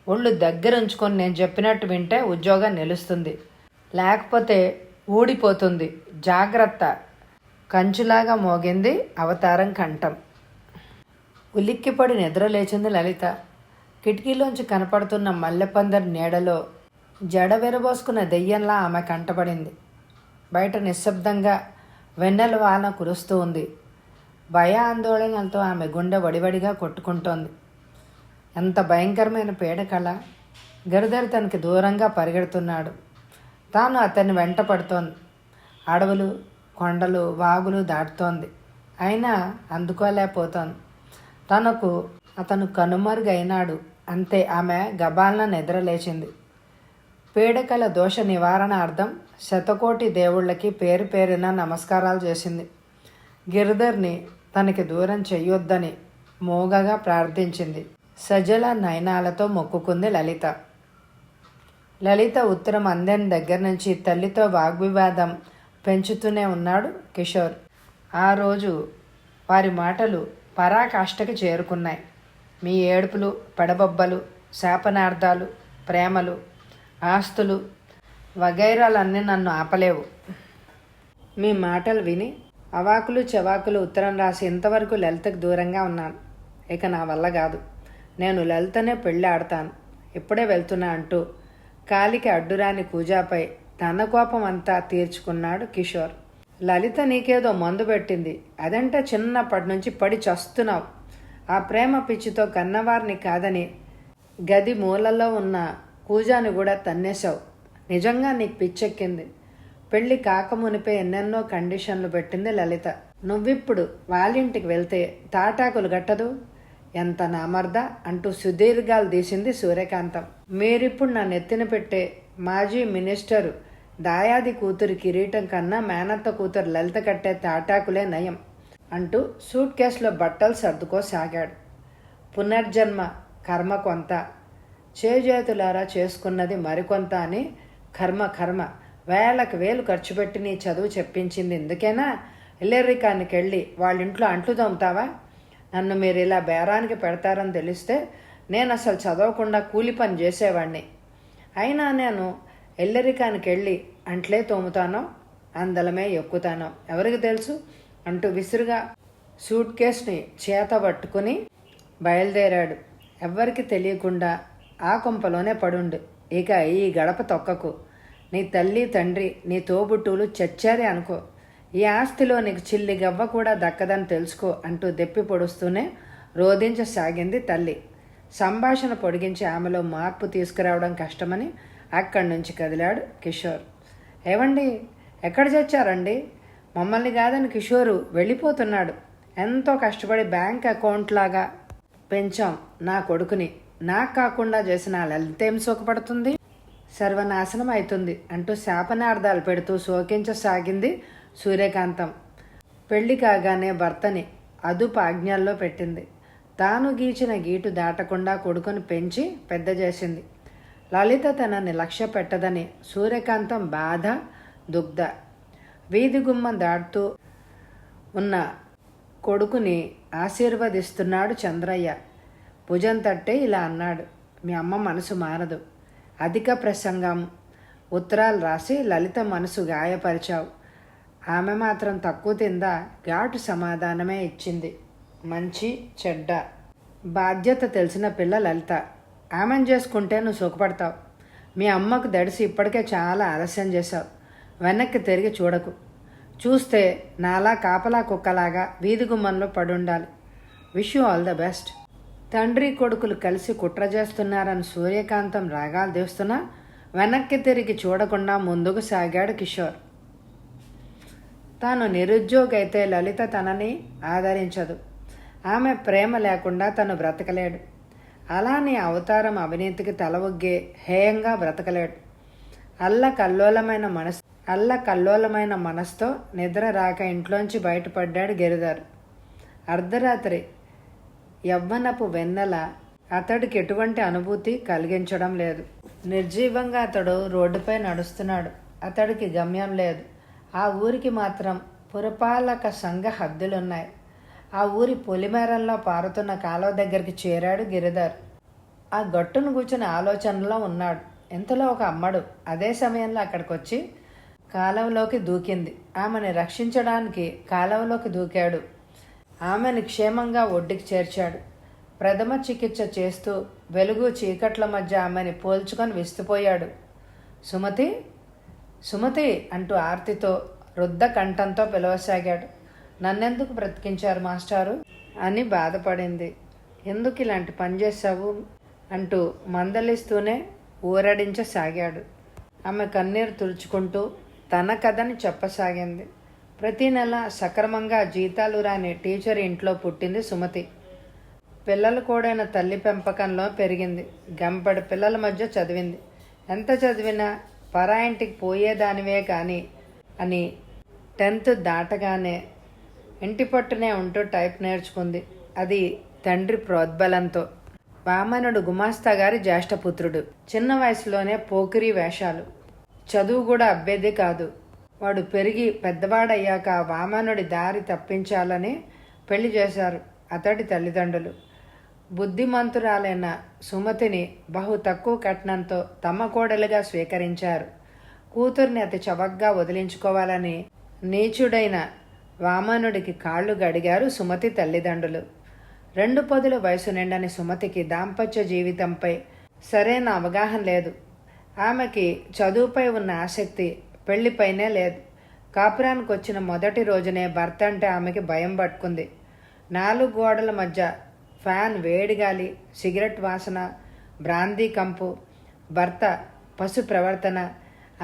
ఒళ్ళు దగ్గరుంచుకొని నేను చెప్పినట్టు వింటే ఉద్యోగం నిలుస్తుంది, లేకపోతే ఊడిపోతుంది, జాగ్రత్త. కంచులాగా మోగింది అవతారం కంఠం. ఉలిక్కిపడి నిద్రలేచింది లలిత. కిటికీలోంచి కనపడుతున్న మల్లెపందరి నీడలో జడ విరబోసుకున్న దెయ్యంలా ఆమె కంటపడింది. బయట నిశ్శబ్దంగా వెన్నెల వాన కురుస్తూ ఉంది. భయ ఆందోళనలతో ఆమె గుండె వడివడిగా కొట్టుకుంటోంది. ఎంత భయంకరమైన పీడకళ! గిరిధర్ తనకి దూరంగా పరిగెడుతున్నాడు, తాను అతన్ని వెంట పడుతోంది. అడవులు, కొండలు, వాగులు దాటుతోంది, అయినా అందుకోలేకపోతోంది. అతను కనుమరుగైనాడు అంతే. ఆమె గబాలన నిద్రలేచింది. పీడకల దోష నివారణార్థం శతకోటి దేవుళ్ళకి పేరు పేరున నమస్కారాలు చేసింది. గిరిధర్ని తనకి దూరం చెయ్యొద్దని మోగగా ప్రార్థించింది. సజల నయనాలతో మొక్కుకుంది లలిత. లలిత ఉత్తరం అందని దగ్గర నుంచి తల్లితో వాగ్వివాదం పెంచుతూనే ఉన్నాడు కిషోర్. ఆ రోజు వారి మాటలు పరాకాష్ఠకి చేరుకున్నాయి. మీ ఏడుపులు, పెడబొబ్బలు, శాపనార్థాలు, ప్రేమలు, ఆస్తులు వగైరాలన్నీ నన్ను ఆపలేవు. మీ మాటలు విని అవాకులు చెవాకులు ఉత్తరం రాసి ఇంతవరకు లలితకు దూరంగా ఉన్నాను. ఇక నా వల్ల కాదు. నేను లలితనే పెళ్ళి ఆడతాను, ఇప్పుడే వెళ్తున్నా అంటూ కాలికి అడ్డురాని కూజాపై తన కోపం అంతా తీర్చుకున్నాడు కిషోర్. లలిత నీకేదో మందు పెట్టింది, అదంటే చిన్నప్పటి నుంచి పడి చస్తున్నావు. ఆ ప్రేమ పిచ్చితో కన్నవారిని కాదని గది మూలలో ఉన్న కూజాని కూడా తన్నేశావు. నిజంగా నీకు పిచ్చెక్కింది. పెళ్లి కాకమునిపై ఎన్నెన్నో కండిషన్లు పెట్టింది లలిత. నువ్విప్పుడు వాళ్ళింటికి వెళ్తే తాటాకులు గట్టదు, ఎంత నామర్దా అంటూ సుదీర్ఘాలు తీసింది సూర్యకాంతం. మీరిప్పుడు నా నెత్తిన పెట్టే మాజీ మినిస్టరు దాయాది కూతురి కిరీటం కన్నా మేనత్త కూతురు లలిత కట్టే తాటాకులే నయం అంటూ సూట్ కేసులో బట్టలు సర్దుకోసాగాడు. పునర్జన్మ కర్మ కొంత, చేజేతులారా చేసుకున్నది మరికొంత అని కర్మ వేలకు వేలు ఖర్చు పెట్టి నీ చదువు చెప్పించింది ఎందుకేనా? ఇల్లెర్రికానికి వెళ్ళి వాళ్ళింట్లో అంట్లు తోముతావా? నన్ను మీరు ఇలా బేరానికి పెడతారని తెలిస్తే నేను అసలు చదవకుండా కూలి పని చేసేవాడిని. అయినా నేను ఎల్లరికానికి వెళ్ళి అంట్లే తోముతానో అందలమే ఎక్కుతానో ఎవరికి తెలుసు అంటూ విసురుగా సూట్ కేసుని చేత పట్టుకుని బయలుదేరాడు. ఎవ్వరికి తెలియకుండా ఆ కొంపలోనే పడుండు. ఇక ఈ గడప తొక్కకు. నీ తల్లి తండ్రి నీ తోబుట్టువులు చచ్చారే అనుకో, ఈ ఆస్తిలో నీకు చిల్లి గవ్వ కూడా దక్కదని తెలుసుకో అంటూ దెప్పి పొడుస్తూనే రోధించసాగింది తల్లి. సంభాషణ పొడిగించి ఆమెలో మార్పు తీసుకురావడం కష్టమని అక్కడి నుంచి కదిలాడు కిషోర్. ఏవండి, ఎక్కడ చచ్చారండి? మమ్మల్ని కాదని కిషోరు వెళ్ళిపోతున్నాడు. ఎంతో కష్టపడి బ్యాంక్ అకౌంట్ లాగా పెంచాం నా కొడుకుని, నాకు కాకుండా చేసిన లలితేం సుఖపడుతుంది, సర్వనాశనం అవుతుంది అంటూ శాపనార్థాలు పెడుతూ శోకించసాగింది సూర్యకాంతం. పెళ్లి కాగానే భర్తని అదుపు ఆజ్ఞల్లో పెట్టింది. తాను గీచిన గీటు దాటకుండా కొడుకుని పెంచి పెద్ద చేసింది. లలిత తనని లక్ష్య పెట్టదని సూర్యకాంతం బాధ, దుగ్ధ. వీధి గుమ్మం దాటుతూ ఉన్న కొడుకుని ఆశీర్వదిస్తున్నాడు చంద్రయ్య. భుజం తట్టే ఇలా అన్నాడు, మీ అమ్మ మనసు మారదు. అధిక ప్రసంగం, ఉత్తరాలు రాసి లలిత మనసు గాయపరిచావు. ఆమె మాత్రం తక్కువ తిందా? ఘాటు సమాధానమే ఇచ్చింది. మంచి చెడ్డ బాధ్యత తెలిసిన పిల్ల లలిత. ఆమెను చేసుకుంటే నువ్వు సుఖపడతావు. మీ అమ్మకు దడిసి ఇప్పటికే చాలా ఆలస్యం చేశావు. వెనక్కి తిరిగి చూడకు. చూస్తే నాలా కాపలా కుక్కలాగా వీధి గుమ్మంలో పడుండాలి. Wish you all the best. తండ్రి కొడుకులు కలిసి కుట్ర చేస్తున్నారని సూర్యకాంతం రాగాలు తీస్తున్నా వెనక్కి తిరిగి చూడకుండా ముందుకు సాగాడు కిషోర్. తాను నిరుద్యోగి అయితే లలిత తనని ఆదరించదు. ఆమె ప్రేమ లేకుండా తను బ్రతకలేడు. అలానే అవతారం అవినీతికి తల ఒగ్గే హేయంగా బ్రతకలేడు. అల్లకల్లోలమైన మనసుతో నిద్ర రాక ఇంట్లోంచి బయటపడ్డాడు గిరిధర్. అర్ధరాత్రి యవ్వనపు వెన్నెల అతడికి ఎటువంటి అనుభూతి కలిగించడం లేదు. నిర్జీవంగా అతడు రోడ్డుపై నడుస్తున్నాడు. అతడికి గమ్యం లేదు. ఆ ఊరికి మాత్రం పురపాలక సంఘ హద్దులున్నాయి. ఆ ఊరి పొలిమేరల్లో పారుతున్న కాలువ దగ్గరికి చేరాడు గిరిధర్. ఆ గట్టును కూర్చుని ఆలోచనలో ఉన్నాడు. ఇంతలో ఒక అమ్మడు అదే సమయంలో అక్కడికి వచ్చి కాలువలోకి దూకింది. ఆమెను రక్షించడానికి కాలువలోకి దూకాడు. ఆమెను క్షేమంగా ఒడ్డుకి చేర్చాడు. ప్రథమ చికిత్స చేస్తూ వెలుగు చీకట్ల మధ్య ఆమెని పోల్చుకొని విస్తుపోయాడు. సుమతి, సుమతి అంటూ ఆర్తితో రుద్ద కంఠంతో పిలవసాగాడు. నన్నెందుకు బ్రతికించారు మాస్టారు అని బాధపడింది. ఎందుకు ఇలాంటి పని చేశావు అంటూ మందలిస్తూనే ఊరడించసాగాడు. ఆమె కన్నీరు తుడుచుకుంటూ తన కథని చెప్పసాగింది. ప్రతి నెల సక్రమంగా జీతాలు రాని టీచర్ ఇంట్లో పుట్టింది సుమతి. పిల్లలు కూడైన తల్లి పెంపకంలో పెరిగింది. గంపడి పిల్లల మధ్య చదివింది. ఎంత చదివినా పరాయింటికి పోయేదానివే కానీ అని 10th దాటగానే ఇంటి పట్టునే ఉంటూ టైప్ నేర్చుకుంది. అది తండ్రి ప్రోద్బలంతో. వామనుడు గుమాస్తా గారి జ్యేష్ఠపుత్రుడు. చిన్న వయసులోనే పోకిరీ వేషాలు. చదువు కూడా అబ్బేది కాదు. వాడు పెరిగి పెద్దవాడయ్యాక వామనుడి దారి తప్పించాలని పెళ్లి చేశారు అతడి తల్లిదండ్రులు. బుద్ధిమంతురాలైన సుమతిని బహు తక్కువ కట్నంతో తమ కోడలుగా స్వీకరించారు. కూతుర్ని అతి చవకగా వదిలించుకోవాలని నీచుడైన వామనుడికి కాళ్ళు గడిగారు సుమతి తల్లిదండ్రులు. 2 పదుల వయసు నిండని సుమతికి దాంపత్య జీవితంపై సరైన అవగాహన లేదు. ఆమెకి చదువుపై ఉన్న ఆసక్తి పెళ్లిపైనే లేదు. కాపురానికి వచ్చిన మొదటి రోజునే భర్త అంటే ఆమెకి భయం పట్టుకుంది. 4 గోడల మధ్య ఫ్యాన్ వేడిగాలి, సిగరెట్ వాసన, బ్రాందీ కంపు, భర్త పశు ప్రవర్తన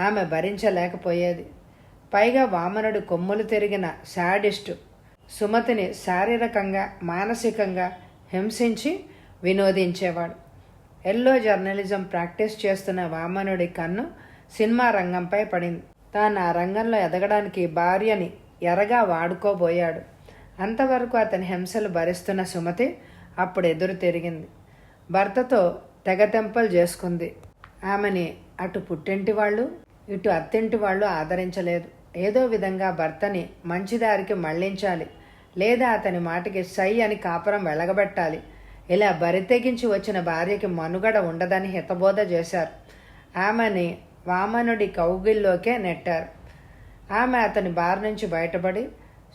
ఆమె భరించలేకపోయేది. పైగా వామనుడు కొమ్ములు తిరిగిన శాడిస్టు సుమతిని శారీరకంగా మానసికంగా హింసించి వినోదించేవాడు. ఎల్లో జర్నలిజం ప్రాక్టీస్ చేస్తున్న వామనుడి కన్ను సినిమా రంగంపై పడింది. తాను ఆ రంగంలో ఎదగడానికి భార్యని ఎరగా వాడుకోబోయాడు. అంతవరకు అతని హింసలు భరిస్తున్న సుమతి అప్పుడు ఎదురు తిరిగింది. భర్తతో తెగతెంపలు చేసుకుంది. ఆమెని అటు పుట్టింటి వాళ్ళు ఇటు అత్తింటి వాళ్ళు ఆదరించలేదు. ఏదో విధంగా భర్తని మంచిదారికి మళ్లించాలి, లేదా అతని మాటికి సై అని కాపురం వెలగబెట్టాలి. ఇలా బరితెగించి వచ్చిన భార్యకి మనుగడ ఉండదని హితబోధ చేశారు. ఆమెని వామనుడి కౌగిల్లోకే నెట్టారు. ఆమె అతని బార్ నుంచి బయటపడి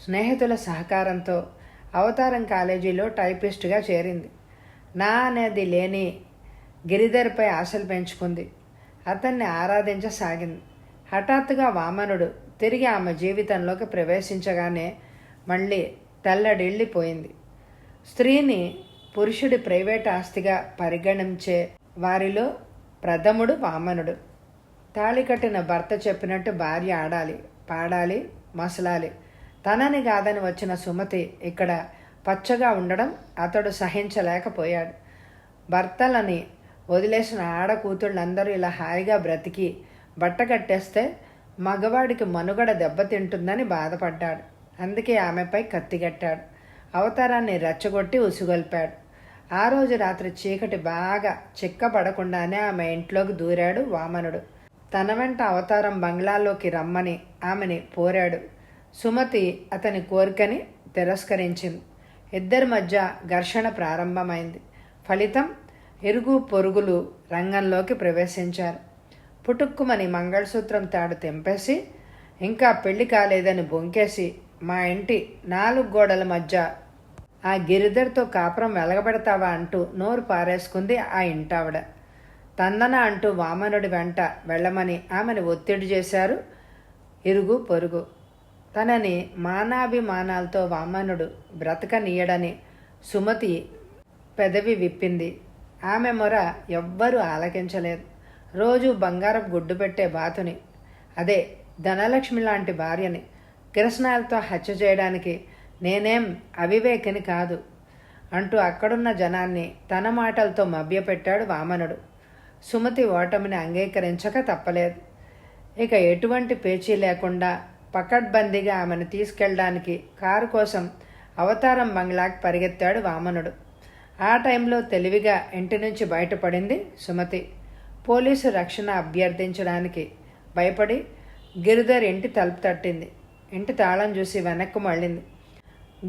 స్నేహితుల సహకారంతో అవతారం కాలేజీలో టైపిస్టుగా చేరింది. నా అనేది లేని గిరిధర్పై ఆశలు పెంచుకుంది. అతన్ని ఆరాధించసాగింది. హఠాత్తుగా వామనుడు తిరిగి ఆమె జీవితంలోకి ప్రవేశించగానే మళ్ళీ తెల్లడిల్లిపోయింది. స్త్రీని పురుషుడి ప్రైవేట్ ఆస్తిగా పరిగణించే వారిలో ప్రథముడు వామనుడు. తాళి కట్టిన భర్త చెప్పినట్టు భార్య ఆడాలి, పాడాలి, మసలాలి. తనని కాదని వచ్చిన సుమతి ఇక్కడ పచ్చగా ఉండడం అతడు సహించలేకపోయాడు. భర్తలని వదిలేసిన ఆడకూతుళ్ళందరూ ఇలా హాయిగా బ్రతికి బట్ట కట్టేస్తే మగవాడికి మనుగడ దెబ్బతింటుందని బాధపడ్డాడు. అందుకే ఆమెపై కత్తిగట్టాడు. అవతారాన్ని రెచ్చగొట్టి ఉసుగొల్పాడు. ఆ రోజు రాత్రి చీకటి బాగా చిక్కబడకుండానే ఆమె ఇంట్లోకి దూరాడు వామనుడు. తన వెంట అవతారం బంగ్లాలోకి రమ్మని ఆమెని కోరాడు. సుమతి అతని కోరికని తిరస్కరించింది. ఇద్దరి మధ్య ఘర్షణ ప్రారంభమైంది. ఫలితం ఇరుగు పొరుగులు రంగంలోకి ప్రవేశించారు. పుటుక్కుమని మంగళసూత్రం తాడు తెంపేసి ఇంకా పెళ్లి కాలేదని బొంకేసి మా ఇంటి 4 గోడల మధ్య ఆ గిరిధర్తో కాపురం వెలగబెడతావా అంటూ నోరు పారేసుకుంది ఆ ఇంటావిడ. తందన అంటూ వామనుడి వెంట వెళ్ళమని ఆమెను ఒత్తిడి చేశారు ఇరుగు పొరుగు. తనని మానాభిమానాలతో వామనుడు బ్రతకనీయడని సుమతి పెదవి విప్పింది. ఆమె మొర ఎవ్వరూ ఆలకించలేదు. రోజు బంగారపు గుడ్డు పెట్టే బాతుని, అదే ధనలక్ష్మి లాంటి భార్యని కిరసనాలతో హత్య చేయడానికి నేనేం అవివేకిని కాదు అంటూ అక్కడున్న జనాన్ని తన మాటలతో మభ్యపెట్టాడు వామనుడు. సుమతి ఓటమిని అంగీకరించక తప్పలేదు. ఇక ఎటువంటి పేచీ లేకుండా పకడ్బందీగా ఆమెను తీసుకెళ్ళడానికి కారు కోసం అవతారం బంగ్లాకి పరిగెత్తాడు వామనుడు. ఆ టైంలో తెలివిగా ఇంటి నుంచి బయటపడింది సుమతి. పోలీసు రక్షణ అభ్యర్థించడానికి భయపడి గిరిధర్ ఇంటి తలుపు తట్టింది. ఇంటి తాళం చూసి వెనక్కు మళ్ళింది.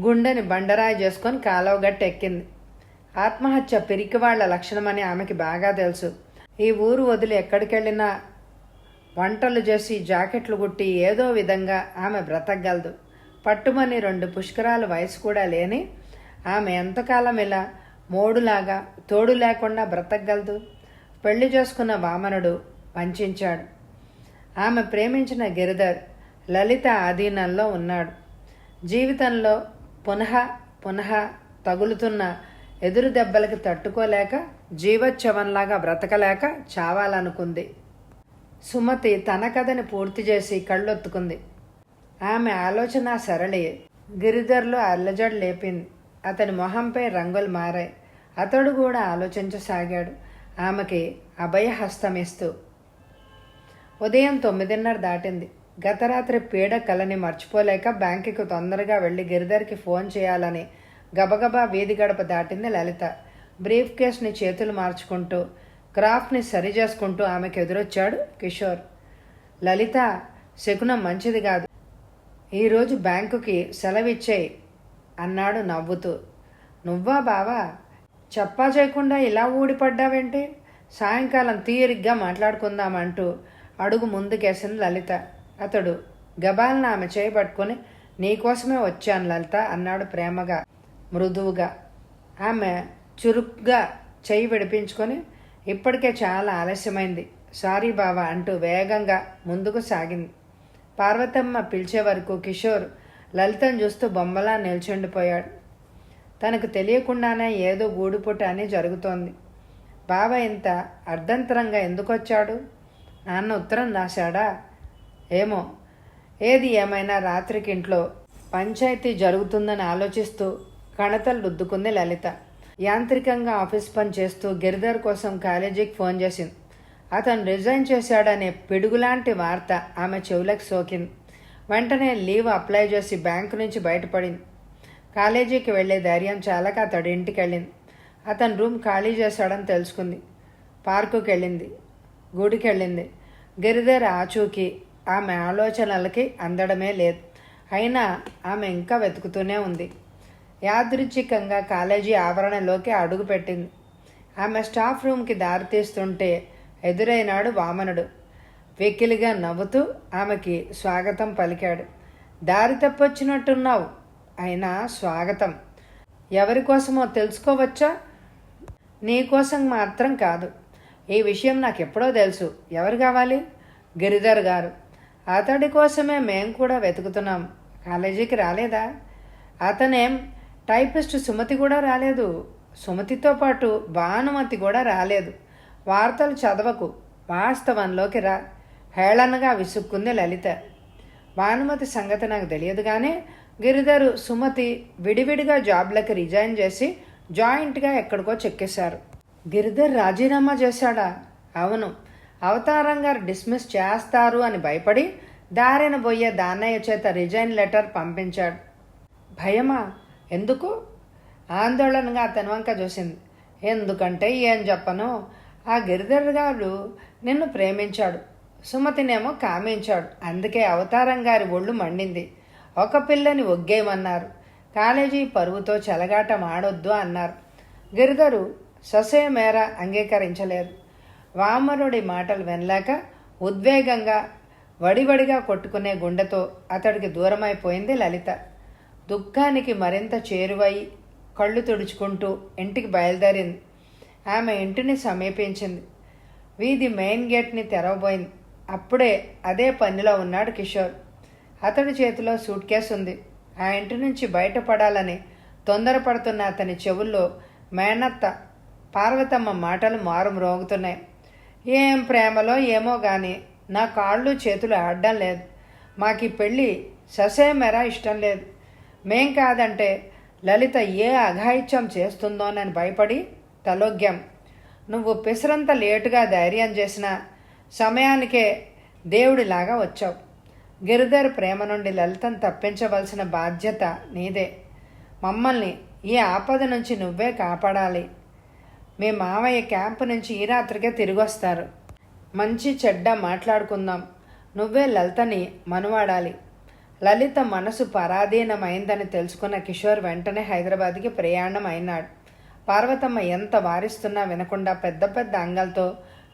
గుండెని బండరాయి చేసుకొని కాలువగట్టు ఎక్కింది. ఆత్మహత్య పిరికివాళ్ల లక్షణమని ఆమెకి బాగా తెలుసు. ఈ ఊరు వదిలి ఎక్కడికెళ్ళినా వంటలు చేసి జాకెట్లు కుట్టి ఏదో విధంగా ఆమె బ్రతకగలదు. పట్టుమని 2 పుష్కరాల వయసు కూడా లేని ఆమె ఎంతకాలం ఇలా మోడులాగా తోడు లేకుండా బ్రతకగలదు? పెళ్లి చేసుకున్న వామనుడు వంచాడు. ఆమె ప్రేమించిన గిరిధర్ లలిత ఆధీనంలో ఉన్నాడు. జీవితంలో పునః పునః తగులుతున్న ఎదురు దెబ్బలకి తట్టుకోలేక జీవోత్సవంలాగా బ్రతకలేక చావాలనుకుంది. సుమతి తన కథని పూర్తి చేసి కళ్ళొత్తుకుంది. ఆమె ఆలోచన సరళి గిరిధర్లో అల్లజడి లేపింది. అతని మొహంపై రంగులు మారాయి. అతడు కూడా ఆలోచించసాగాడు, ఆమెకి అభయహస్తమిస్తూ. ఉదయం 9:30 దాటింది. గత రాత్రి పీడ కలని మర్చిపోలేక బ్యాంకుకి తొందరగా వెళ్ళి గిరిధర్కి ఫోన్ చేయాలని గబగబా వీధి గడప దాటింది లలిత. బ్రీఫ్ కేస్ని చేతులు మార్చుకుంటూ క్రాఫ్ట్ని సరి చేసుకుంటూ ఆమెకు ఎదురొచ్చాడు కిషోర్. లలిత, శకునం మంచిది కాదు, ఈరోజు బ్యాంకుకి సెలవిచ్చేయి అన్నాడు నవ్వుతూ. నువ్వా బావా, చెప్పా చేయకుండా ఇలా ఊడిపడ్డావేంటి? సాయంకాలం తీరిగ్గా మాట్లాడుకుందామంటూ అడుగు ముందుకేసింది లలిత. అతడు గబాలను ఆమె చేయబట్టుకుని, నీకోసమే వచ్చాను లలిత అన్నాడు ప్రేమగా మృదువుగా. ఆమె చురుగ్గా చెయ్యి విడిపించుకొని, ఇప్పటికే చాలా ఆలస్యమైంది, సారీ బావా అంటూ వేగంగా ముందుకు సాగింది. పార్వతమ్మ పిలిచే వరకు కిషోర్ లలితను చూస్తూ బొమ్మలా నిల్చుండిపోయాడు. తనకు తెలియకుండానే ఏదో గూడుపుట అని జరుగుతోంది. బావ ఇంత అర్ధంతరంగా ఎందుకొచ్చాడు? నాన్న ఉత్తరం రాశాడా? ఏమో. ఏది ఏమైనా రాత్రికి ఇంట్లో పంచాయతీ జరుగుతుందని ఆలోచిస్తూ కణతలు రుద్దుకుంది లలిత. యాంత్రికంగా ఆఫీస్ పని చేస్తూ గిరిధర్ కోసం కాలేజీకి ఫోన్ చేసింది. అతను రిజైన్ చేశాడనే పిడుగులాంటి వార్త ఆమె చెవులకు సోకింది. వెంటనే లీవ్ అప్లై చేసి బ్యాంకు నుంచి బయటపడింది. కాలేజీకి వెళ్లే ధైర్యం చాలక అతడు ఇంటికి వెళ్ళింది. అతను రూమ్ ఖాళీ చేశాడని తెలుసుకుంది. పార్కుకి వెళ్ళింది, గుడికి వెళ్ళింది. గిరిధర్ ఆచూకీ ఆమె ఆలోచనలకి అందడమే లేదు. అయినా ఆమె ఇంకా వెతుకుతూనే ఉంది. యాదృచ్ఛికంగా కాలేజీ ఆవరణలోకి అడుగుపెట్టింది. ఆమె స్టాఫ్ రూమ్కి దారితీస్తుంటే ఎదురైనాడు వామనుడు. వెకిలిగా నవ్వుతూ ఆమెకి స్వాగతం పలికాడు. దారి తప్పొచ్చినట్టున్నావు, అయినా స్వాగతం. ఎవరి కోసమో తెలుసుకోవచ్చా? నీకోసం మాత్రం కాదు, ఈ విషయం నాకు ఎప్పుడో తెలుసు. ఎవరు కావాలి? గిరిధర్ గారు. అతడి కోసమే మేం కూడా వెతుకుతున్నాం. కాలేజీకి రాలేదా? అతనేం టైపిస్ట్ సుమతి కూడా రాలేదు. సుమతితో పాటు భానుమతి కూడా రాలేదు. వార్తలు చదవకు, వాస్తవంలోకి రా, హేళనగా విసుక్కుంది లలిత. భానుమతి సంగతి నాకు తెలియదు కానీ గిరిధరు సుమతి విడివిడిగా జాబ్లకి రిజైన్ చేసి జాయింట్గా ఎక్కడికో చెక్కేశారు. గిరిధర్ రాజీనామా చేశాడా? అవును. అవతారం గారు డిస్మిస్ చేస్తారు అని భయపడి దారిన పోయే దాన్నయ్య చేత రిజైన్ లెటర్ పంపించాడు. భయమా? ఎందుకు? ఆందోళనగా అతని వంక చూసింది. ఎందుకంటే ఏం చెప్పను, ఆ గిరిధర్ గారు నిన్ను ప్రేమించాడు, సుమతినేమో కామించాడు. అందుకే అవతారం గారి ఒళ్ళు మండింది. ఒక పిల్లని ఒగ్గేయమన్నారు. కాలేజీ పరువుతో చెలగాటం ఆడొద్దు అన్నారు. గిరిధరు ససే మేర అంగీకరించలేదు. వామనుడి మాటలు వినలేక ఉద్వేగంగా వడివడిగా కొట్టుకునే గుండెతో అతడికి దూరమైపోయింది లలిత. దుఃఖానికి మరింత చేరువై కళ్ళు తుడుచుకుంటూ ఇంటికి బయలుదేరింది. ఆమె ఇంటిని సమీపించింది. వీధి మెయిన్ గేట్ని తెరవబోయింది. అప్పుడే అదే పనిలో ఉన్నాడు కిషోర్. అతడి చేతిలో సూట్ కేసు ఉంది. ఆ ఇంటి నుంచి బయటపడాలని తొందరపడుతున్న అతని చెవుల్లో మేనత్త పార్వతమ్మ మాటలు మారుమ్రోగుతున్నాయి. ఏం ప్రేమలో ఏమో గాని నా కాళ్ళు చేతులు ఆడడం లేదు. మాకీ పెళ్ళి ససేమెరా ఇష్టం లేదు. మేం కాదంటే లలిత ఏ అఘాయిత్యం చేస్తుందోనని భయపడి తలొగ్గాం. నువ్వు పిసరంత లేటుగా ధైర్యం చేసినా సమయానికే దేవుడిలాగా వచ్చావు. గిరిధర్ ప్రేమ నుండి లలితను తప్పించవలసిన బాధ్యత నీదే. మమ్మల్ని ఈ ఆపద నుంచి నువ్వే కాపాడాలి. మీ మావయ్య క్యాంపు నుంచి ఈ రాత్రికే తిరిగొస్తారు. మంచి చెడ్డ మాట్లాడుకుందాం. నువ్వే లలితని మనువాడాలి. లలిత మనసు పరాధీనమైందని తెలుసుకున్న కిషోర్ వెంటనే హైదరాబాద్కి ప్రయాణం అయినాడు. పార్వతమ్మ ఎంత వారిస్తున్నా వినకుండా పెద్ద పెద్ద అంగలతో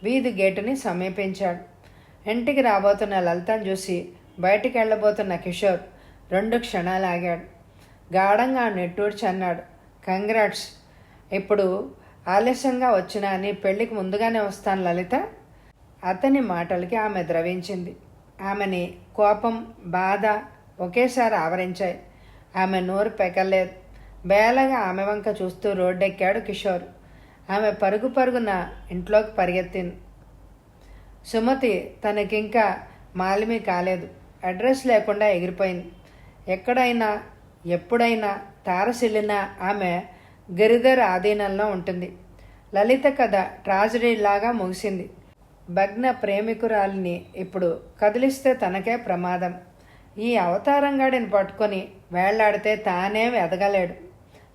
వీధి గేటుని సమీపించాడు. ఇంటికి రాబోతున్న లలితను చూసి బయటికి వెళ్ళబోతున్న కిషోర్ 2 క్షణాలు ఆగాడు. గాఢంగా నెట్టూడ్చి అన్నాడు, కంగ్రాట్స్. ఇప్పుడు ఆలస్యంగా వచ్చినా నీ పెళ్లికి ముందుగానే వస్తాను లలిత. అతని మాటలకి ఆమె ద్రవించింది. ఆమెని కోపం, బాధ ఒకేసారి ఆవరించాయి. ఆమె నోరు పెకలేదు. బేలగా ఆమె వంక చూస్తూ రోడ్డెక్కాడు కిషోర్. ఆమె పరుగు పరుగున ఇంట్లోకి పరిగెత్తింది. సుమతి తనకింకా మాలిమి కాలేదు. అడ్రస్ లేకుండా ఎగిరిపోయింది. ఎక్కడైనా ఎప్పుడైనా తారసిల్లినా ఆమె గిరిధర్ ఆధీనంలో ఉంటుంది. లలిత కథ ట్రాజడీలాగా ముగిసింది. భగ్న ప్రేమికురాలిని ఇప్పుడు కదిలిస్తే తనకే ప్రమాదం. ఈ అవతారంగాడిని పట్టుకొని వేళ్లాడితే తానేం ఎదగలేడు.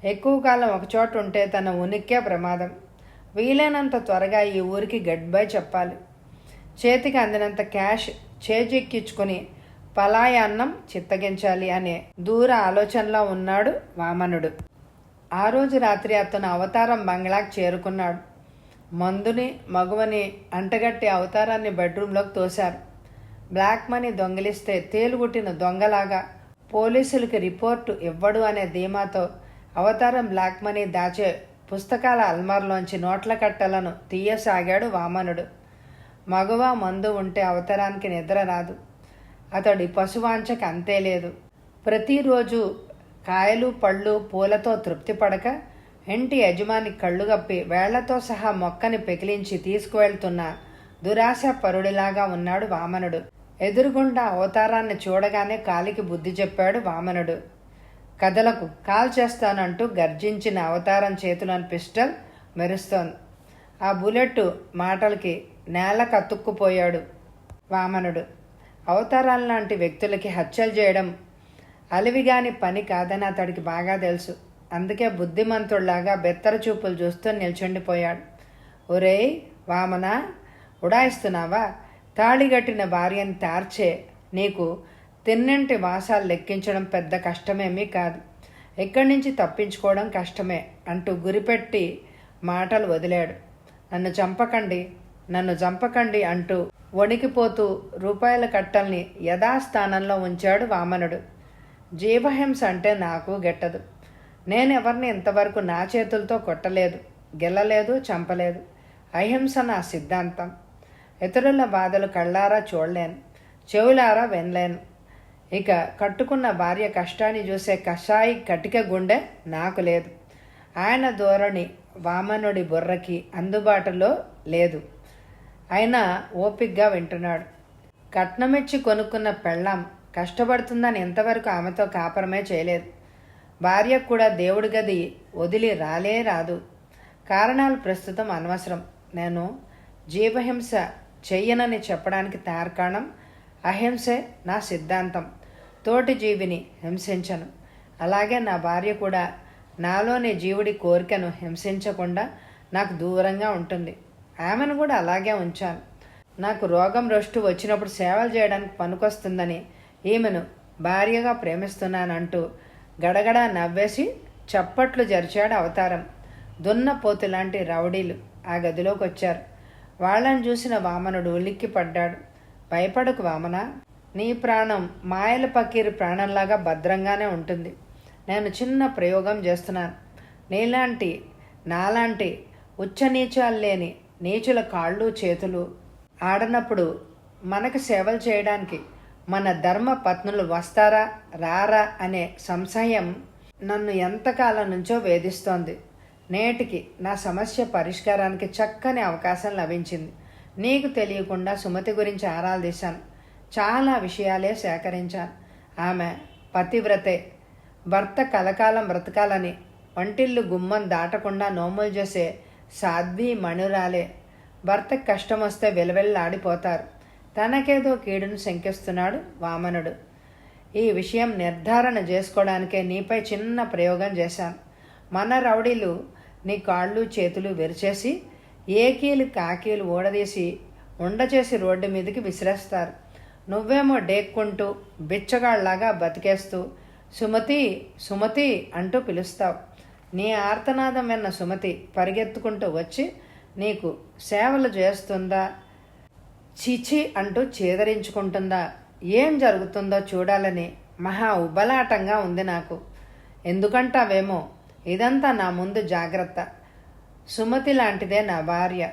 ఎక్కువ కాలం ఒకచోట ఉంటే తన ఉనికే ప్రమాదం. వీలైనంత త్వరగా ఈ ఊరికి గడ్ బై చెప్పాలి. చేతికి అందినంత క్యాష్ చేజెక్కించుకుని పలాయాన్నం చిత్తగించాలి అనే దూర ఆలోచనలో ఉన్నాడు వామనుడు. ఆ రోజు రాత్రి అతను అవతారం బంగ్లాకి చేరుకున్నాడు. మందుని మగువని అంటగట్టి అవతారాన్ని బెడ్రూంలోకి తోశారు. బ్లాక్ మనీ దొంగిలిస్తే తేలుగుట్టిన దొంగలాగా పోలీసులకి రిపోర్టు ఇవ్వడు అనే ధీమాతో అవతారం బ్లాక్ మనీ దాచే పుస్తకాల అల్మార్లోంచి నోట్ల కట్టలను తీయసాగాడు వామనుడు. మగువ మందు ఉంటే అవతారానికి నిద్ర రాదు. అతడి పశువాంచకి అంతే లేదు. ప్రతిరోజు కాయలు పళ్ళు పూలతో తృప్తి పడక ఇంటి యజమాని కళ్ళుగప్పి వేళ్లతో సహా మొక్కని పెకిలించి తీసుకువెళ్తున్న దురాశ పరుడిలాగా ఉన్నాడు వామనుడు. ఎదురుగుండా అవతారాన్ని చూడగానే కాలికి బుద్ధి చెప్పాడు వామనుడు. కథలకు కాల్ చేస్తానంటూ గర్జించిన అవతారం చేతిలోని పిస్టల్ మెరుస్తోంది. ఆ బుల్లెట్ మాటలకి నేల కతుక్కుపోయాడు వామనుడు. అవతారాల్లాంటి వ్యక్తులకి హత్యలు చేయడం అలివిగాని పని కాదని అతడికి బాగా తెలుసు. అందుకే బుద్ధిమంతుళ్లాగా బెత్తర చూపులు చూస్తూ నిల్చుండిపోయాడు. ఒరేయ్ వామన, ఉడాయిస్తున్నావా? తాళిగట్టిన భార్యని తార్చే నీకు తిన్నింటి వాసాలు లెక్కించడం పెద్ద కష్టమేమీ కాదు. ఎక్కడి నుంచి తప్పించుకోవడం కష్టమే అంటూ గురిపెట్టి మాటలు వదిలాడు. నన్ను చంపకండి, నన్ను చంపకండి అంటూ వణికిపోతూ రూపాయల కట్టల్ని యథాస్థానంలో ఉంచాడు వామనుడు. జీవహింస అంటే నాకు గెట్టదు. నేనెవరిని ఇంతవరకు నా చేతులతో కొట్టలేదు, గెల్లలేదు, చంపలేదు. అహింస నా సిద్ధాంతం. ఇతరుల బాధలు కళ్ళారా చూడలేను, చెవులారా వినలేను. ఇక కట్టుకున్న భార్య కష్టాన్ని చూసే కషాయి కటిక గుండె నాకు లేదు. ఆయన ధోరణి వామనుడి బుర్రకి అందుబాటులో లేదు. అయినా ఓపిగ్గా వింటున్నాడు. కట్నమిచ్చి కొనుక్కున్న పెళ్ళాం కష్టపడుతుందని ఇంతవరకు ఆమెతో కాపరమే చేయలేదు. భార్యకు కూడా దేవుడి గది వదిలి రాదు. కారణాలు ప్రస్తుతం అనవసరం. నేను జీవహింస చెయ్యనని చెప్పడానికి తార్కాణం అహింసే నా సిద్ధాంతం. తోటి జీవిని హింసించను. అలాగే నా భార్య కూడా నాలోని జీవుడి కోరికను హింసించకుండా నాకు దూరంగా ఉంటుంది. ఆమెను కూడా అలాగే ఉంచాను. నాకు రోగం రొష్టు వచ్చినప్పుడు సేవలు చేయడానికి పనికొస్తుందని ఈమెను భార్యగా ప్రేమిస్తున్నానంటూ గడగడా నవ్వేసి చప్పట్లు జరిచాడు అవతారం. దున్నపోతు లాంటి రౌడీలు ఆ గదిలోకి వచ్చారు. వాళ్ళని చూసిన వామనుడు ఉలిక్కి పడ్డాడు. భయపడకు వామన, నీ ప్రాణం మాయల పకీరు ప్రాణంలాగా భద్రంగానే ఉంటుంది. నేను చిన్న ప్రయోగం చేస్తున్నాను. నాలాంటి ఉచ్చనీచాలు లేని నీచుల కాళ్ళు చేతులు ఆడనప్పుడు మనకు సేవలు చేయడానికి మన ధర్మ పత్నులు వస్తారా రారా అనే సంశయం నన్ను ఎంతకాలం నుంచో వేధిస్తోంది. నేటికి నా సమస్య పరిష్కారానికి చక్కని అవకాశం లభించింది. నీకు తెలియకుండా సుమతి గురించి ఆరాలు తీశాను. చాలా విషయాలే సేకరించాను. ఆమె పతివ్రతే, భర్త కలకాలం బ్రతకాలని వంటిల్లు గుమ్మం దాటకుండా నోములు చేసే సాధ్వి మణురాలే. భర్తకు కష్టం వస్తే వెలవెల్లాడిపోతారు. తనకేదో కీడును శంకిస్తున్నాడు వామనుడు. ఈ విషయం నిర్ధారణ చేసుకోవడానికే నీపై చిన్న ప్రయోగం చేశాను. మన రౌడీలు నీ కాళ్ళు చేతులు విరిచేసి ఏకీలు కాకీలు ఊడదీసి ఉండచేసి రోడ్డు మీదకి విసిరేస్తారు. నువ్వేమో డేక్కుంటూ బిచ్చగాళ్లాగా బతికేస్తూ సుమతి సుమతి అంటూ పిలుస్తావు. నీ ఆర్తనాదం విన్న సుమతి పరిగెత్తుకుంటూ వచ్చి నీకు సేవలు చేస్తుందా, చిచి అంటూ చేదరించుకుంటుందా, ఏం జరుగుతుందో చూడాలని మహా ఉబలాటంగా ఉంది నాకు. ఎందుకంటావేమో, ఇదంతా నా ముందు జాగ్రత్త. సుమతి లాంటిదే నా భార్య.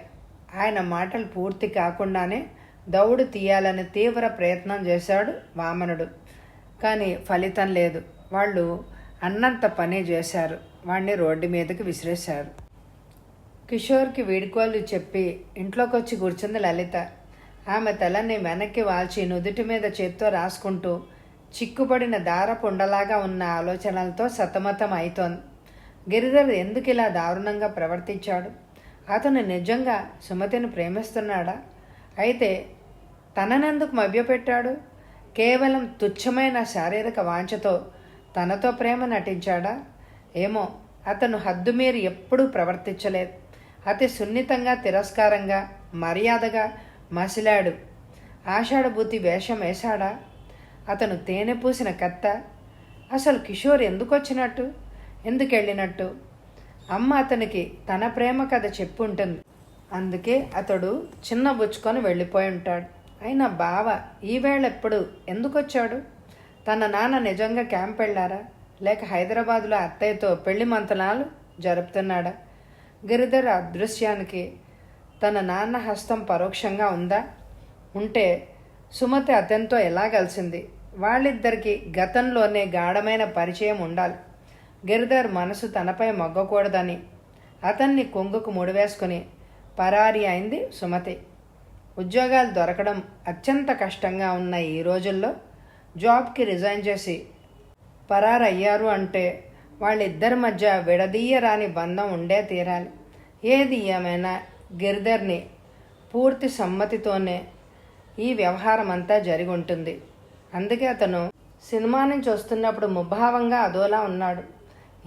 ఆయన మాటలు పూర్తి కాకుండానే దౌడు తీయాలని తీవ్ర ప్రయత్నం చేశాడు వామనుడు. కానీ ఫలితం లేదు. వాళ్ళు అన్నంత పని చేశారు. వాణ్ణి రోడ్డు మీదకి విసిరేశారు. కిషోర్కి వీడుకోలు చెప్పి ఇంట్లోకి వచ్చి కూర్చుంది లలిత. ఆమె తలని వెనక్కి వాల్చి నుదుటి మీద చేత్తో రాసుకుంటూ చిక్కుపడిన దారపుండలాగా ఉన్న ఆలోచనలతో సతమతం అవుతోంది. గిరిధర్ ఎందుకు ఇలా దారుణంగా ప్రవర్తించాడు? అతను నిజంగా సుమతిని ప్రేమిస్తున్నాడా? అయితే తననెందుకు మభ్యపెట్టాడు? కేవలం తుచ్చమైన శారీరక వాంఛతో తనతో ప్రేమ నటించాడా? ఏమో, అతను హద్దుమీరి ఎప్పుడూ ప్రవర్తించలేదు. అతి సున్నితంగా, తిరస్కారంగా, మర్యాదగా మసిలాడు. ఆషాఢభూతి వేషం వేశాడా? అతను తేనె పూసిన కత్త. అసలు కిషోర్ ఎందుకు వచ్చినట్టు, ఎందుకు వెళ్ళినట్టు? అమ్మ అతనికి తన ప్రేమ కథ చెప్పు ఉంటుంది. అందుకే అతడు చిన్నబుచ్చుకొని వెళ్ళిపోయి ఉంటాడు. అయినా బావ ఈవేళ ఎప్పుడు ఎందుకు వచ్చాడు? తన నాన్న నిజంగా క్యాంప్ వెళ్ళారా? లేక హైదరాబాదులో అత్తయ్యతో పెళ్లి మంతనాలు జరుపుతున్నాడా? గిరిధర్ అదృశ్యానికి తన నాన్న హస్తం పరోక్షంగా ఉందా? ఉంటే సుమతి అతనితో ఎలా కలిసింది? వాళ్ళిద్దరికీ గతంలోనే గాఢమైన పరిచయం ఉండాలి. గిరిధర్ మనసు తనపై మొగ్గకూడదని అతన్ని కొంగుకు ముడివేసుకుని పరారీ అయింది సుమతి. ఉద్యోగాలు దొరకడం అత్యంత కష్టంగా ఉన్న ఈ రోజుల్లో జాబ్కి రిజైన్ చేసి పరారయ్యారు అంటే వాళ్ళిద్దరి మధ్య విడదీయరాని బంధం ఉండే తీరాలి. ఏది ఏమైనా గిరిధర్ని పూర్తి సమ్మతితోనే ఈ వ్యవహారం అంతా జరిగి ఉంటుంది. అందుకే అతను సినిమా నుంచి వస్తున్నప్పుడు ముభావంగా అదోలా ఉన్నాడు.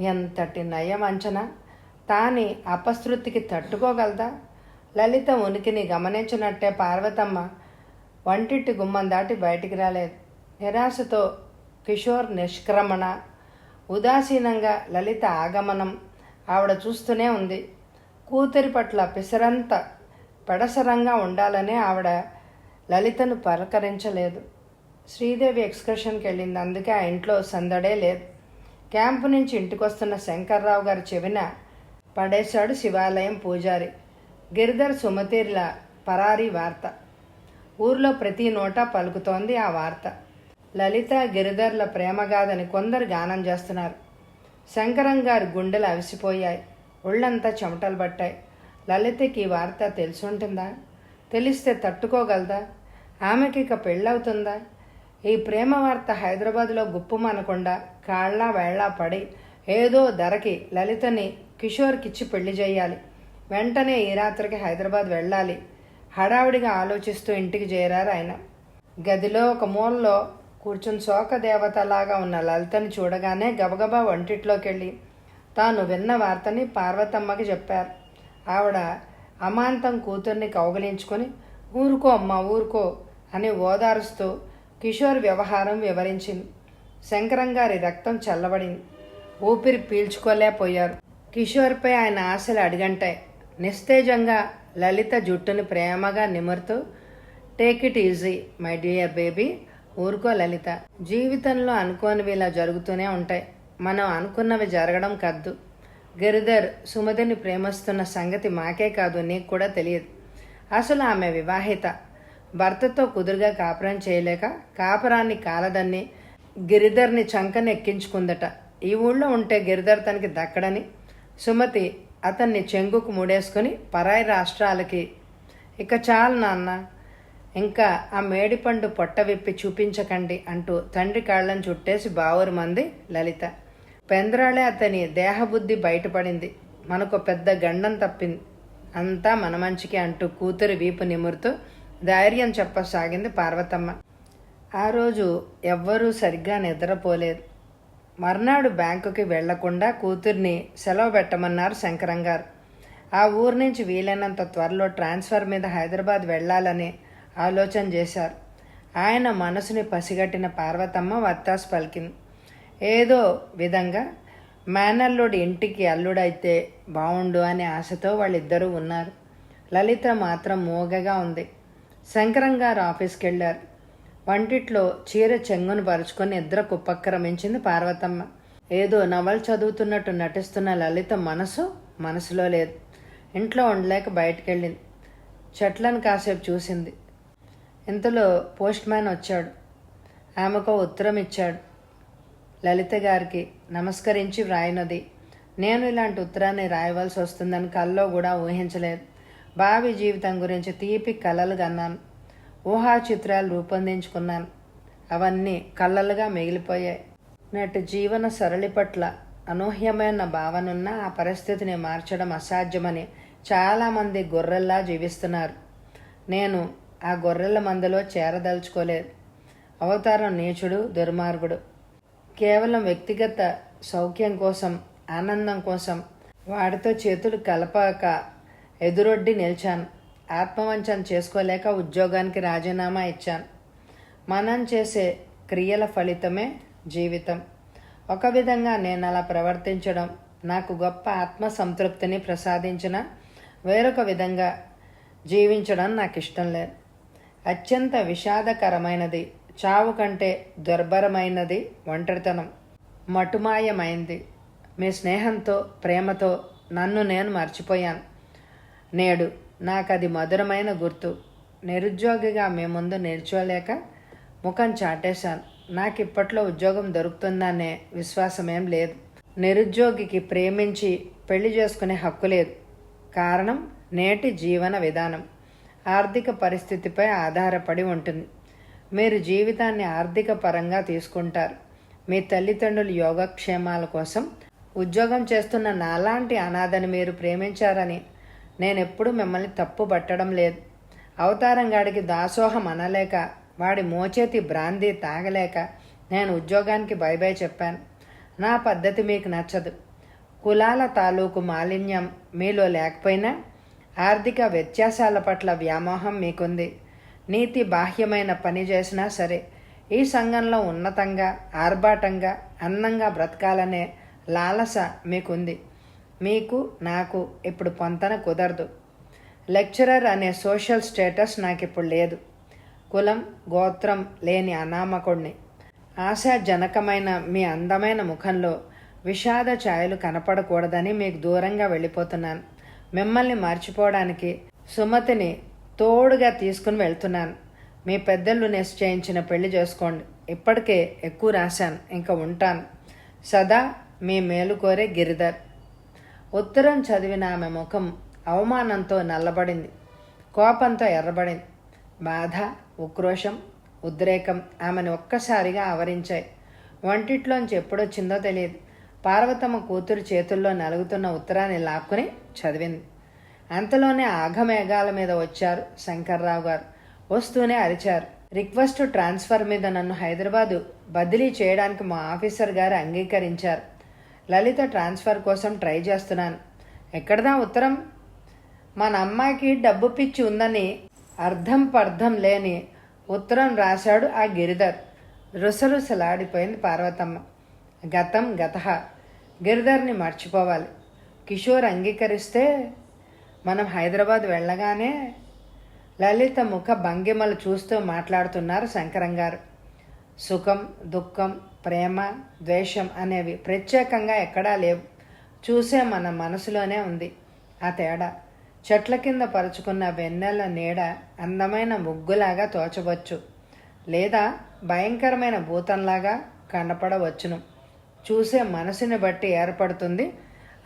ఎంతటి నయం అంచనా! తాని అపశృతికి తట్టుకోగలదా? లలిత ఉనికిని గమనించినట్టే పార్వతమ్మ వంటింటి గుమ్మం దాటి బయటికి రాలేదు. నిరాశతో కిషోర్ నిష్క్రమణ, ఉదాసీనంగా లలిత ఆగమనం ఆవిడ చూస్తూనే ఉంది. కూతురి పట్ల పిసరంత పెడసరంగా ఉండాలనే ఆవిడ లలితను పలకరించలేదు. శ్రీదేవి ఎక్స్కర్షన్కి వెళ్ళింది. అందుకే ఆ ఇంట్లో సందడే లేదు. క్యాంపు నుంచి ఇంటికొస్తున్న శంకర్రావు గారి చెవిన పడేశాడు శివాలయం పూజారి. గిరిధర్ సుమతిల పరారీ వార్త. ఊర్లో ప్రతి నోటా పలుకుతోంది ఆ వార్త. లలిత గిరిధర్ల ప్రేమగాదని కొందరు గానం చేస్తున్నారు. శంకరం గారి గుండెలు అవిసిపోయాయి. ఒళ్ళంతా చెమటలు పట్టాయి. లలితకి ఈ వార్త తెలుసుంటుందా? తెలిస్తే తట్టుకోగలదా? ఆమెకి ఇక పెళ్ళవుతుందా? ఈ ప్రేమ వార్త హైదరాబాదులో గుప్పుమనకుండా కాళ్ళ వేళ్లా పడి ఏదో ధరకి లలితని కిషోర్కిచ్చి పెళ్లి చేయాలి. వెంటనే ఈ రాత్రికి హైదరాబాద్ వెళ్ళాలి. హడావుడిగా ఆలోచిస్తూ ఇంటికి చేరారు ఆయన. గదిలో ఒక మూలలో కూర్చుని శోక దేవతలాగా ఉన్న లలితని చూడగానే గబగబా వంటిట్లోకి వెళ్ళి తాను విన్న వార్తని పార్వతమ్మకి చెప్పారు. ఆవిడ అమాంతం కూతుర్ని కౌగిలించుకొని ఊరుకో అమ్మా ఊరుకో అని ఓదారుస్తూ కిషోర్ వ్యవహారం వివరించింది. శంకరం గారి రక్తం చల్లబడింది. ఊపిరి పీల్చుకోలేకపోయారు. కిషోర్పై ఆయన ఆశలు అడిగంటాయి. నిస్తేజంగా లలిత జుట్టుని ప్రేమగా నిమురుతూ take it easy my dear baby, ఊరుకో లలిత. జీవితంలో అనుకోనివి ఇలా జరుగుతూనే ఉంటాయి. మనం అనుకున్నవి జరగడం కద్దు. గిరిధర్ సుమతిని ప్రేమిస్తున్న సంగతి మాకే కాదు, నీకు కూడా తెలియదు. అసలు ఆమె వివాహిత. భర్తతో కుదురుగా కాపురం చేయలేక కాపురాన్ని కాలదన్ని గిరిధర్ని చంకని ఎక్కించుకుందట. ఈ ఊళ్ళో ఉంటే గిరిధర్ తనకి దక్కడని సుమతి అతన్ని చెంగుకు ముడేసుకుని పరాయి రాష్ట్రాలకి. ఇక చాలు నాన్న, ఇంకా ఆ మేడిపండు పొట్ట విప్పి చూపించకండి అంటూ తండ్రి కాళ్ళను చుట్టేసి బావురు మంది లలిత. పెందరాళే అతని దేహబుద్ధి బయటపడింది. మనకు పెద్ద గండం తప్పింది, అంతా మన మంచికి అంటూ కూతురి వీపు నిమురుతూ ధైర్యం చెప్పసాగింది పార్వతమ్మ. ఆ రోజు ఎవ్వరూ సరిగ్గా నిద్రపోలేదు. మర్నాడు బ్యాంకుకి వెళ్లకుండా కూతుర్ని సెలవు పెట్టమన్నారు శంకరంగారు. ఆ ఊరు నుంచి వీలైనంత త్వరలో ట్రాన్స్ఫర్ మీద హైదరాబాద్ వెళ్లాలని ఆలోచన చేశారు. ఆయన మనసుని పసిగట్టిన పార్వతమ్మ వత్తాసు పలికింది. ఏదో విధంగా మేనల్లుడి ఇంటికి అల్లుడైతే బావుండు అనే ఆశతో వాళ్ళిద్దరూ ఉన్నారు. లలిత మాత్రం మూగగా ఉంది. శంకరంగారు ఆఫీస్కి వెళ్ళారు. వంటిట్లో చీర చెంగును పరుచుకొని నిద్ర కుప్పక్రమించింది పార్వతమ్మ. ఏదో నవలు చదువుతున్నట్టు నటిస్తున్న లలిత మనసులో లేదు. ఇంట్లో ఉండలేక బయటకెళ్ళింది. చెట్లను కాసేపు చూసింది. ఇంతలో పోస్ట్ మ్యాన్ వచ్చాడు. ఆమెకు ఉత్తరం ఇచ్చాడు. లలిత గారికి నమస్కరించి వ్రాయినది. నేను ఇలాంటి ఉత్తరాన్ని రాయవలసి వస్తుందని కల్లో కూడా ఊహించలేదు. భావి జీవితం గురించి తీపి కలలు కన్నాను. ఊహా చిత్రాలు రూపొందించుకున్నాను. అవన్నీ కళ్ళలుగా మిగిలిపోయాయి. నేటి జీవన సరళి పట్ల అనూహ్యమైన భావనున్న ఆ పరిస్థితిని మార్చడం అసాధ్యమని చాలామంది గొర్రెల్లా జీవిస్తున్నారు. నేను ఆ గొర్రెల మందలో చేరదలుచుకోలేదు. అవతారం నీచుడు, దుర్మార్గుడు. కేవలం వ్యక్తిగత సౌఖ్యం కోసం, ఆనందం కోసం వాడితో చేతులు కలపక ఎదురొడ్డి నిలిచాను. ఆత్మవంచన చేసుకోలేక ఉద్యోగానికి రాజీనామా ఇచ్చాను. మనం చేసే క్రియల ఫలితమే జీవితం. ఒక విధంగా నేను అలా ప్రవర్తించడం నాకు గొప్ప ఆత్మ సంతృప్తిని ప్రసాదించిన, వేరొక విధంగా జీవించడం నాకు ఇష్టం లేదు. అత్యంత విషాదకరమైనది, చావు కంటే దుర్భరమైనది ఒంటరితనం. మటుమాయమైంది. మీ స్నేహంతో, ప్రేమతో నన్ను నేను మర్చిపోయాను. నేడు నాకది మధురమైన గుర్తు. నిరుద్యోగిగా మీ ముందు నిల్చోలేక ముఖం చాటేశాను. నాకిప్పట్లో ఉద్యోగం దొరుకుతుందనే విశ్వాసమేం లేదు. నిరుద్యోగికి ప్రేమించి పెళ్లి చేసుకునే హక్కు లేదు. కారణం నేటి జీవన విధానం ఆర్థిక పరిస్థితిపై ఆధారపడి ఉంటుంది. మీరు జీవితాన్ని ఆర్థిక పరంగా తీసుకుంటారు. మీ తల్లిదండ్రుల యోగక్షేమాల కోసం ఉద్యోగం చేస్తున్న నాలాంటి అనాథని మీరు ప్రేమించారని నేనెప్పుడు మిమ్మల్ని తప్పు పట్టడం లేదు. అవతారంగాడికి దాసోహం అనలేక, వాడి మోచేతి బ్రాందీ తాగలేక నేను ఉద్యోగానికి బై చెప్పాను. నా పద్ధతి మీకు నచ్చదు. కులాల తాలూకు మాలిన్యం మీలో లేకపోయినా ఆర్థిక వ్యత్యాసాల పట్ల వ్యామోహం మీకుంది. నీతి బాహ్యమైన పని చేసినా సరే ఈ సంఘంలో ఉన్నతంగా, ఆర్భాటంగా, అందంగా బ్రతకాలనే లాలస మీకుంది. మీకు నాకు ఇప్పుడు పొంతన కుదరదు. లెక్చరర్ అనే సోషల్ స్టేటస్ నాకు ఇప్పుడు లేదు. కులం, గోత్రం లేని అనామకుడిని. ఆశాజనకమైన మీ అందమైన ముఖంలో విషాద ఛాయలు కనపడకూడదని మీకు దూరంగా వెళ్ళిపోతున్నాను. మిమ్మల్ని మర్చిపోవడానికి సుమతిని తోడుగా తీసుకుని వెళ్తున్నాను. మీ పెద్దలు నిశ్చయించిన పెళ్లి చేసుకోండి. ఇప్పటికే ఎక్కువ రాశాను, ఇంకా ఉంటాను. సదా మీ మేలు కోరే గిరిధర్. ఉత్తరం చదివిన ఆమె ముఖం అవమానంతో నల్లబడింది, కోపంతో ఎర్రబడింది. బాధ, ఉక్రోషం, ఉద్రేకం ఆమెను ఒక్కసారిగా ఆవరించాయి. వంటిట్లోంచి ఎప్పుడొచ్చిందో తెలియదు. పార్వతమ్మ కూతురు చేతుల్లో నలుగుతున్న ఉత్తరాన్ని లాక్కుని చదివింది. అంతలోనే ఆఘమేఘాల మీద వచ్చారు శంకర్రావు గారు. వస్తూనే అరిచారు. రిక్వెస్ట్ ట్రాన్స్ఫర్ మీద నన్ను హైదరాబాదు బదిలీ చేయడానికి మా ఆఫీసర్ గారు అంగీకరించారు. లలిత ట్రాన్స్ఫర్ కోసం ట్రై చేస్తున్నాను. ఎక్కడదా ఉత్తరం? మన అమ్మాయికి డబ్బు పిచ్చి ఉందని అర్థం పర్థం లేని ఉత్తరం రాశాడు ఆ గిరిధర్. రుసరుసలాడిపోయింది పార్వతమ్మ. గతం గతః. గిరిధర్ని మర్చిపోవాలి. కిషోర్ అంగీకరిస్తే మనం హైదరాబాద్ వెళ్ళగానే లలిత ముఖ భంగిమలు చూస్తూ మాట్లాడుతున్నారు శంకరంగారు. సుఖం, దుఃఖం, ప్రేమ, ద్వేషం అనేవి ప్రత్యేకంగా ఎక్కడా లేవు. చూసే మన మనసులోనే ఉంది ఆ తేడా. చెట్ల కింద పరుచుకున్న వెన్నెల నీడ అందమైన ముగ్గులాగా తోచవచ్చు, లేదా భయంకరమైన భూతంలాగా కనపడవచ్చును. చూసే మనసుని బట్టి ఏర్పడుతుంది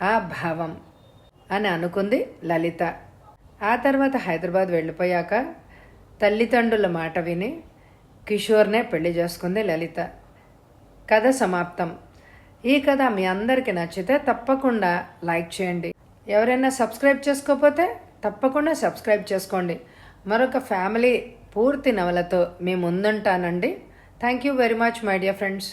ఆ భావం అని అనుకుంది లలిత. ఆ తర్వాత హైదరాబాద్ వెళ్ళిపోయాక తల్లిదండ్రుల మాట విని కిషోర్నే పెళ్లి చేసుకుంది లలిత. కథ సమాప్తం. ఈ కథ మీ అందరికీ నచ్చితే తప్పకుండా లైక్ చేయండి. ఎవరైనా సబ్స్క్రైబ్ చేసుకోకపోతే తప్పకుండా సబ్స్క్రైబ్ చేసుకోండి. మరొక ఫ్యామిలీ పూర్తి నవలతో మీ ముందుంటానండి. Thank you very much my dear friends.